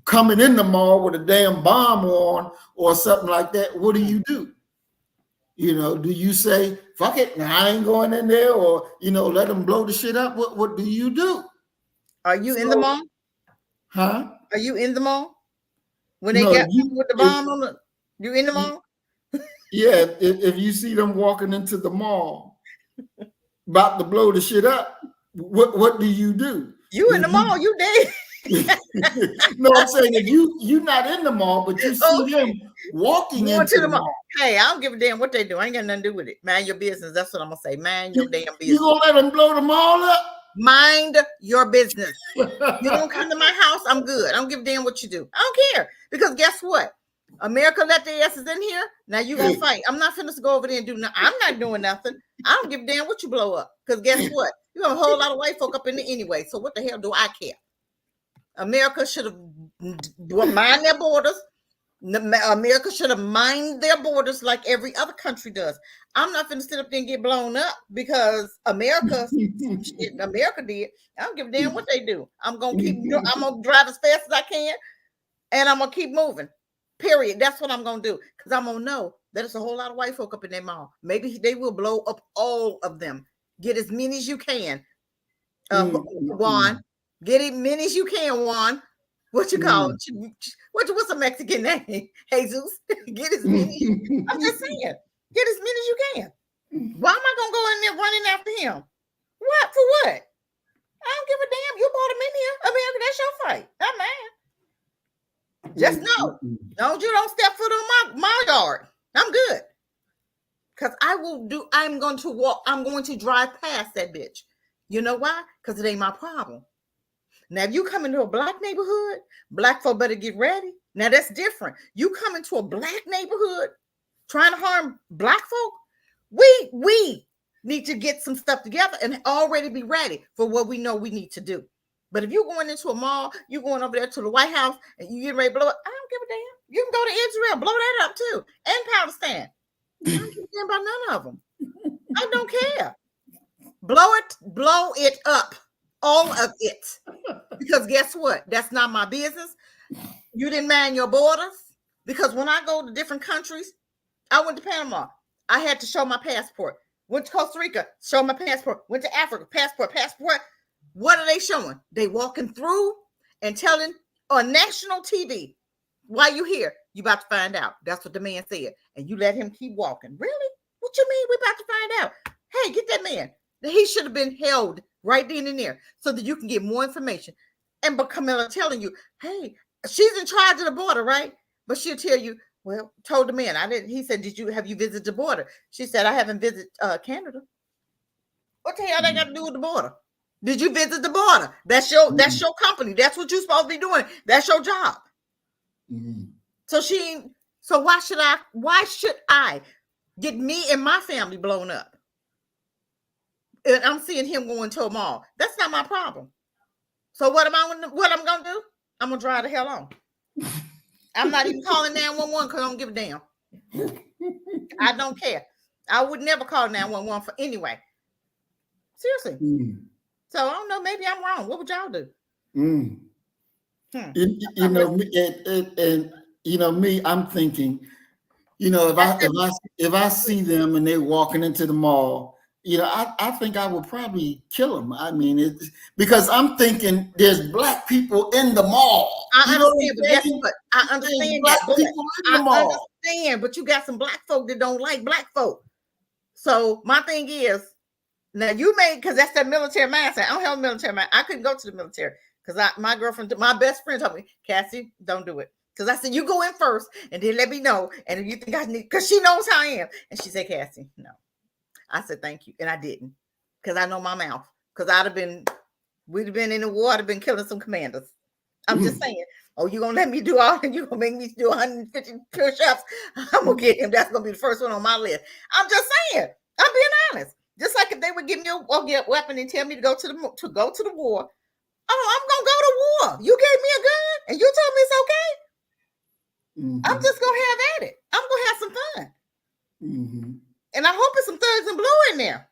coming in the mall with a damn bomb on or something like that, what do? You know, do you say, fuck it, I ain't going in there, or, you know, let them blow the shit up? What do you do? Are you in the mall? Huh? Are you in the mall? When they got people with the bomb on the, you in the mall? Yeah, if you see them walking into the mall about to blow the shit up, what do? You in the mall, you dead. No, I'm saying if you're not in the mall, but you see them walking into the mall. Hey, I don't give a damn what they do. I ain't got nothing to do with it. Mind your business. That's what I'm gonna say. Mind your damn business. You gonna let them blow the mall up? Mind your business. You don't come to my house, I'm good. I don't give a damn what you do. I don't care. Because guess what? America let their asses in here. Now you gonna fight. I'm not finna go over there and do nothing. I'm not doing nothing. I don't give a damn what you blow up. Because guess what? You got a whole lot of white folk up in there anyway. So what the hell do I care? America should have mind their borders. America should have mind their borders like every other country does. I'm not going to sit up there and get blown up because America did. I don't give a damn what they do. I'm going to drive as fast as I can, and I'm going to keep moving. Period. That's what I'm going to do because I'm going to know that it's a whole lot of white folk up in their mall. Maybe they will blow up all of them. Get as many as you can. Juan, get as many as you can, Juan. What you call it? What's a Mexican name? Jesus. Get as many. I'm just saying. Get as many as you can. Why am I gonna go in there running after him? What? For what? I don't give a damn. You brought him in here. America, that's your fight. Not mine. Just know. Don't step foot on my yard. I'm good. Because I'm going to walk. I'm going to drive past that bitch. You know why? Because it ain't my problem. Now, if you come into a black neighborhood, black folk better get ready. Now, that's different. You come into a black neighborhood trying to harm black folk, we need to get some stuff together and already be ready for what we know we need to do. But if you're going into a mall, you're going over there to the White House, and you get ready to blow it, I don't give a damn. You can go to Israel, blow that up too, and Palestine. I don't give a damn about none of them. I don't care. Blow it up. All of it. Because guess what? That's not my business. You didn't man your borders. Because when I go to different countries, I went to Panama. I had to show my passport. Went to Costa Rica, show my passport. Went to Africa, passport. What are they showing? They walking through and telling on national TV, why you here? You about to find out. That's what the man said. And you let him keep walking. Really? What you mean we about to find out? Hey, get that man. He should have been held right then and there so that you can get more information. And but Camilla telling you, hey, she's in charge of the border, right? But she'll tell you, well, told the man, I didn't. He said, have you visited the border? She said, I haven't visited Canada. What the hell they got to do with the border? Did you visit the border? That's your company. That's what you're supposed to be doing. That's your job. So why should I get me and my family blown up? And I'm seeing him going to a mall. That's not my problem. So what I'm gonna do? I'm gonna drive the hell on. I'm not even calling 911 because I don't give a damn. I don't care. I would never call 911 for anyway. Seriously. So I don't know. Maybe I'm wrong. What would y'all do? Me, I'm thinking, if I see them and they're walking into the mall, I think I would probably kill them. I mean, because I'm thinking there's black people in the mall. I understand, but guess what? I understand that. Understand, but you got some black folk that don't like black folk. So my thing is, now because that's that military mindset. I don't have a military mindset. I couldn't go to the military because my best friend told me, Cassie, don't do it. Because I said, you go in first and then let me know. And if you think I need, because she knows how I am. And she said, Cassie, no. I said, thank you. And I didn't, because I know my mouth. Because we'd have been in the war, I'd have been killing some commanders. I'm just saying, oh, you're going to let me do all, and you're going to make me do 150 push-ups. I'm going to get him. That's going to be the first one on my list. I'm just saying, I'm being honest. Just like if they would give me a weapon and tell me to go to the war. Oh, I'm going to go to war. You gave me a gun and you told me it's okay. I'm just going to have at it. I'm going to have some fun. And I hope it's some thugs and blue in there.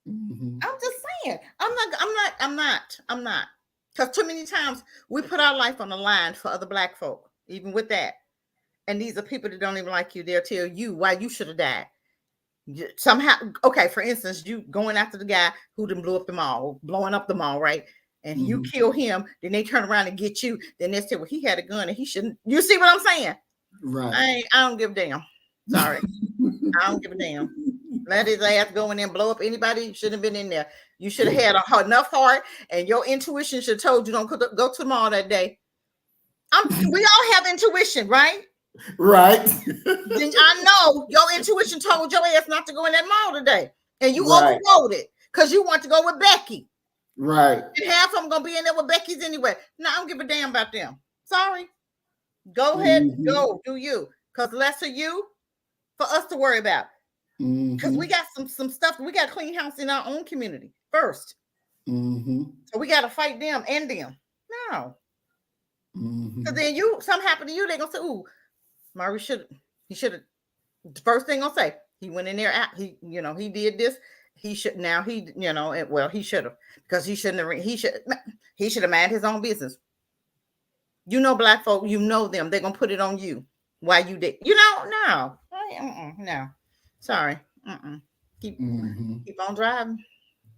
I'm just saying. I'm not. Because too many times we put our life on the line for other black folk, even with that. And these are people that don't even like you. They'll tell you why you should have died. Somehow, okay, for instance, you going after the guy who done blew up the mall, blowing up the mall, right? And you kill him, then they turn around and get you. Then they say, well, he had a gun and he shouldn't. You see what I'm saying? Right. I don't give a damn. Sorry. I don't give a damn. Let his ass go in there and blow up anybody who shouldn't have been in there. You should have had enough heart, and your intuition should have told you don't go to the mall that day. We all have intuition, right? Right. Then I know your intuition told your ass not to go in that mall today, and you overrode it because you want to go with Becky. Right. And half of them gonna be in there with Becky's anyway. No, I don't give a damn about them. Sorry. Go ahead, go do you, because less of you for us to worry about. Because we got some stuff. We got to clean house in our own community first. So we got to fight them and them. No. Because then something happened to you, they're gonna say, "Ooh, Murray he should have." The first thing gonna say, he went in there. He did this. He should now. He should have, because he shouldn't have. He should have minded his own business. Black folk, them. They're gonna put it on you. Why you did? No. No. Sorry. Keep on driving.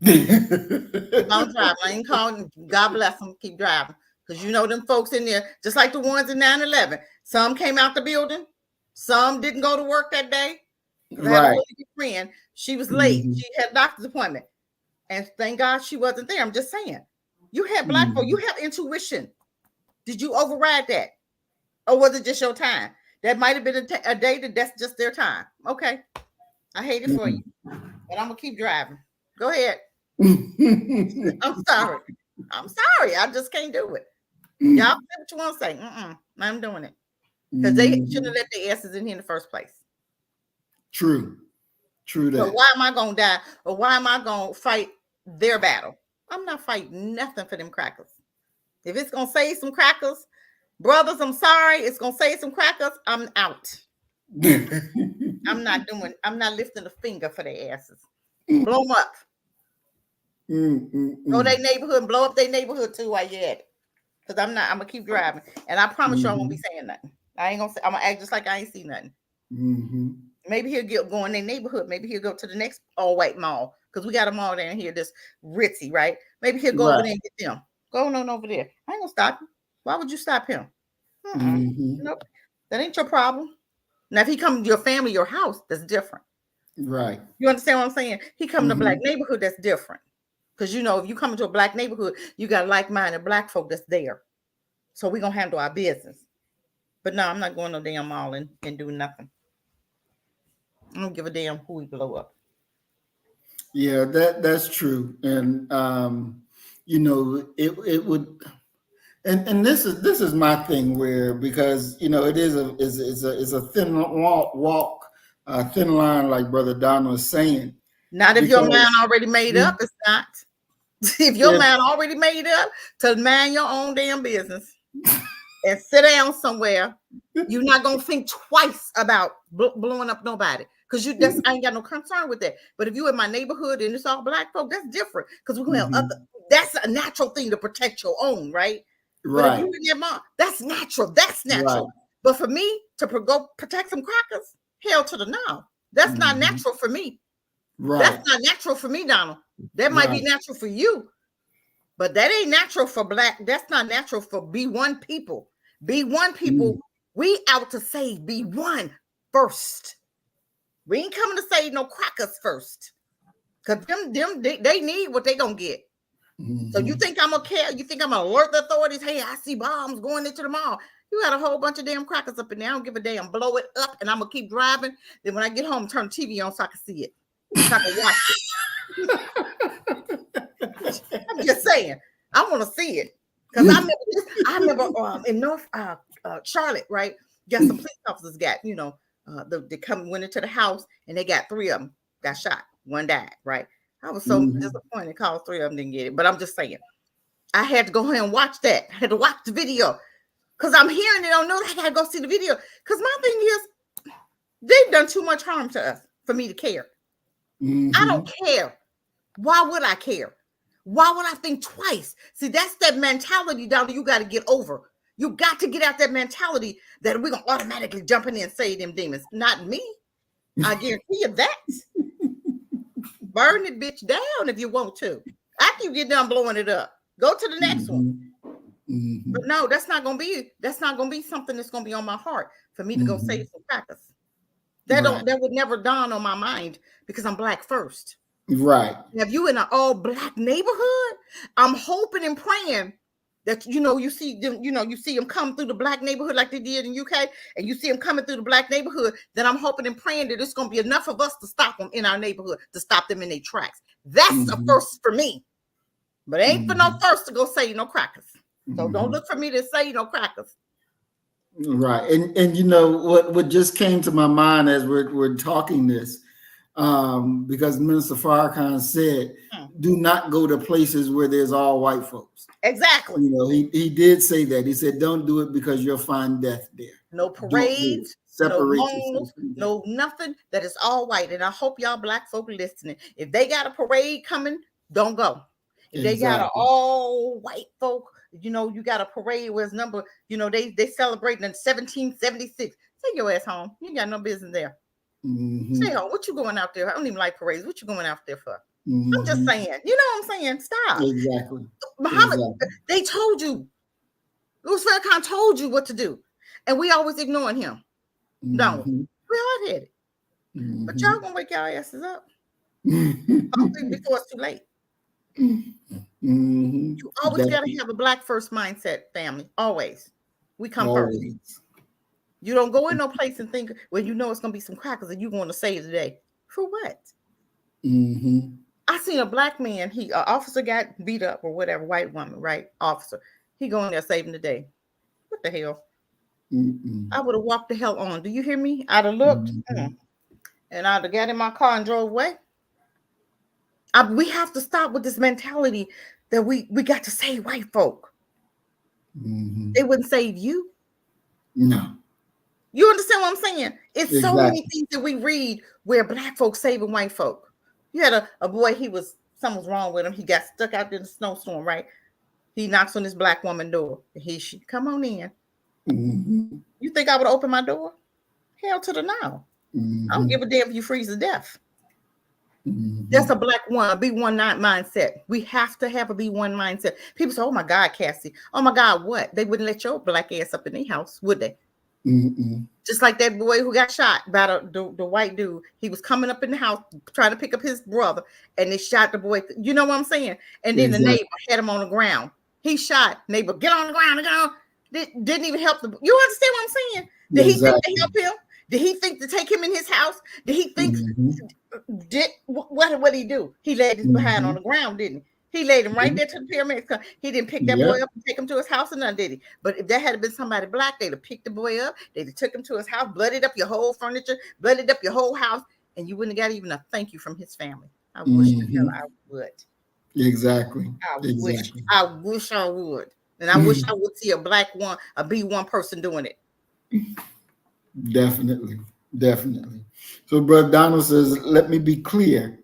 Keep on driving. I ain't calling. God bless them. Keep driving. Because them folks in there, just like the ones in 9/11. Some came out the building. Some didn't go to work that day. I had a really good friend. She was late. She had a doctor's appointment. And thank God she wasn't there. I'm just saying. You had black folk. You have intuition. Did you override that? Or was it just your time? That might have been a day that's just their time. Okay. I hate it for you. But I'm going to keep driving. Go ahead. I'm sorry. I just can't do it. Y'all say what you want to say. I'm doing it. Because they shouldn't have let their asses in here in the first place. True that. So why am I going to die? Or why am I going to fight their battle? I'm not fighting nothing for them crackers. If it's going to save some crackers, brothers, I'm sorry. It's going to save some crackers. I'm out. I'm not lifting a finger for their asses. Blow them up. Go to their neighborhood and blow up their neighborhood too while you're at it. Because I'm gonna keep driving. And I promise you I won't be saying nothing. I ain't gonna say, I'm gonna act just like I ain't see nothing. Maybe he'll go in their neighborhood. Maybe he'll go to the next all-white mall. Because we got a mall down here that's ritzy, right? Maybe he'll go over there and get them. Go on over there. I ain't gonna stop him. Why would you stop him? Nope. That ain't your problem. Now, if he come to your family, your house, that's different. Right. You understand what I'm saying? He come to a black neighborhood, that's different. Because, you know, if you come into a black neighborhood, you got like-minded black folk that's there. So we're going to handle our business. But no, I'm not going no damn mall and do nothing. I don't give a damn who we blow up. Yeah, that's true. And, you know, it would... And this is my thing where, because, you know, it is a thin walk, thin line, like Brother Donald was saying. Not if your mind already made up, it's not. If your mind already made up to mind your own damn business and sit down somewhere, you're not gonna think twice about blowing up nobody, because I ain't got no concern with that. But if you in my neighborhood and it's all black folk, that's different, because we have that's a natural thing to protect your own, right? But if you in your mom, that's natural. That's natural. Right. But for me to go protect some crackers, hell to the no. That's not natural for me. Right. That's not natural for me, Donald. That might be natural for you, but that ain't natural for black. That's not natural for B1 people. B1 people, we out to save B1 first. We ain't coming to save no crackers first. Because they need what they gonna get. So you think I'm gonna care? You think I'm gonna alert the authorities? Hey, I see bombs going into the mall. You got a whole bunch of damn crackers up in there. I don't give a damn. Blow it up, and I'm gonna keep driving. Then when I get home, turn the TV on so I can see it. So I can watch it. I'm just saying. I want to see it, because I remember in North Charlotte, right? Got some police officers went into the house, and they got 3 of them got shot. 1 died, right? I was so disappointed. Called 3 of them, didn't get it. But I'm just saying, I had to go ahead and watch that. I had to watch the video, because I'm hearing it on news. I got to go see the video, because my thing is, they've done too much harm to us for me to care. I don't care. Why would I care? Why would I think twice? See, that's that mentality, Donald, you got to get over. You got to get out that mentality that we're going to automatically jump in there and save them demons. Not me. I guarantee you that. Burn it bitch down if you want to. After you get done blowing it up, go to the next one. But no, that's not gonna be something that's gonna be on my heart for me to go save some crackers. That would never dawn on my mind, because I'm black first. Right. If you in an all black neighborhood, I'm hoping and praying that you see them come through the black neighborhood like they did in UK, and you see them coming through the black neighborhood, then I'm hoping and praying that it's going to be enough of us to stop them in our neighborhood, to stop them in their tracks. That's a first for me. But it ain't for no first to go save no crackers. So don't look for me to save no crackers. Right. And you know what just came to my mind as we're talking this, because Minister Farrakhan said, do not go to places where there's all white folks. Exactly. You know, he did say that. He said, don't do it, because you'll find death there. No parades, no nothing that is all white. And I hope y'all black folk listening. If they got a parade coming, don't go. If they got an all white folk, you got a parade where it's number, they celebrating in 1776. Take your ass home. You ain't got no business there. Stay home. What you going out there? I don't even like parades. What you going out there for? I'm just saying. You know what I'm saying? Stop. Exactly. Muhammad, they told you. Louis Farrakhan told you what to do. And we always ignoring him. No. We hard-headed. But y'all gonna wake y'all asses up. Hopefully before it's too late. You always got to have a black first mindset, family. Always. We come first. You don't go in no place and think, well, it's going to be some crackers and you're going to save the day. For what? I seen a black man, officer got beat up or whatever, white woman, right? Officer. He going there saving the day. What the hell? I would have walked the hell on. Do you hear me? I'd have looked and I'd have got in my car and drove away. We have to stop with this mentality that we got to save white folk. They wouldn't save you. No. You understand what I'm saying? It's so many things that we read where black folks saving white folk. You had a boy, he was something was wrong with him. He got stuck out in the snowstorm, right? He knocks on this black woman door. She come on in. Mm-hmm. You think I would open my door? Hell to the no. I don't Mm-hmm. give a damn if you freeze to death. Mm-hmm. That's a black one, a B1 mindset. We have to have a B1 mindset. People say, oh my God, Cassie. Oh my God, what? They wouldn't let your black ass up in their house, would they? Mm-mm. Just like that boy who got shot by the white dude. He was coming up in the house trying to pick up his brother, and they shot the boy. You know what I'm saying? And then the neighbor had him on the ground. He shot neighbor, get on the ground, get on. Didn't even help the. You understand what I'm saying? Did he think to help him? Did he think to take him in his house? Did he think? What did he do? He laid his behind on the ground, didn't he? He laid him right there to the pyramids. He didn't pick that boy up and take him to his house or nothing, did he? But if that had been somebody black, they'd have picked the boy up, they'd have took him to his house, blooded up your whole furniture, blooded up your whole house, and you wouldn't have got even a thank you from his family. I wish the hell I would. Exactly. I wish I would. And I wish I would see a black one, a B1 person doing it. Definitely. So Brother Donald says, let me be clear.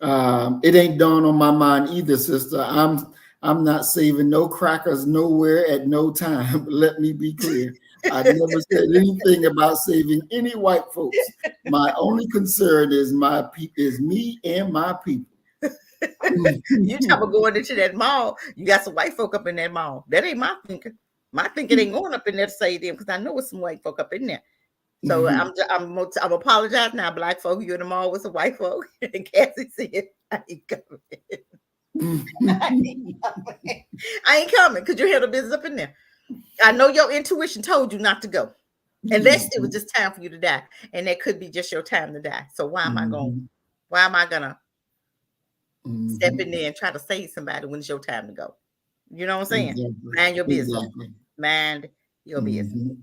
It ain't dawned on my mind either, sister. I'm not saving no crackers nowhere at no time. Let me be clear. I never said anything about saving any white folks. My only concern is me and my people. You talk about going into that mall, you got some white folk up in that mall. That ain't my thinking. My thinking ain't going up in there to save them, because I know it's some white folk up in there. So I'm apologize now, black folk. You in the mall with some white folk, and Cassie said, I ain't coming. I ain't coming because you handle business up in there. I know your intuition told you not to go, unless it was just time for you to die, and that could be just your time to die. So why am I going? Why am I gonna step in there and try to save somebody when it's your time to go? You know what I'm saying? Exactly. Mind your business. Exactly. Mind your business.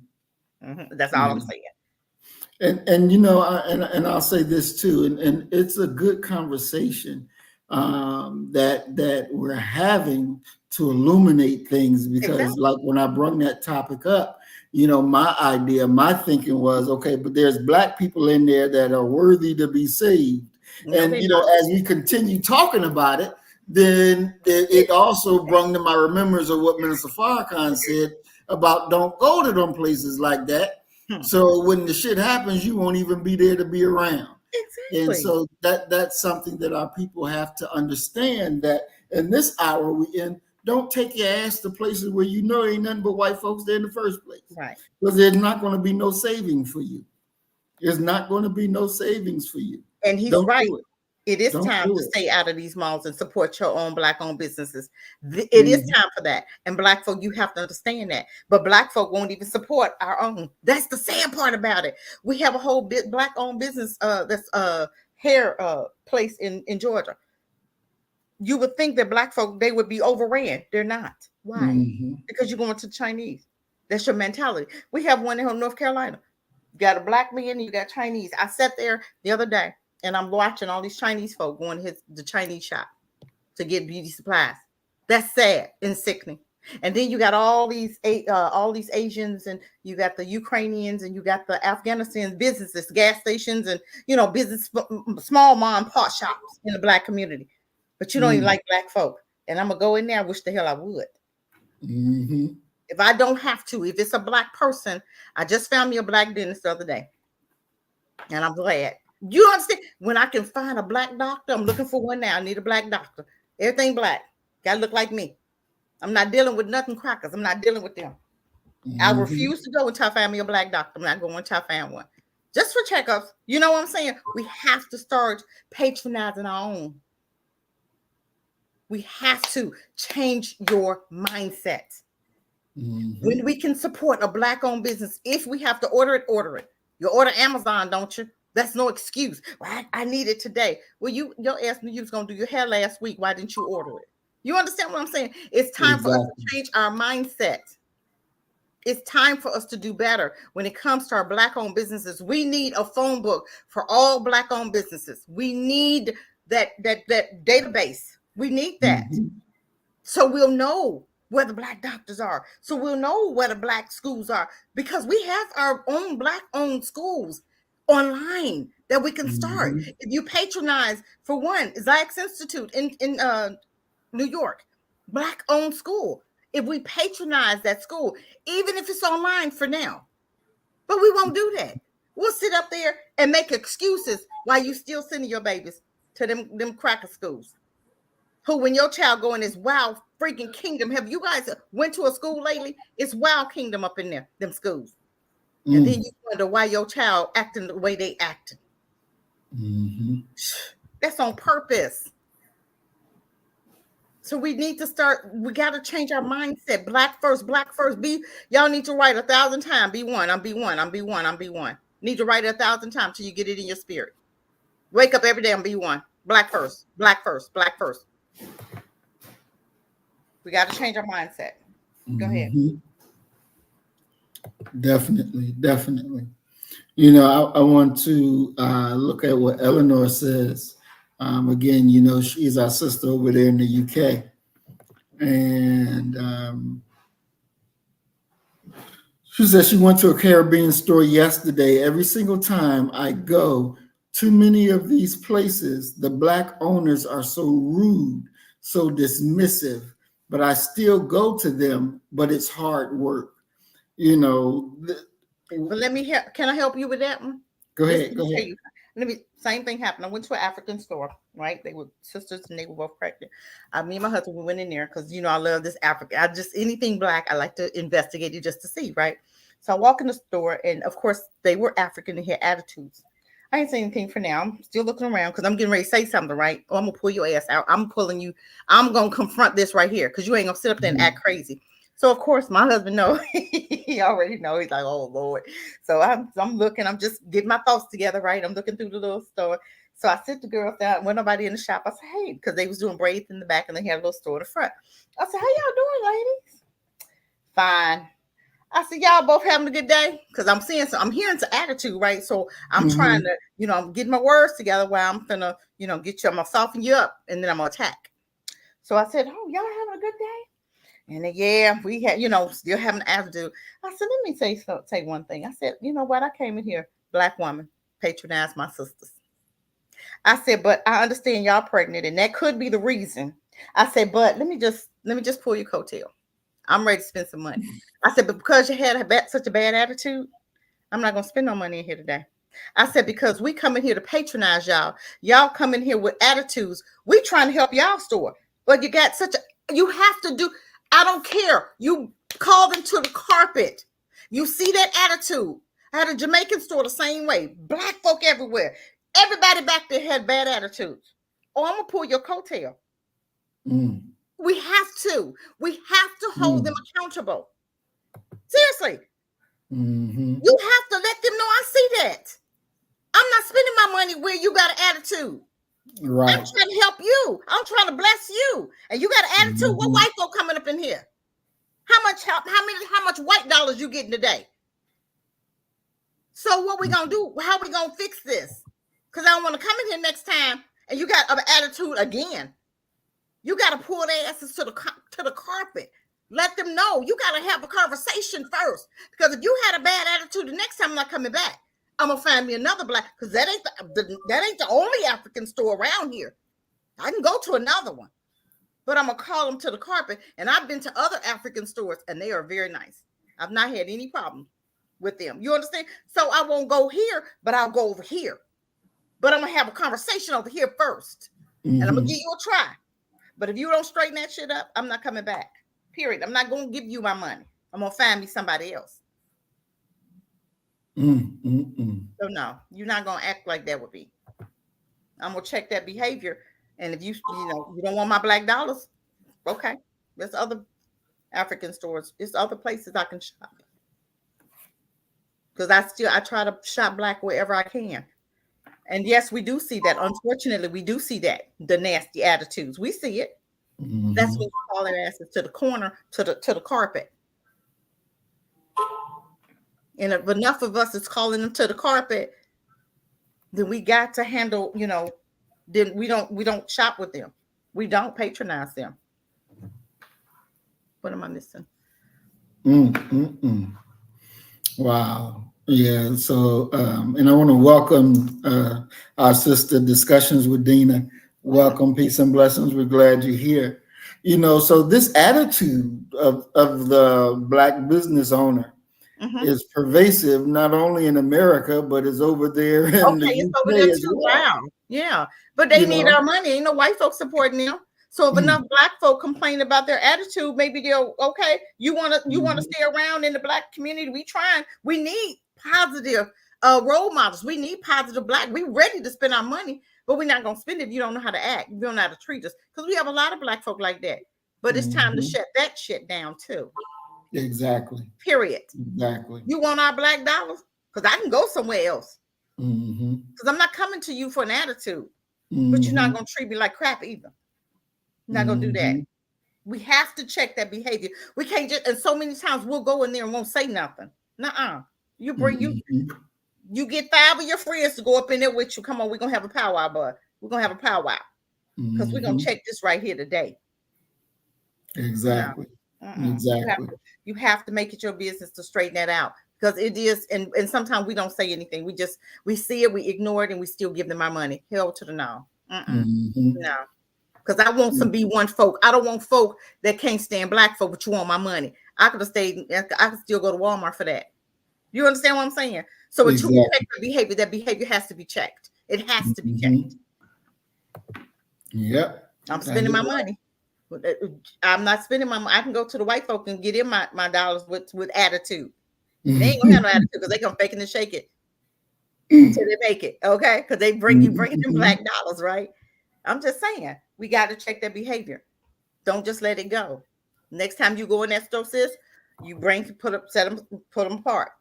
That's all I'm saying. And you know, and I'll say this too, and it's a good conversation that we're having to illuminate things, because like when I brought that topic up, you know, my thinking was, okay, but there's black people in there that are worthy to be saved. And you know, as we continue talking about it, then it also brought to my remembrance of what Minister Farrakhan said about don't go to them places like that. So when the shit happens, you won't even be there to be around. Exactly. And so that's something that our people have to understand, that in this hour we in, don't take your ass to places where you know ain't nothing but white folks there in the first place. Right. Because there's not going to be no saving for you. There's not going to be no savings for you. And he's right. It is time to stay out of these malls and support your own black-owned businesses. It is time for that. And black folk, you have to understand that. But black folk won't even support our own. That's the sad part about it. We have a whole black-owned business that's hair place in Georgia. You would think that black folk, they would be overran. They're not. Why? Because you're going to Chinese. That's your mentality. We have one in North Carolina. You got a black man and you got Chinese. I sat there the other day, and I'm watching all these Chinese folk going to the Chinese shop to get beauty supplies. That's sad and sickening. And then you got all these Asians, and you got the Ukrainians, and you got the Afghanistan businesses, gas stations, and business, small mom and pop shops in the black community. But you don't even like black folk. And I'm gonna go in there. I wish the hell I would. If I don't have to, if it's a black person, I just found me a black dentist the other day, and I'm glad. You understand? When I can find a black doctor, I'm looking for one now. I need a black doctor. Everything black. Gotta look like me. I'm not dealing with nothing crackers. I'm not dealing with them. I refuse to go until I find me a black doctor. I'm not going until I find one. Just for checkups. You know what I'm saying? We have to start patronizing our own. We have to change your mindset. When we can support a black-owned business, if we have to order it, order it. You order Amazon, don't you? That's no excuse. Well, I need it today. Well, your ass knew you was going to do your hair last week. Why didn't you order it? You understand what I'm saying? It's time for us to change our mindset. It's time for us to do better when it comes to our black-owned businesses. We need a phone book for all black-owned businesses. We need that database. We need that. So we'll know where the black doctors are. So we'll know where the black schools are, because we have our own black-owned schools online that we can start. Mhm. If you patronize, for one, Zayek's Institute in New York, Black-owned school. If we patronize that school, even if it's online for now, but we won't do that. We'll sit up there and make excuses while you still sending your babies to them cracker schools. Who, when your child go in this wild freaking kingdom, have you guys went to a school lately? It's wild kingdom up in there, them schools. And then you wonder why your child acting the way they acting. Mhm. That's on purpose. So we need to start, we got to change our mindset. Black first, black first. Y'all need to write 1,000 times. Be one, I'm be one, I'm be one, I'm be one. Need to write it 1,000 times till you get it in your spirit. Wake up every day and be one. Black first, black first, black first. We got to change our mindset. Go ahead. Mhm. Definitely, definitely. You know, I want to look at what Eleanor says. Again, you know, she's our sister over there in the UK. And she said she went to a Caribbean store yesterday. Every single time I go to many of these places, the Black owners are so rude, so dismissive, but I still go to them, but it's hard work. You know, But let me help. Can I help you with that one? go Just ahead, go ahead. same thing happened. I went to an African store, right? They were sisters and they were both pregnant. Me and my husband, we went in there because, you know, I love this African. Anything Black, I like to investigate it just to see, right? So I walk in the store and of course they were African and had attitudes. I ain't saying anything for now. I'm still looking around because I'm getting ready to say something, right? Oh, I'm going to pull your ass out. I'm pulling you. I'm going to confront this right here because you ain't going to sit up there and act crazy. So of course my husband knows. He already knows. He's like, oh Lord. So I'm looking. I'm just getting my thoughts together, right? I'm looking through the little store. So I sit the girls down. When nobody in the shop, I said, hey, because they was doing braids in the back and they had a little store in the front. I said, how y'all doing, ladies? Fine. I said, y'all both having a good day? Because I'm hearing some attitude, right? So I'm trying to, you know, I'm getting my words together while I'm gonna, you know, I'm gonna soften you up and then I'm gonna attack. So I said, oh, y'all having a good day? And then, yeah, we had, you know, still having an attitude. I said, let me say one thing. I said, you know what? I came in here, Black woman, patronize my sisters. I said, but I understand y'all pregnant, and that could be the reason. I said, but let me just pull your coattail. I'm ready to spend some money. I said, but because you had such a bad attitude, I'm not going to spend no money in here today. I said, because we come in here to patronize y'all. Y'all come in here with attitudes. We trying to help y'all store. But you have to do, I don't care. You call them to the carpet. You see that attitude. I had a Jamaican store the same way. Black folk everywhere. Everybody back there had bad attitudes. Oh, I'm going to pull your coattail. We have to. We have to hold them accountable. Seriously. You have to let them know I see that. I'm not spending my money where you got an attitude. Right. I'm trying to help you. I'm trying to bless you. And you got an attitude. What white folk coming up in here? How much white dollars you getting today? So what we gonna do? How we gonna fix this? Because I don't want to come in here next time and you got an attitude again. You got to pull their asses to the carpet. Let them know. You got to have a conversation first. Because if you had a bad attitude, the next time I'm not coming back, I'm gonna find me another Black. Because that ain't the only African store around here. I can go to another one, but I'm gonna call them to the carpet. And I've been to other African stores, and they are very nice. I've not had any problem with them. You understand? So I won't go here, but I'll go over here. But I'm gonna have a conversation over here first, and I'm gonna give you a try. But if you don't straighten that shit up, I'm not coming back. Period. I'm not going to give you my money. I'm going to find me somebody else. So no, you're not going to act like that with me. I'm going to check that behavior. And if you don't want my Black dollars, okay. There's other African stores. There's other places I can shop. Because I try to shop Black wherever I can. And yes, we do see that. Unfortunately, we do see that. The nasty attitudes. We see it. That's when we call their asses to the corner, to the carpet. And if enough of us is calling them to the carpet, then we got to handle, then we don't shop with them. We don't patronize them. What am I missing? Wow. Yeah, so and I want to welcome our sister Discussions with Dina. Welcome, peace and blessings. We're glad you're here. You know, so this attitude of the Black business owner is pervasive not only in America, but is over there in the Okay, it's over there UK as too. well. Wow. Yeah. But they You need know, our money. Ain't no white folks supporting them. So if enough black folk complain about their attitude, maybe they'll okay. You wanna stay around in the black community. We need positive role models. We need positive black. We ready to spend our money, but we're not gonna spend it if you don't know how to act. You don't know how to treat us. Because we have a lot of black folk like that. But it's time to shut that shit down too. exactly, Period. exactly. You want our black dollars? Because I can go somewhere else. Mm-hmm. Because I'm not coming to you for an attitude, Mm-hmm. but you're not going to treat me like crap either. You're not going to do that. Mm-hmm. We have to check that behavior. We can't just, and so many times we'll go in there and won't say nothing. Nuh-uh. You bring you get 5 of your friends to go up in there with you. Come on, we're going to have a powwow, bud. We're going to have a powwow because we're going to check this right here today. Exactly. No. Exactly. You have to make it your business to straighten that out. Because it is, and sometimes we don't say anything. We see it, we ignore it, and we still give them our money. Hell to the no. No. Because I want some B1 folk. I don't want folk that can't stand black folk, but you want my money. I could have stayed, I could still go to Walmart for that. You understand what I'm saying? So until we check the behavior, that behavior has to be checked. It has to be checked. Yep. I'm spending my money. I'm not spending my money. I can go to the white folk and get in my dollars with attitude. They ain't gonna have no attitude because they gonna fake it and shake it until they make it. Okay, because they bringing them black dollars, right? I'm just saying we got to check that behavior. Don't just let it go. Next time you go in that store, sis, you put them apart.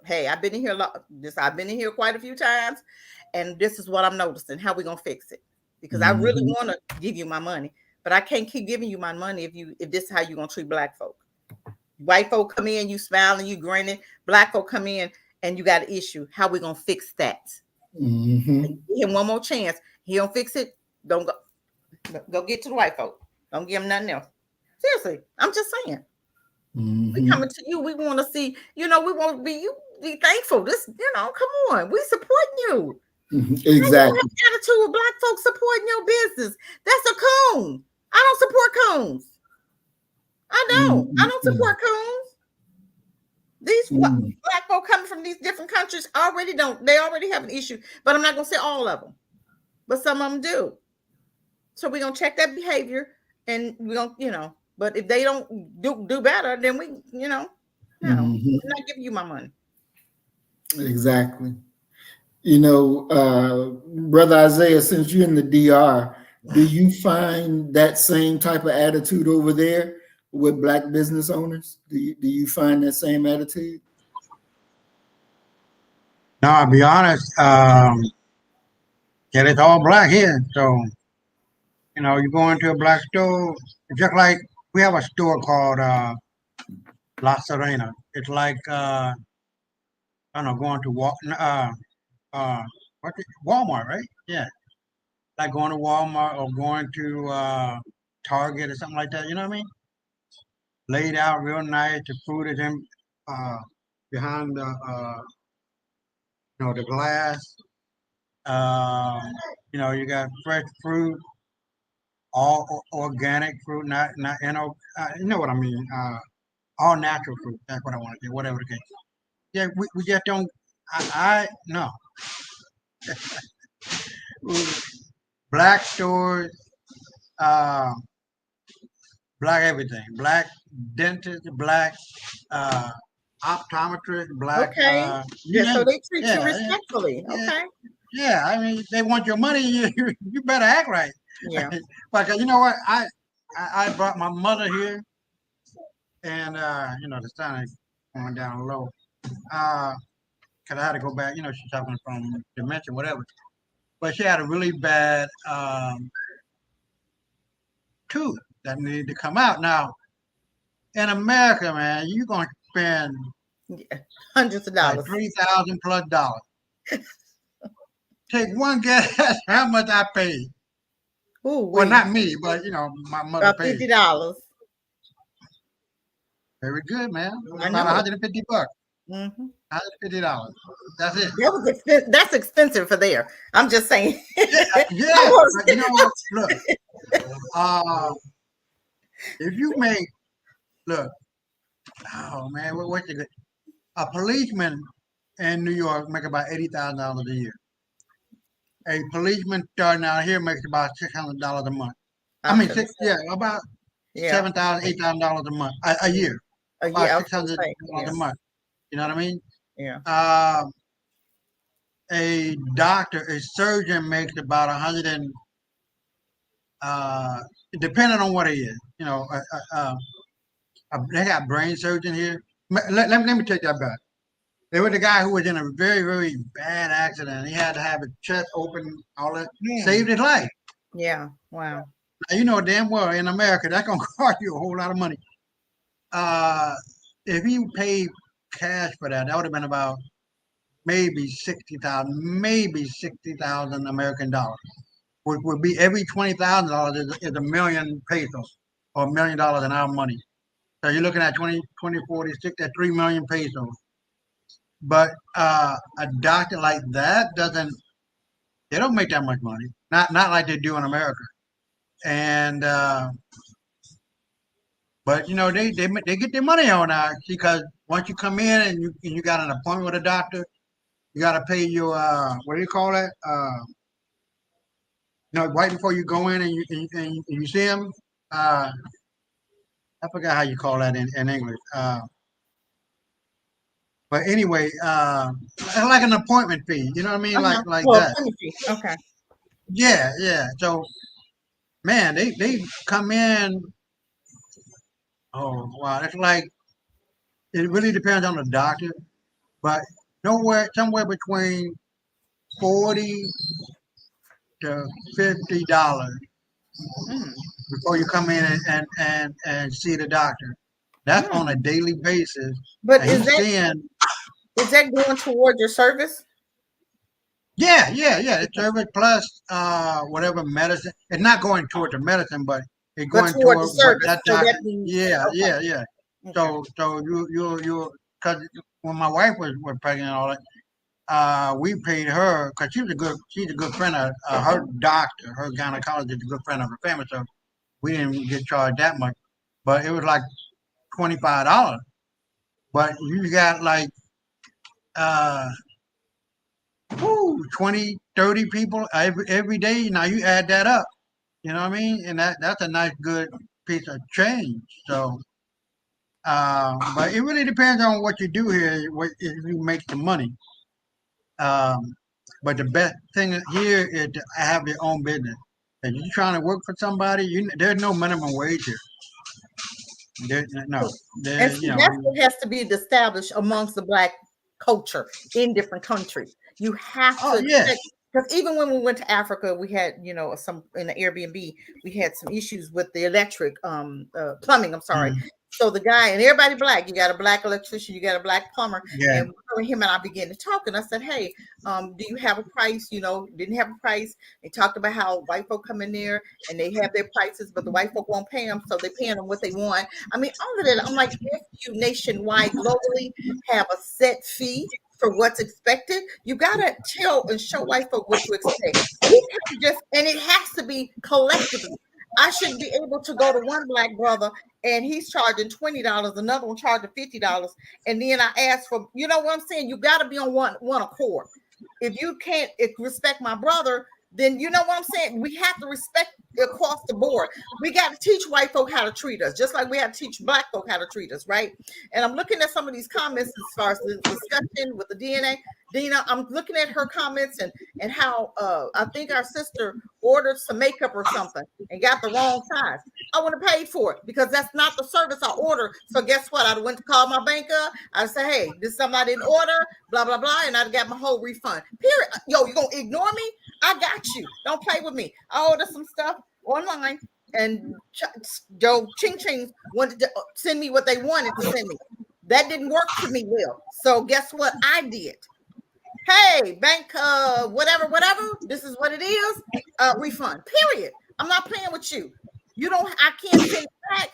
Hey, I've been in here a lot. I've been in here quite a few times, and this is what I'm noticing. How we gonna fix it? Because I really want to give you my money, but I can't keep giving you my money if this is how you're gonna treat black folk. White folk come in, you smiling, you grinning. Black folk come in and you got an issue. How we gonna fix that? Give him one more chance. He don't fix it. Don't go get to the white folk. Don't give him nothing else. Seriously, I'm just saying. We coming to you. We want to see. We want to be thankful. Come on. We supporting you. Exactly. Attitude with black folks supporting your business. That's a coon. I don't support coons. I don't support coons. These black folk coming from these different countries they already have an issue, but I'm not gonna say all of them, but some of them do. So we're gonna check that behavior, and we're gonna, but if they don't do better, then no, I'm not giving you my money. Exactly. Brother Isaiah, since you're in the DR, do you find that same type of attitude over there with black business owners? Do you find that same attitude? No, I'll be honest. It's all black here. So, you go into a black store, just like we have a store called La Serena. It's like, I don't know, going to Walmart, right? Yeah. Like going to Walmart or going to Target or something like that. You know what I mean? Laid out real nice. The food is in behind the glass. You got fresh fruit, all organic fruit, not you know what I mean. All natural fruit. That's what I want to say. Whatever the case. Yeah, we just don't. I no. Black stores, black everything, black dentist, black optometrist, black. Okay. So they treat you respectfully. Yeah, okay. Yeah, I mean, they want your money. You better act right. Yeah. But you know what? I brought my mother here, and the sun is going down low. Cause I had to go back. She's suffering from dementia, whatever. But she had a really bad tooth that needed to come out. Now, in America, man, you're gonna spend hundreds of dollars, like $3,000+. Take one guess how much I paid. Ooh, well, not me, but my mother paid $50. Very good, man. I About know. $150. Mm-hmm. $150. That's it. That's expensive for there. I'm just saying. Yeah. But you know what? Look, uh, if you make look, oh man, what's the good? A policeman in New York make about $80,000 a year. A policeman starting out here makes about $600 a month. I mean, about Yeah. $7,000, $8,000 a month a year. About Yeah. $600 a month. You know what I mean? Yeah. A doctor, a surgeon makes about 100 and depending on what it is. You know, they got brain surgeon here. Let me take that back. There was a guy who was in a very, very bad accident. He had to have his chest open, all that, saved his life. Yeah. Wow. Now, you know damn well in America, that's going to cost you a whole lot of money. If you paid cash for that, that would have been about maybe 60,000 American dollars. Which would be every $20,000 is a million pesos or $1 million in our money. So you're looking at 20, 46, at 3 million pesos. But a doctor like that they don't make that much money. Not like they do in America. And but you know they get their money on now because once you come in and you got an appointment with a doctor, you got to pay your what do you call that? You know, right before you go in and you see him. I forgot how you call that in English. But anyway, like an appointment fee. You know what I mean? Like Well, that. okay. Yeah, yeah. So man, they come in. Oh wow, it's like it really depends on the doctor, but somewhere between 40 to $50 before you come in and see the doctor. That's on a daily basis. But and is that going toward your service? Yeah. The service plus whatever medicine. It's not going toward the medicine, but it's But going toward the toward what service. that So doctor. that means Yeah. okay. So you because when my wife was pregnant and all that, we paid her because she's a good friend of her doctor, her gynecologist is a good friend of her family, so we didn't get charged that much, but it was like $25. But you got like uh 20, 30 people every day. Now you add that up, you know what I mean? And that's a nice good piece of change. So but it really depends on what you do here, if you make the money. Um, but the best thing here is to have your own business. If you're trying to work for somebody, there's no minimum wage here. No, And there, see, that's what has to be established amongst the Black culture in different countries. You have to oh yes, expect, because even when we went to Africa, we had, some in the Airbnb, we had some issues with the electric, plumbing. I'm sorry. mm, So the guy, and everybody Black, you got a Black electrician, you got a Black plumber, yeah, and him and I began to talk, and I said, hey, do you have a price? Didn't have a price. They talked about how white folk come in there and they have their prices, but the white folk won't pay them, so they paying them what they want. I mean, all of that. I'm like, if you nationwide, globally, have a set fee for what's expected, you gotta tell and show white folk what to expect. We can't just, and it has to be collectively. I shouldn't be able to go to one Black brother and he's charging $20, another one charging $50, and then I ask for, you know what I'm saying? You got to be on one accord. If you can't respect my brother, then you know what I'm saying? We have to respect across the board. We got to teach white folk how to treat us, just like we have to teach Black folk how to treat us, right? And I'm looking at some of these comments as far as the discussion with the DNA. Dina, I'm looking at her comments and how I think our sister ordered some makeup or something and got the wrong size. I would have paid for it because that's not the service I ordered. So guess what? I went to call my banker. I said, hey, this is something I didn't order, blah, blah, blah. And I'd got my whole refund. Period. Yo, you going to ignore me? I got you. Don't play with me. I ordered some stuff online and Joe Ching Ching wanted to send me what they wanted to send me. That didn't work for me well. So guess what I did? Hey, bank, whatever, this is what it is. Refund, period. I'm not playing with you. I can't send it back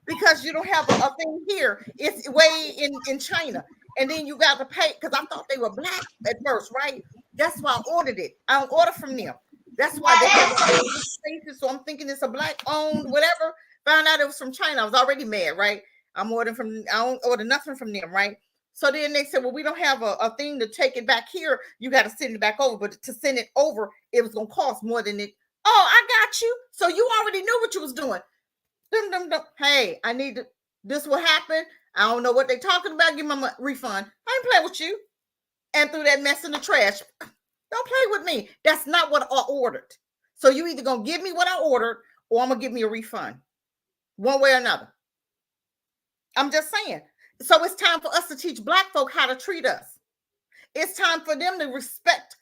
because you don't have a thing here. It's way in China. and then you got to pay because I thought they were black at first, right? That's why I ordered it. I don't order from them. That's why they have faces. So I'm thinking it's a black owned whatever. Found out it was from China. I was already mad, right? I'm ordering from. I don't order nothing from them, right? So then they said, well, we don't have a thing to take it back here. You got to send it back over. But to send it over, it was going to cost more than it. Oh, I got you. So you already knew what you was doing. Hey, I need to, this will happen. I don't know what they're talking about. Give me my refund. I ain't playing with you. And threw that mess in the trash. Don't play with me. That's not what I ordered. So you either going to give me what I ordered or I'm going to give me a refund. One way or another. I'm just saying. So it's time for us to teach black folk how to treat us. It's time for them to respect.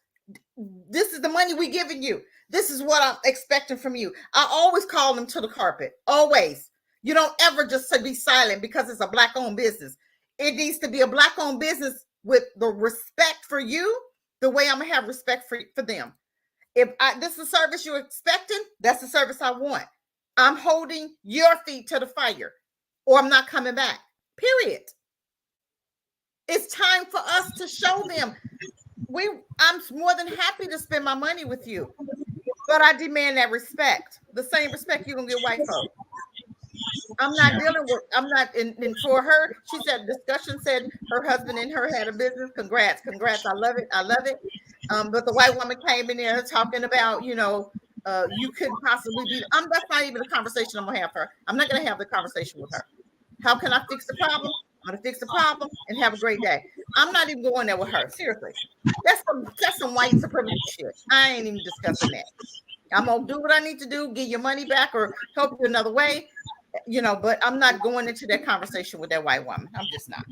This is the money we giving you. This is what I'm expecting from you. I always call them to the carpet. Always. You don't ever just be silent because it's a black-owned business. It needs to be a black-owned business with the respect for you, the way I'm going to have respect for them. If this is a service you're expecting, that's the service I want. I'm holding your feet to the fire or I'm not coming back. Period. It's time for us to show them. I'm more than happy to spend my money with you, but I demand that respect. The same respect you're going to get white folk. I'm not dealing with, I'm not in for her. She said, discussion said her husband and her had a business. Congrats. I love it. But the white woman came in there talking about, you couldn't possibly be, that's not even a conversation I'm going to have her. I'm not going to have the conversation with her. How can I fix the problem? I'm going to fix the problem and have a great day. I'm not even going there with her. Seriously. That's some white supremacy shit. I ain't even discussing that. I'm going to do what I need to do, get your money back or help you another way, but I'm not going into that conversation with that white woman. I'm just not.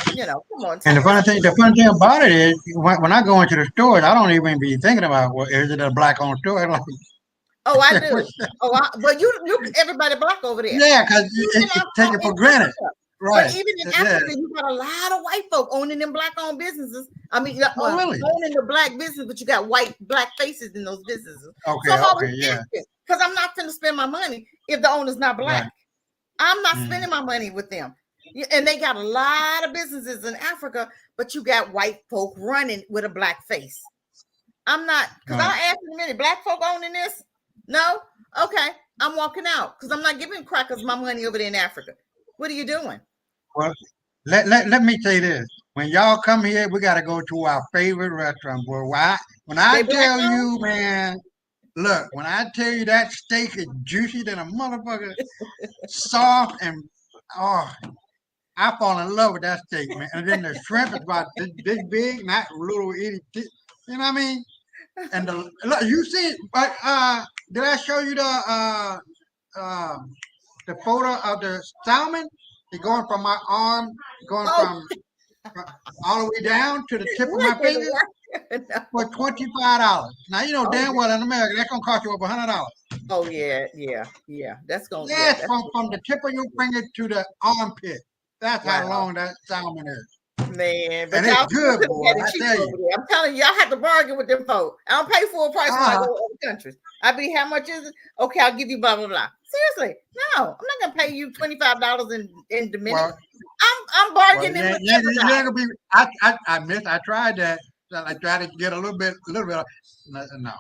Come on. And the funny thing about it is, when I go into the stores, I don't even be thinking about, well, is it a black-owned store? Like, oh, I do. But you everybody black over there. Yeah, because it's taken for granted. Right. But even in Africa, you got a lot of white folk owning them black-owned businesses. I mean, really? owning the black business, but you got black faces in those businesses. Okay, so I'm okay, yeah. Because I'm not going to spend my money if the owner's not black. Right. I'm not spending my money with them. And they got a lot of businesses in Africa, but you got white folk running with a black face. I'm not, because I asked in a minute, black folk owning this? No? Okay, I'm walking out because I'm not giving crackers my money over there in Africa. What are you doing? Well, let me say this. When y'all come here, we got to go to our favorite restaurant. Boy, when I tell you, man, look, when I tell you that steak is juicy than a motherfucker, soft and, I fall in love with that steak, man. And then the shrimp is about this big, not little itty. You know what I mean? And look, you see it, but did I show you the photo of the salmon? It's going from my arm, from all the way down to the tip of my finger for $25. Now you know damn well in America that's gonna cost you over $100. Oh yeah. That's gonna. Yes, from the tip of your finger to the armpit. That's how long that salmon is. Man, but and it's good, boy. I tell you. I'm telling you, I have to bargain with them folks. I don't pay full price when I go to other countries. I be, how much is it? Okay, I'll give you blah blah blah. Seriously, no, I'm not gonna pay you $25 in Dominican. Well, I'm bargaining with everybody. I tried that. I tried to get a little bit. No.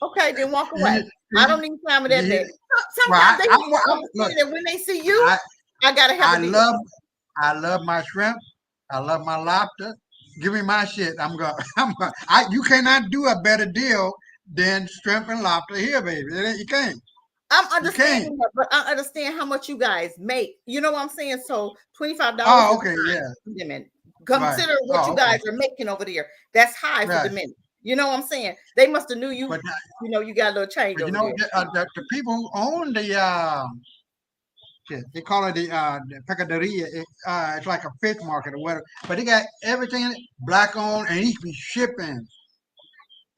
Okay, then walk away. I don't need time of that day. Sometimes they when they see you, I gotta have. I love my shrimp. I love my lobster. Give me my shit. You cannot do a better deal than shrimp and lobster here, baby. You can't. I'm understanding that, but I understand how much you guys make. You know what I'm saying? So $25. Oh, okay, yeah. Consider what you guys are making over there. That's high for the minute. You know what I'm saying? They must have knew you. But, you got a little change over there. The people who own the they call it the pecaderia. It's like a fish market or whatever. But they got everything in it, black owned, and he be shipping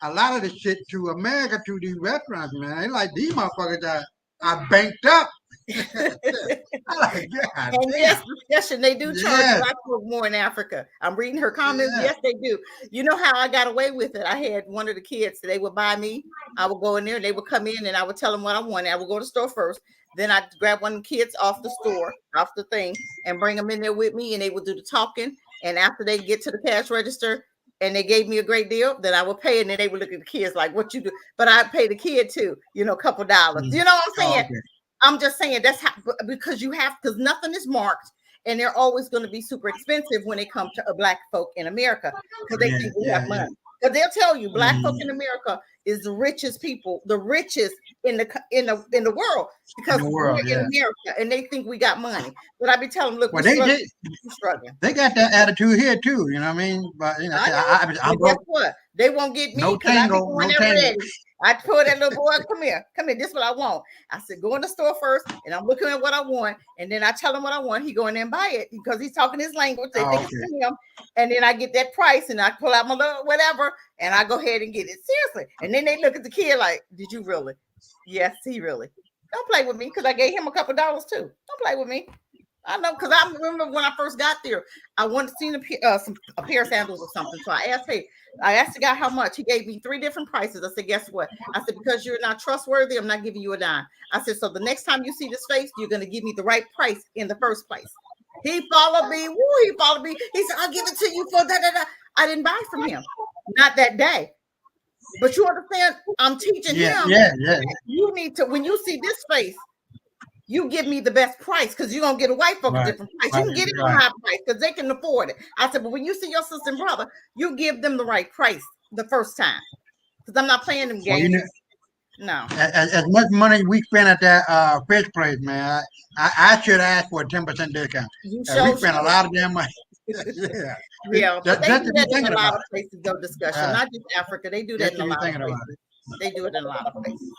a lot of the shit to America to these restaurants, man. They like these motherfuckers are banked up. like, God And damn. yes, discussion, they do charge Yes. Black folk more in Africa. I'm reading her comments. Yeah. Yes, they do. You know how I got away with it? I had one of the kids, they would buy me. I would go in there, and they would come in, and I would tell them what I wanted. I would go to the store first. Then I'd grab one of the kids off the store, off the thing, and bring them in there with me, and they would do the talking. And after they get to the cash register, and they gave me a great deal, then I would pay, and then they would look at the kids like, "What you do?" But I'd pay the kid too, a couple dollars. You know what I'm saying? Okay. I'm just saying that's how, because because nothing is marked, and they're always going to be super expensive when it comes to Black folk in America, because they think we have money. Because they'll tell you Black folk in America is the richest people, the richest in the world, because we're in America, and they think we got money. But I be telling them, look, Well, we're struggling. They got that attitude here too. You know what I mean? But I'm guess what? They won't get me because I be going there ready. I told that little boy, come here, this is what I want. I said, go in the store first, and I'm looking at what I want, and then I tell him what I want. He go in there and buy it because he's talking his language. They think it's him, and then I get that price, and I pull out my little whatever, and I go ahead and get it. Seriously. And then they look at the kid like, did you really? Yes, he really. Don't play with me, because I gave him a couple dollars too. Don't play with me. I know, because I remember when I first got there, I wanted to see a pair of sandals or something. So I asked the guy how much. He gave me 3 different prices. I said, guess what? I said, because you're not trustworthy, I'm not giving you a dime. I said, so the next time you see this face, you're going to give me the right price in the first place. He followed me. He followed me. He said, I'll give it to you for da-da-da. I didn't buy from him. Not that day. But you understand? I'm teaching him. Yeah. You need to, when you see this face, you give me the best price, because you're going to get a white folk a different price. You can get it on a high price because they can afford it. I said, but when you see your sister and brother, you give them the right price the first time, because I'm not playing them games. No. As much money we spend at that fish place, man, I should ask for a 10% discount. We spend a lot of damn money. Yeah, but they do that in a lot of places, though, discussion, not just Africa. They do that in a lot of places. They do it in a lot of places.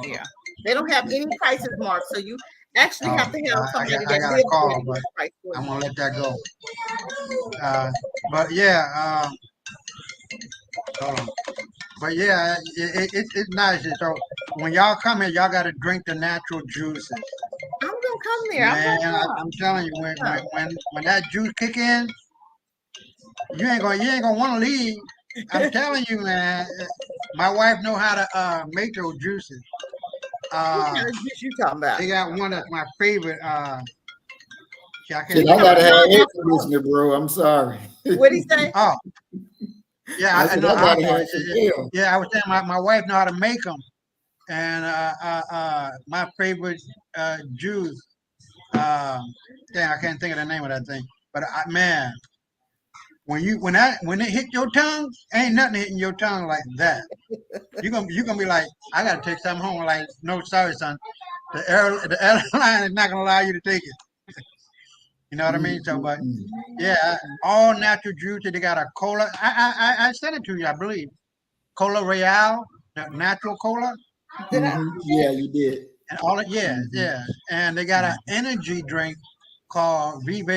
Yeah, they don't have any prices marked, so you actually have to have somebody I got a call, but I'm gonna let that go. But yeah, hold on. But yeah, it's nice. So when y'all come here, y'all got to drink the natural juices. I'm gonna come there. Man, I'm telling you, when that juice kick in, you ain't gonna want to leave. I'm telling you, man. My wife know how to make those juices. What kind of juice you talking about? They got one that's my favorite. I gotta have air conditioner, bro. I'm sorry. What'd he say? Oh, yeah, I know. I was saying my wife know how to make them, and my favorite juice. I can't think of the name of that thing. But man, when it hit your tongue, ain't nothing hitting your tongue like that. You're gonna be like, I gotta take something home. Like, no, sorry, son. The airline is not gonna allow you to take it. You know what I mean? So, but yeah, all natural juice. They got a cola. I sent it to you, I believe. Cola Royale, the natural cola. Yeah, you did. And all it, yeah. And they got an energy drink called Vive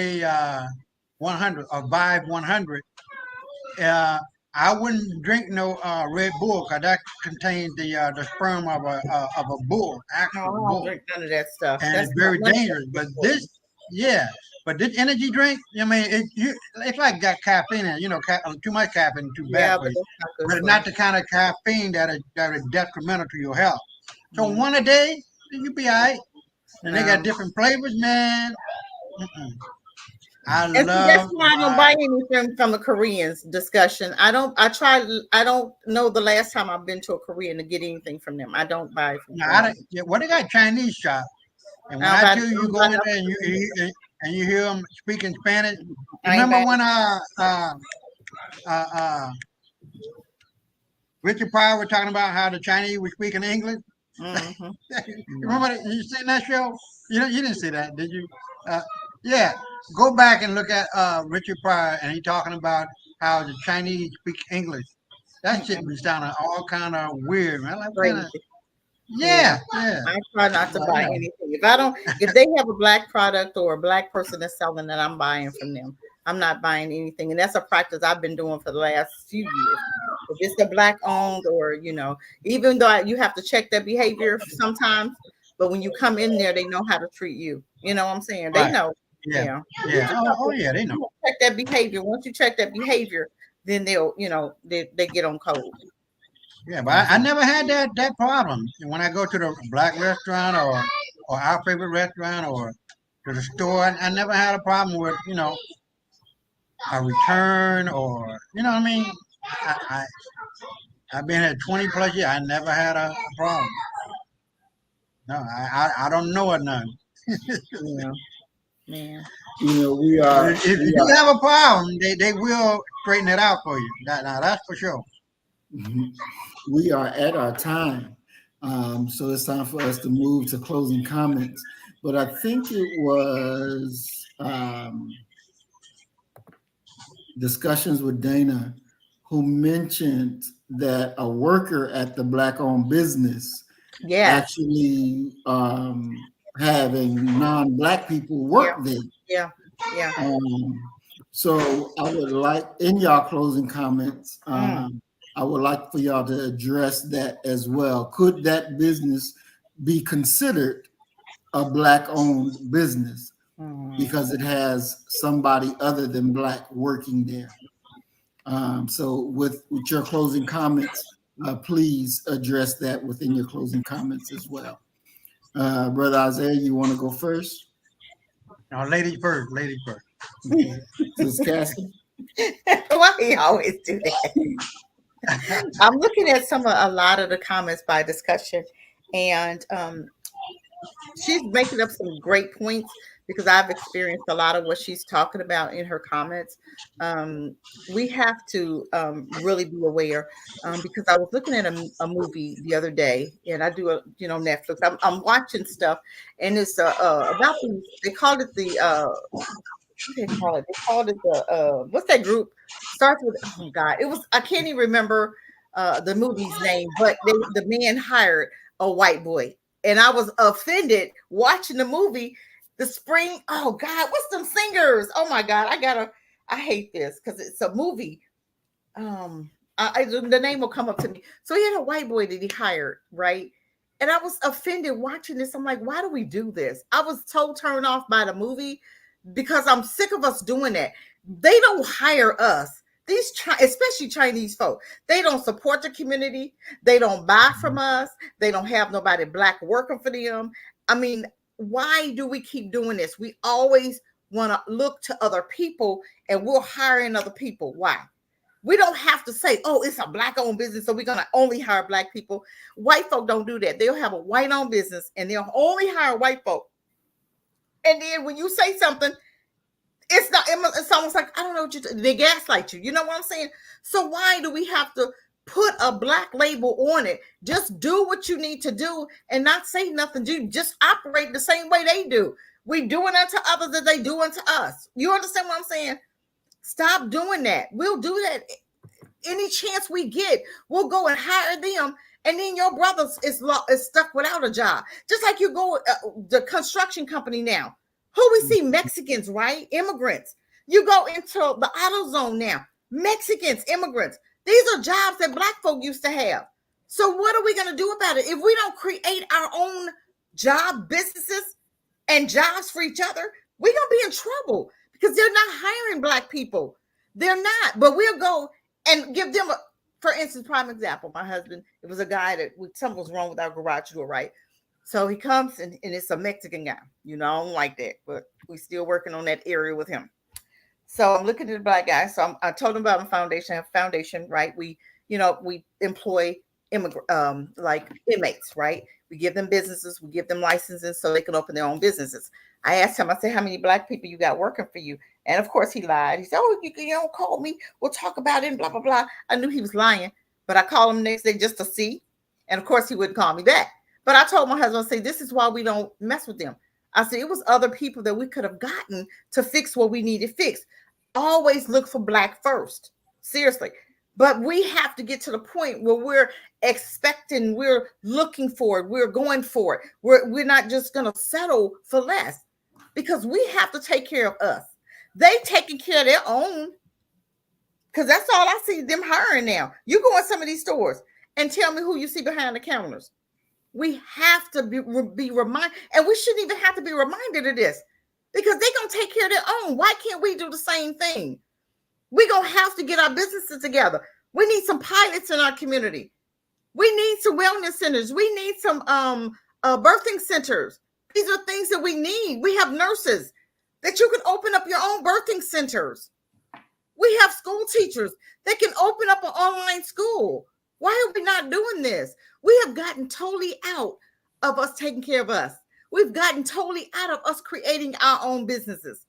100 or Vive 100. I wouldn't drink no Red Bull, because that contains the sperm of a bull, actual bull. I don't drink none of that stuff. And it's very dangerous. But this energy drink, I mean, it's like got caffeine in it. Too much caffeine, too bad for you. But it's not the kind of caffeine that is detrimental to your health. So one a day, you'll be all right. And they got different flavors, man. That's why I don't buy anything from the Koreans. Discussion. I don't know the last time I've been to a Korean to get anything from them. I don't buy from them. Well, they got Chinese shop. And when I tell you go in there and you hear them speaking Spanish, remember when Richard Pryor was talking about how the Chinese were speaking English? Mm-hmm. Remember that? You seen that show? You didn't see that, did you? Yeah, go back and look at Richard Pryor, and he talking about how the Chinese speak English. That shit was sounding all kind of weird, man. Like, yeah. I try not to buy anything. If they have a Black product or a Black person that's selling it, I'm buying from them. I'm not buying anything, and that's a practice I've been doing for the last few years. If it's a Black owned, or even though you have to check their behavior sometimes, but when you come in there, they know how to treat you. You know what I'm saying? They Right. know. Yeah. Yeah. You Yeah. just Oh, have oh to yeah, they know. check that behavior. Once you check that behavior, then they'll, they get on code. Yeah, but I never had that problem. And when I go to the black restaurant or our favorite restaurant or to the store, I never had a problem with a return or what I mean. I I've been here 20 plus years. I never had a problem. No, I don't know it none. Yeah, man. We But are if you do have a problem, they will straighten it out for you. Now that's for sure. we are at our time. So it's time for us to move to closing comments. But I think it was discussions with Dana who mentioned that a worker at the Black-owned business Yes. actually having non-Black people Yeah. work there. Yeah. Yeah. So I would like, in y'all closing comments, I would like for y'all to address that as well. Could that business be considered a Black-owned business because it has somebody other than Black working there? So with your closing comments, please address that within your closing comments as well. Brother Isaiah, you want to go first? Now, ladies first. Ladies first. Sis Cassie? Why he always do that? I'm looking at a lot of the comments by discussion, and she's making up some great points because I've experienced a lot of what she's talking about in her comments. We have to really be aware because I was looking at a movie the other day, and I do Netflix. I'm watching stuff, and it's about these. They called it the what do they call it? They called it the what's that group? Starts with, oh God, it was, I can't even remember the movie's name, but the man hired a white boy, and I was offended watching the movie. The spring, oh God, what's them singers? Oh my God, I hate this because it's a movie. The name will come up to me. So he had a white boy that he hired, right? And I was offended watching this. I'm like, why do we do this? I was so turned off by the movie because I'm sick of us doing that. They don't hire us. These, especially Chinese folk, they don't support the community. They don't buy from us. They don't have nobody Black working for them. I mean, why do we keep doing this? We always want to look to other people, and we're hiring other people. Why? We don't have to say, oh, it's a Black-owned business, so we're going to only hire Black people. White folk don't do that. They'll have a white-owned business, and they'll only hire white folk. And then when you say something, it's almost like, I don't know what they gaslight you. You know what I'm saying? So why do we have to put a Black label on it? Just do what you need to do and not say nothing. Just operate the same way they do. We doing unto others as they do unto us. You understand what I'm saying? Stop doing that. We'll do that any chance we get. We'll go and hire them, and then your brother is stuck without a job. Just like you go the construction company now. Who we see? Mexicans, right? Immigrants. You go into the auto zone now. Mexicans, immigrants. These are jobs that Black folk used to have. So what are we going to do about it? If we don't create our own job businesses and jobs for each other, we're going to be in trouble because they're not hiring Black people. They're not. But we'll go and give them for instance, prime example, my husband, it was a guy that something was wrong with our garage door, right? So he comes and it's a Mexican guy. I don't like that, but we're still working on that area with him. So I'm looking at the Black guy. So I told him about my foundation. I have a foundation, right? We employ like inmates, right? We give them businesses, we give them licenses so they can open their own businesses. I asked him, I said, how many Black people you got working for you? And of course he lied. He said, oh, you don't call me. We'll talk about it and blah, blah, blah. I knew he was lying, but I called him next day just to see. And of course he wouldn't call me back. But I told my husband, I said, this is why we don't mess with them. I said, it was other people that we could have gotten to fix what we needed fixed. Always look for Black first. Seriously. But we have to get to the point where we're expecting, we're looking for it, we're going for it. We're not just going to settle for less because we have to take care of us. They taking care of their own because that's all I see them hiring now. You go in some of these stores and tell me who you see behind the counters. We have to be reminded, and we shouldn't even have to be reminded of this because they're going to take care of their own. Why can't we do the same thing? We're going to have to get our businesses together. We need some pilots in our community. We need some wellness centers. We need some birthing centers. These are things that we need. We have nurses that you can open up your own birthing centers. We have school teachers that can open up an online school. Why are we not doing this? We have gotten totally out of us taking care of us. We've gotten totally out of us creating our own businesses.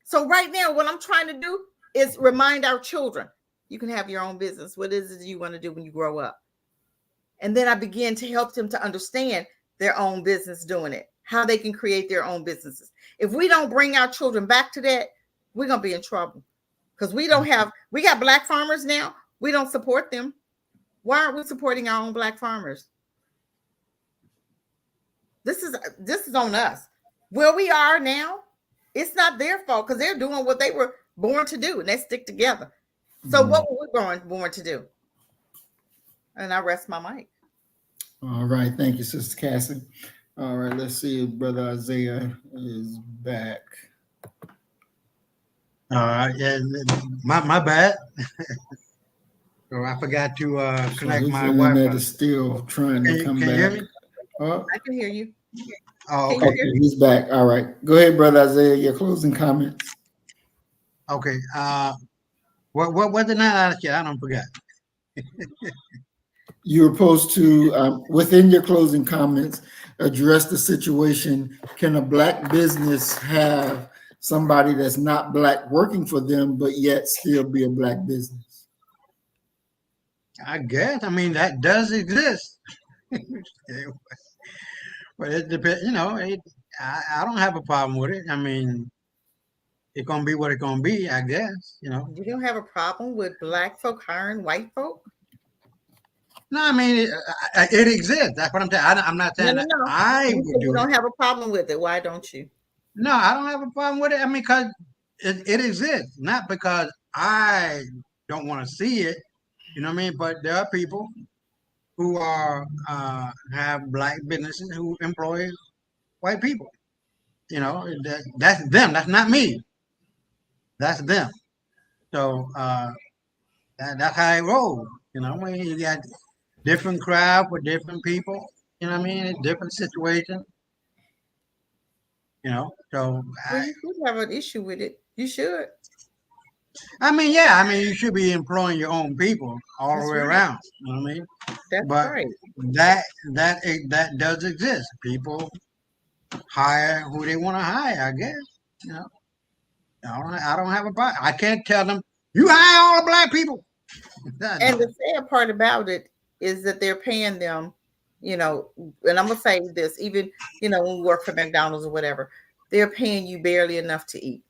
So right now, what I'm trying to do is remind our children, you can have your own business. What is it you want to do when you grow up? And then I begin to help them to understand their own business doing it, how they can create their own businesses. If we don't bring our children back to that, we're going to be in trouble because we got Black farmers now. We don't support them. Why aren't we supporting our own Black farmers? This is on us. Where we are now, it's not their fault because they're doing what they were born to do and they stick together. So what were we born to do? And I rest my mic. All right. Thank you, Sister Cassie. All right. Let's see if Brother Isaiah is back. Yeah, my bad. So I forgot to connect his my internet Wi-Fi. is still trying to come Can back. you hear me? I can hear you. Oh, Can okay. you hear me? He's back. All right. Go ahead, Brother Isaiah. Your closing comments. Okay. What was the night? I don't forget. You were supposed to, within your closing comments, address the situation. Can a Black business have somebody that's not Black working for them, but yet still be a Black business? I guess. I mean, that does exist. But it depends. I don't have a problem with it. I mean, it's gonna be what it's gonna be. I guess. You don't have a problem with Black folk hiring white folk? No, I mean it exists. That's what I'm saying. I'm not saying that I would do You it. don't have a problem with it. Why don't you? No, I don't have a problem with it. I mean, because it exists, not because I don't want to see it. You know what I mean? But there are people who have Black businesses who employ white people. That's them. That's not me. That's them. So that's how it rolls. I mean, you got different crowd for different people. You know what I mean? It's different situations. So Well, you should have an issue with it. You should. I mean, yeah, I mean, you should be employing your own people all the way right. around. You know what I mean? That's But right. that does exist. People hire who they want to hire. I guess. I don't have a problem. I can't tell them you hire all the Black people. And the sad part about it is that they're paying them, and I'm gonna say this, even when we work for McDonald's or whatever, they're paying you barely enough to eat.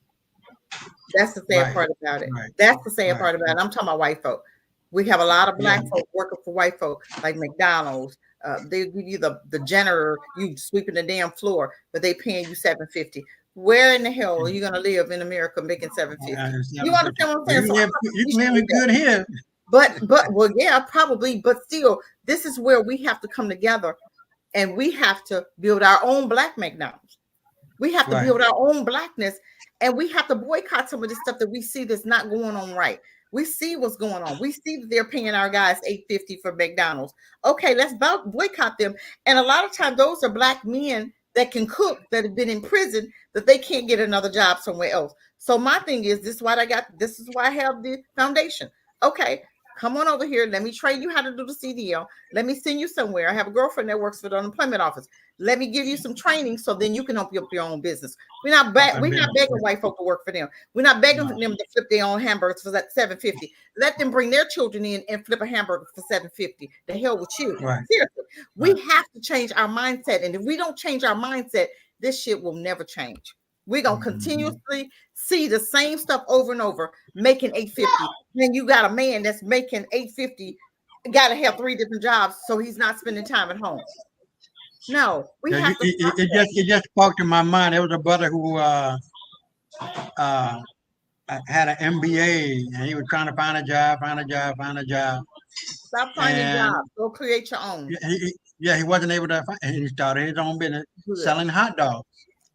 That's the sad part about it. Right. That's the sad part about it. I'm talking about white folk. We have a lot of Black folk working for white folk, like McDonald's. They give you the janitor, you sweeping the damn floor, but they paying you $7.50. Where in the hell are you gonna live in America making $7.50? You understand what I'm saying? You can live good here. But well, yeah, probably, but still, this is where we have to come together, and we have to build our own Black McDonald's. We have to build our own Blackness, and we have to boycott some of this stuff that we see that's not going on right. We see what's going on. We see that they're paying our guys $8.50 for McDonald's. Okay, let's boycott them. And a lot of times, those are Black men that can cook, that have been in prison, that they can't get another job somewhere else. So my thing is, this is why I have the foundation. Okay, come on over here. Let me train you how to do the CDL. Let me send you somewhere. I have a girlfriend that works for the unemployment office. Let me give you some training so then you can open up your own business. We're not begging white folk to work for them. We're not begging them to flip their own hamburgers for that $7.50. Let them bring their children in and flip a hamburger for $7.50. The hell with you. Right. Seriously. We have to change our mindset. And if we don't change our mindset, this shit will never change. We're going to continuously see the same stuff over and over, making $8.50. Then you got a man that's making $8.50, got to have 3 different jobs, so he's not spending time at home. No, we have to. It just sparked in my mind. There was a brother who had an MBA, and he was trying to find a job. Stop finding jobs. Go create your own. Yeah, he wasn't able to find, and he started his own business Good. selling hot dogs.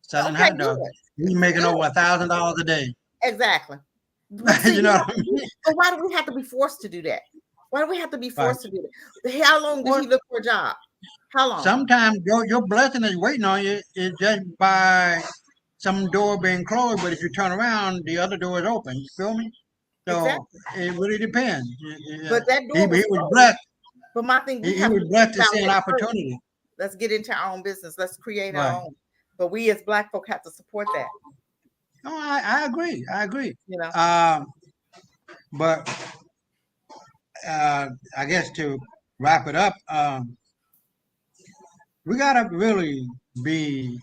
Selling Okay, hot dogs. good. He's making Good. over $1,000 a day. Exactly. But see, You know what I mean? but why do we have to be forced to do that? Why do we have to be Right. forced to do that? How long did Well, he look for a job? How long? sometimes your blessing is waiting on you is just by some door being closed, but if you turn around, the other door is open. You feel me? So Exactly. it really depends. But that He door was was closed. blessed. But my thing, we He have was to blessed think to about see an that first. opportunity. Let's get into our own business. Let's create Right. our own. But we as Black folk have to support that. No, I agree. I agree. You know. But I guess to wrap it up, we gotta really be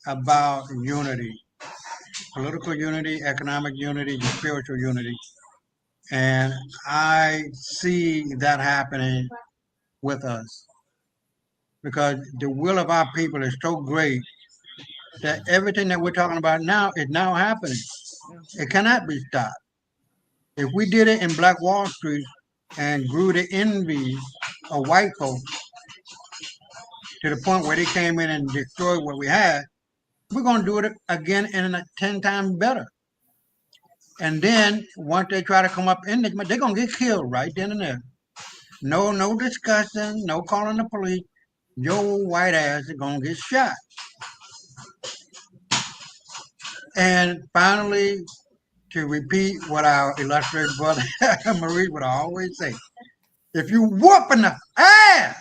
about unity, political unity, economic unity, spiritual unity, and I see that happening with us because the will of our people is so great that everything that we're talking about now is now happening. It cannot be stopped. If we did it in Black Wall Street and grew the envy of white folks to the point where they came in and destroyed what we had, we're going to do it again in 10 times better. And then once they try to come up in, they're going to get killed right then and there. No discussion, no calling the police. Your white ass is going to get shot. And finally, to repeat what our illustrious brother Marie would always say, if you whooping the ass,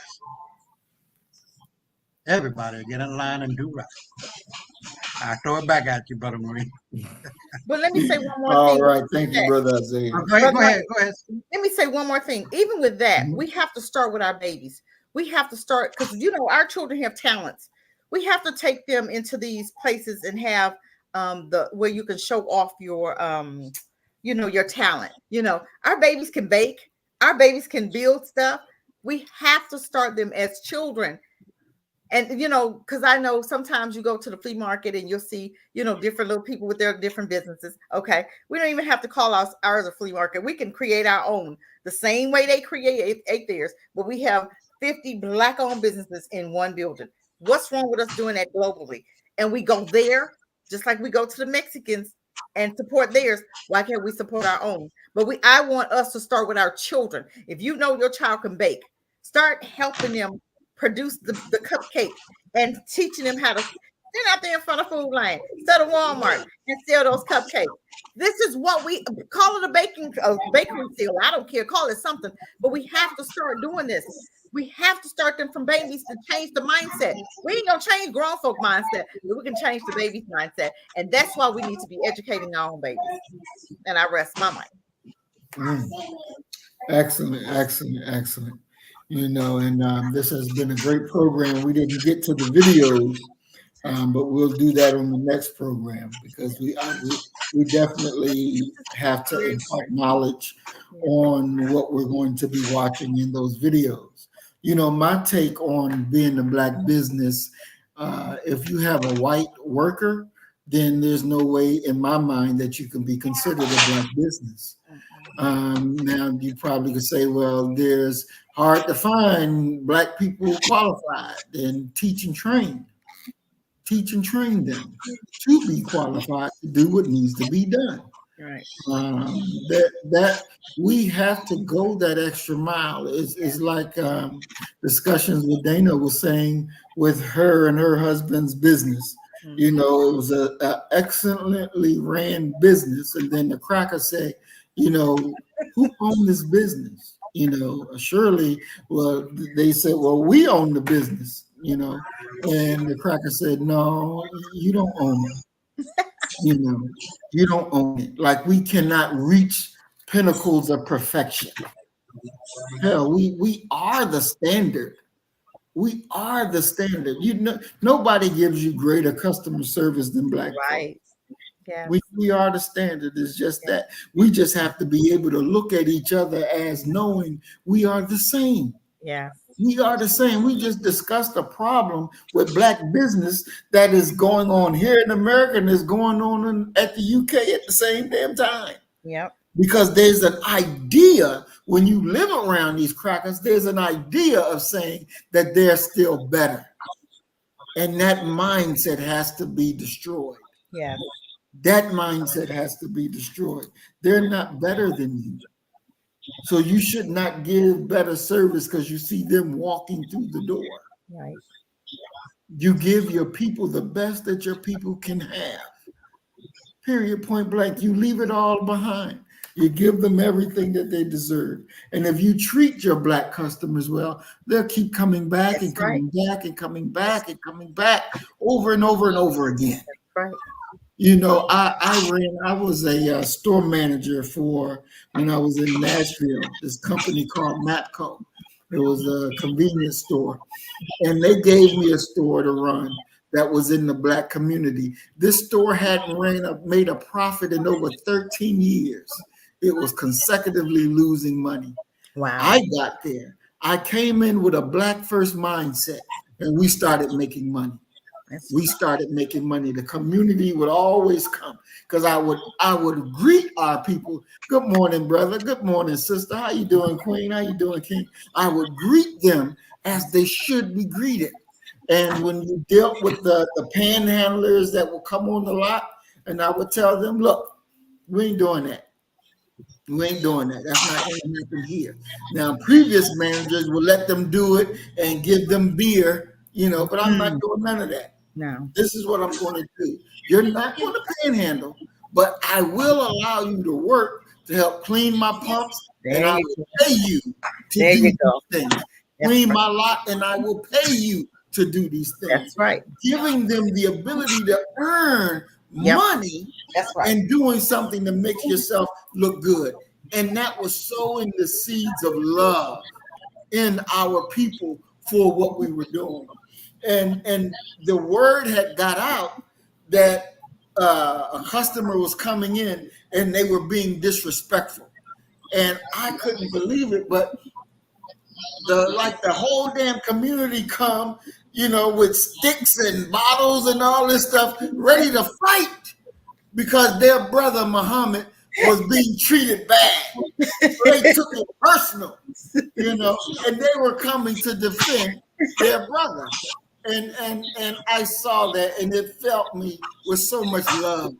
everybody will get in line and do right. I throw it back at you, Brother Marie. But let me say one more All thing. right. Thank you, Brother Isaiah. Go ahead. Let me say one more thing. Even with that, we have to start with our babies. We have to start because our children have talents. We have to take them into these places and have the where you can show off your your talent. Our babies can bake, our babies can build stuff. We have to start them as children. And because I know sometimes you go to the flea market and you'll see different little people with their different businesses. Okay, we don't even have to call ours a flea market. We can create our own the same way they create theirs, but we have 50 Black owned businesses in one building. What's wrong with us doing that globally? And we go there just like we go to the Mexicans and support theirs. Why can't we support our own? But I want us to start with our children. If you know your child can bake, start helping them produce the cupcake and teaching them how to stand out there in front of Food Lion, instead of Walmart, and sell those cupcakes. This is what we call it, a bakery sale. I don't care, call it something, but we have to start doing this. We have to start them from babies to change the mindset. We ain't gonna change grown folk mindset, but we can change the baby's mindset, and that's why we need to be educating our own babies. And I rest my mind. Excellent. And this has been a great program. We didn't get to the videos, but we'll do that on the next program because we definitely have to impart knowledge on what we're going to be watching in those videos. My take on being a Black business, if you have a white worker, then there's no way in my mind that you can be considered a Black business. Now you probably could say, well, there's hard to find Black people qualified and teach and train them to be qualified to do what needs to be done. Right. That we have to go that extra mile. It's like discussions with Dana was saying with her and her husband's business. It was a excellently ran business, and then the cracker said, who owned this business? Surely, well, they said, well, we own the business, and the cracker said, no, you don't own it. You don't own it. Like, we cannot reach pinnacles of perfection. Hell, we are the standard. We are the standard. Nobody gives you greater customer service than Black right. folks. Yeah. We are the standard. It's just that we just have to be able to look at each other as knowing we are the same. Yeah. We are the same. We just discussed a problem with Black business that is going on here in America and is going on at the UK at the same damn time. Yep. Because there's an idea when you live around these crackers, there's an idea of saying that they're still better. And that mindset has to be destroyed. Yeah. That mindset has to be destroyed. They're not better than you. So you should not give better service because you see them walking through the door. Right. You give your people the best that your people can have. Period, point blank. You leave it all behind. You give them everything that they deserve. And if you treat your Black customers well, they'll keep coming back and coming back and coming back and coming back over and over and over again. Right. You know, I was a store manager for, when I was in Nashville, this company called Mapco. It was a convenience store. And they gave me a store to run that was in the Black community. This store hadn't made a profit in over 13 years. It was consecutively losing money. Wow. I got there. I came in with a Black first mindset, and we started making money. We started making money. The community would always come because I would greet our people. Good morning, brother. Good morning, sister. How you doing, Queen? How you doing, King? I would greet them as they should be greeted. And when you dealt with the panhandlers that would come on the lot, and I would tell them, look, we ain't doing that. We ain't doing that. That's not going to happen here. Now, previous managers will let them do it and give them beer, you know, but I'm not doing none of that. No. This is what I'm going to do. You're not going to panhandle, but I will allow you to work to help clean my pumps, and I will pay you to do these things. Clean my lot, and I will pay you to do these things. That's right. Giving them the ability to earn money. That's right. And doing something to make yourself look good. And that was sowing the seeds of love in our people for what we were doing. And the word had got out that a customer was coming in and they were being disrespectful. And I couldn't believe it, but the whole damn community come, you know, with sticks and bottles and all this stuff, ready to fight because their brother Muhammad was being treated bad. So they took it personal, you know, and they were coming to defend their brother. And I saw that, and it felt me with so much love,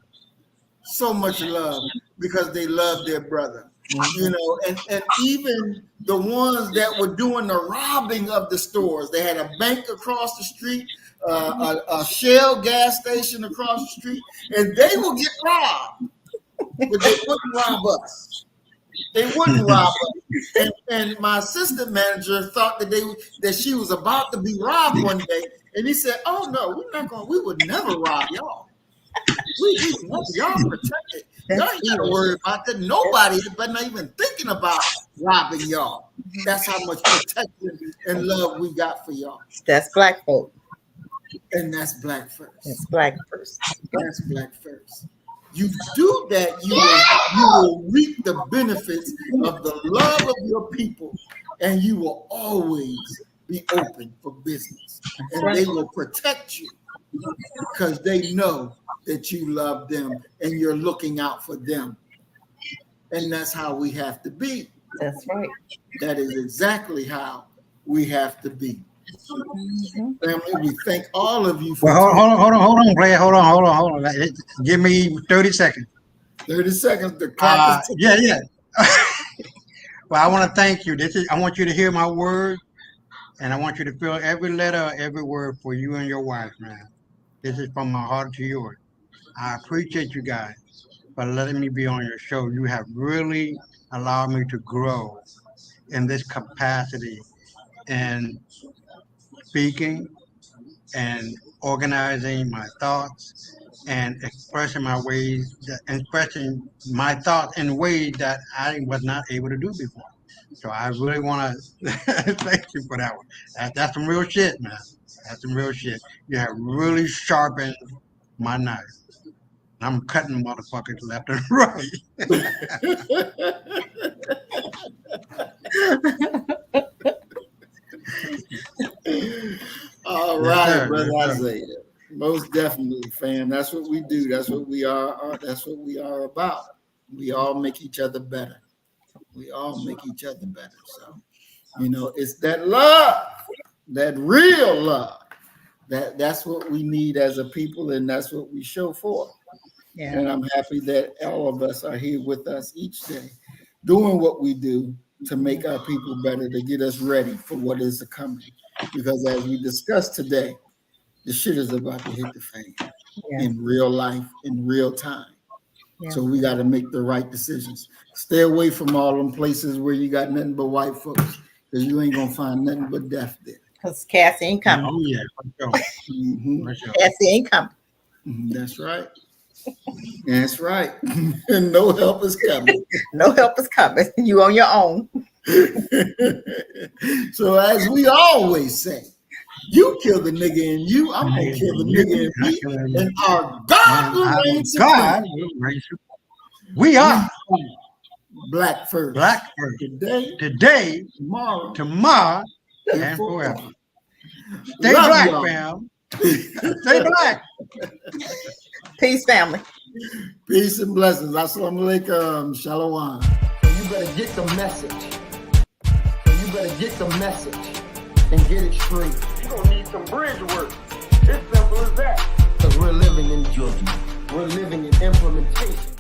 because they loved their brother. You know, and even the ones that were doing the robbing of the stores, they had a bank across the street, a Shell gas station across the street, and they will get robbed, but they wouldn't rob us. They wouldn't rob us. And my assistant manager thought that she was about to be robbed one day, and he said, "Oh no, we would never rob y'all. Y'all protected. Y'all ain't got to worry about that. Nobody but not even thinking about robbing y'all. That's how much protection and love we got for y'all." That's Black folk. And that's Black first. That's Black first. That's Black first. You do that, you will reap the benefits of the love of your people, and you will always be open for business. And they will protect you because they know that you love them and you're looking out for them. And that's how we have to be. That's right. That is exactly how we have to be. Family, we thank all of you for hold on, Blair. Hold on. Give me 30 seconds. 30 seconds. The clock is ticking. Yeah. Well, I want to thank you. I want you to hear my word, and I want you to feel every letter, every word for you and your wife, man. This is from my heart to yours. I appreciate you guys for letting me be on your show. You have really allowed me to grow in this capacity and speaking and organizing my thoughts and expressing my thoughts in ways that I was not able to do before. So I really want to thank you for that one. That's some real shit, man. That's some real shit. You have really sharpened my knife. I'm cutting motherfuckers left and right. All right, brother Isaiah. Most definitely, fam. That's what we do. That's what we are. That's what we are about. We all make each other better. We all make each other better. So, it's that love, that real love. That's what we need as a people, and that's what we show for. Yeah. And I'm happy that all of us are here with us each day, doing what we do to make our people better, to get us ready for what is coming. Because as we discussed today, the shit is about to hit the fan in real life, in real time. Yeah. So we got to make the right decisions. Stay away from all them places where you got nothing but white folks, because you ain't going to find nothing but death there. Because Cassie ain't coming. Oh, yeah. For sure. Cassie ain't coming. That's right. That's right. And no help is coming. No help is coming. You on your own. So as we always say, you kill the nigga in you, I'm going to kill the nigga in me, and our God will reign supreme. We are Black first. Black first. Today, tomorrow, and forever. Stay Love black, y'all. fam. Stay black. Peace, family. Peace and blessings. Assalamu alaikum. Shalom. So you better get the message. So you better get the message and get it straight. You're gonna need some bridge work. It's simple as that. Because we're living in judgment. We're living in implementation.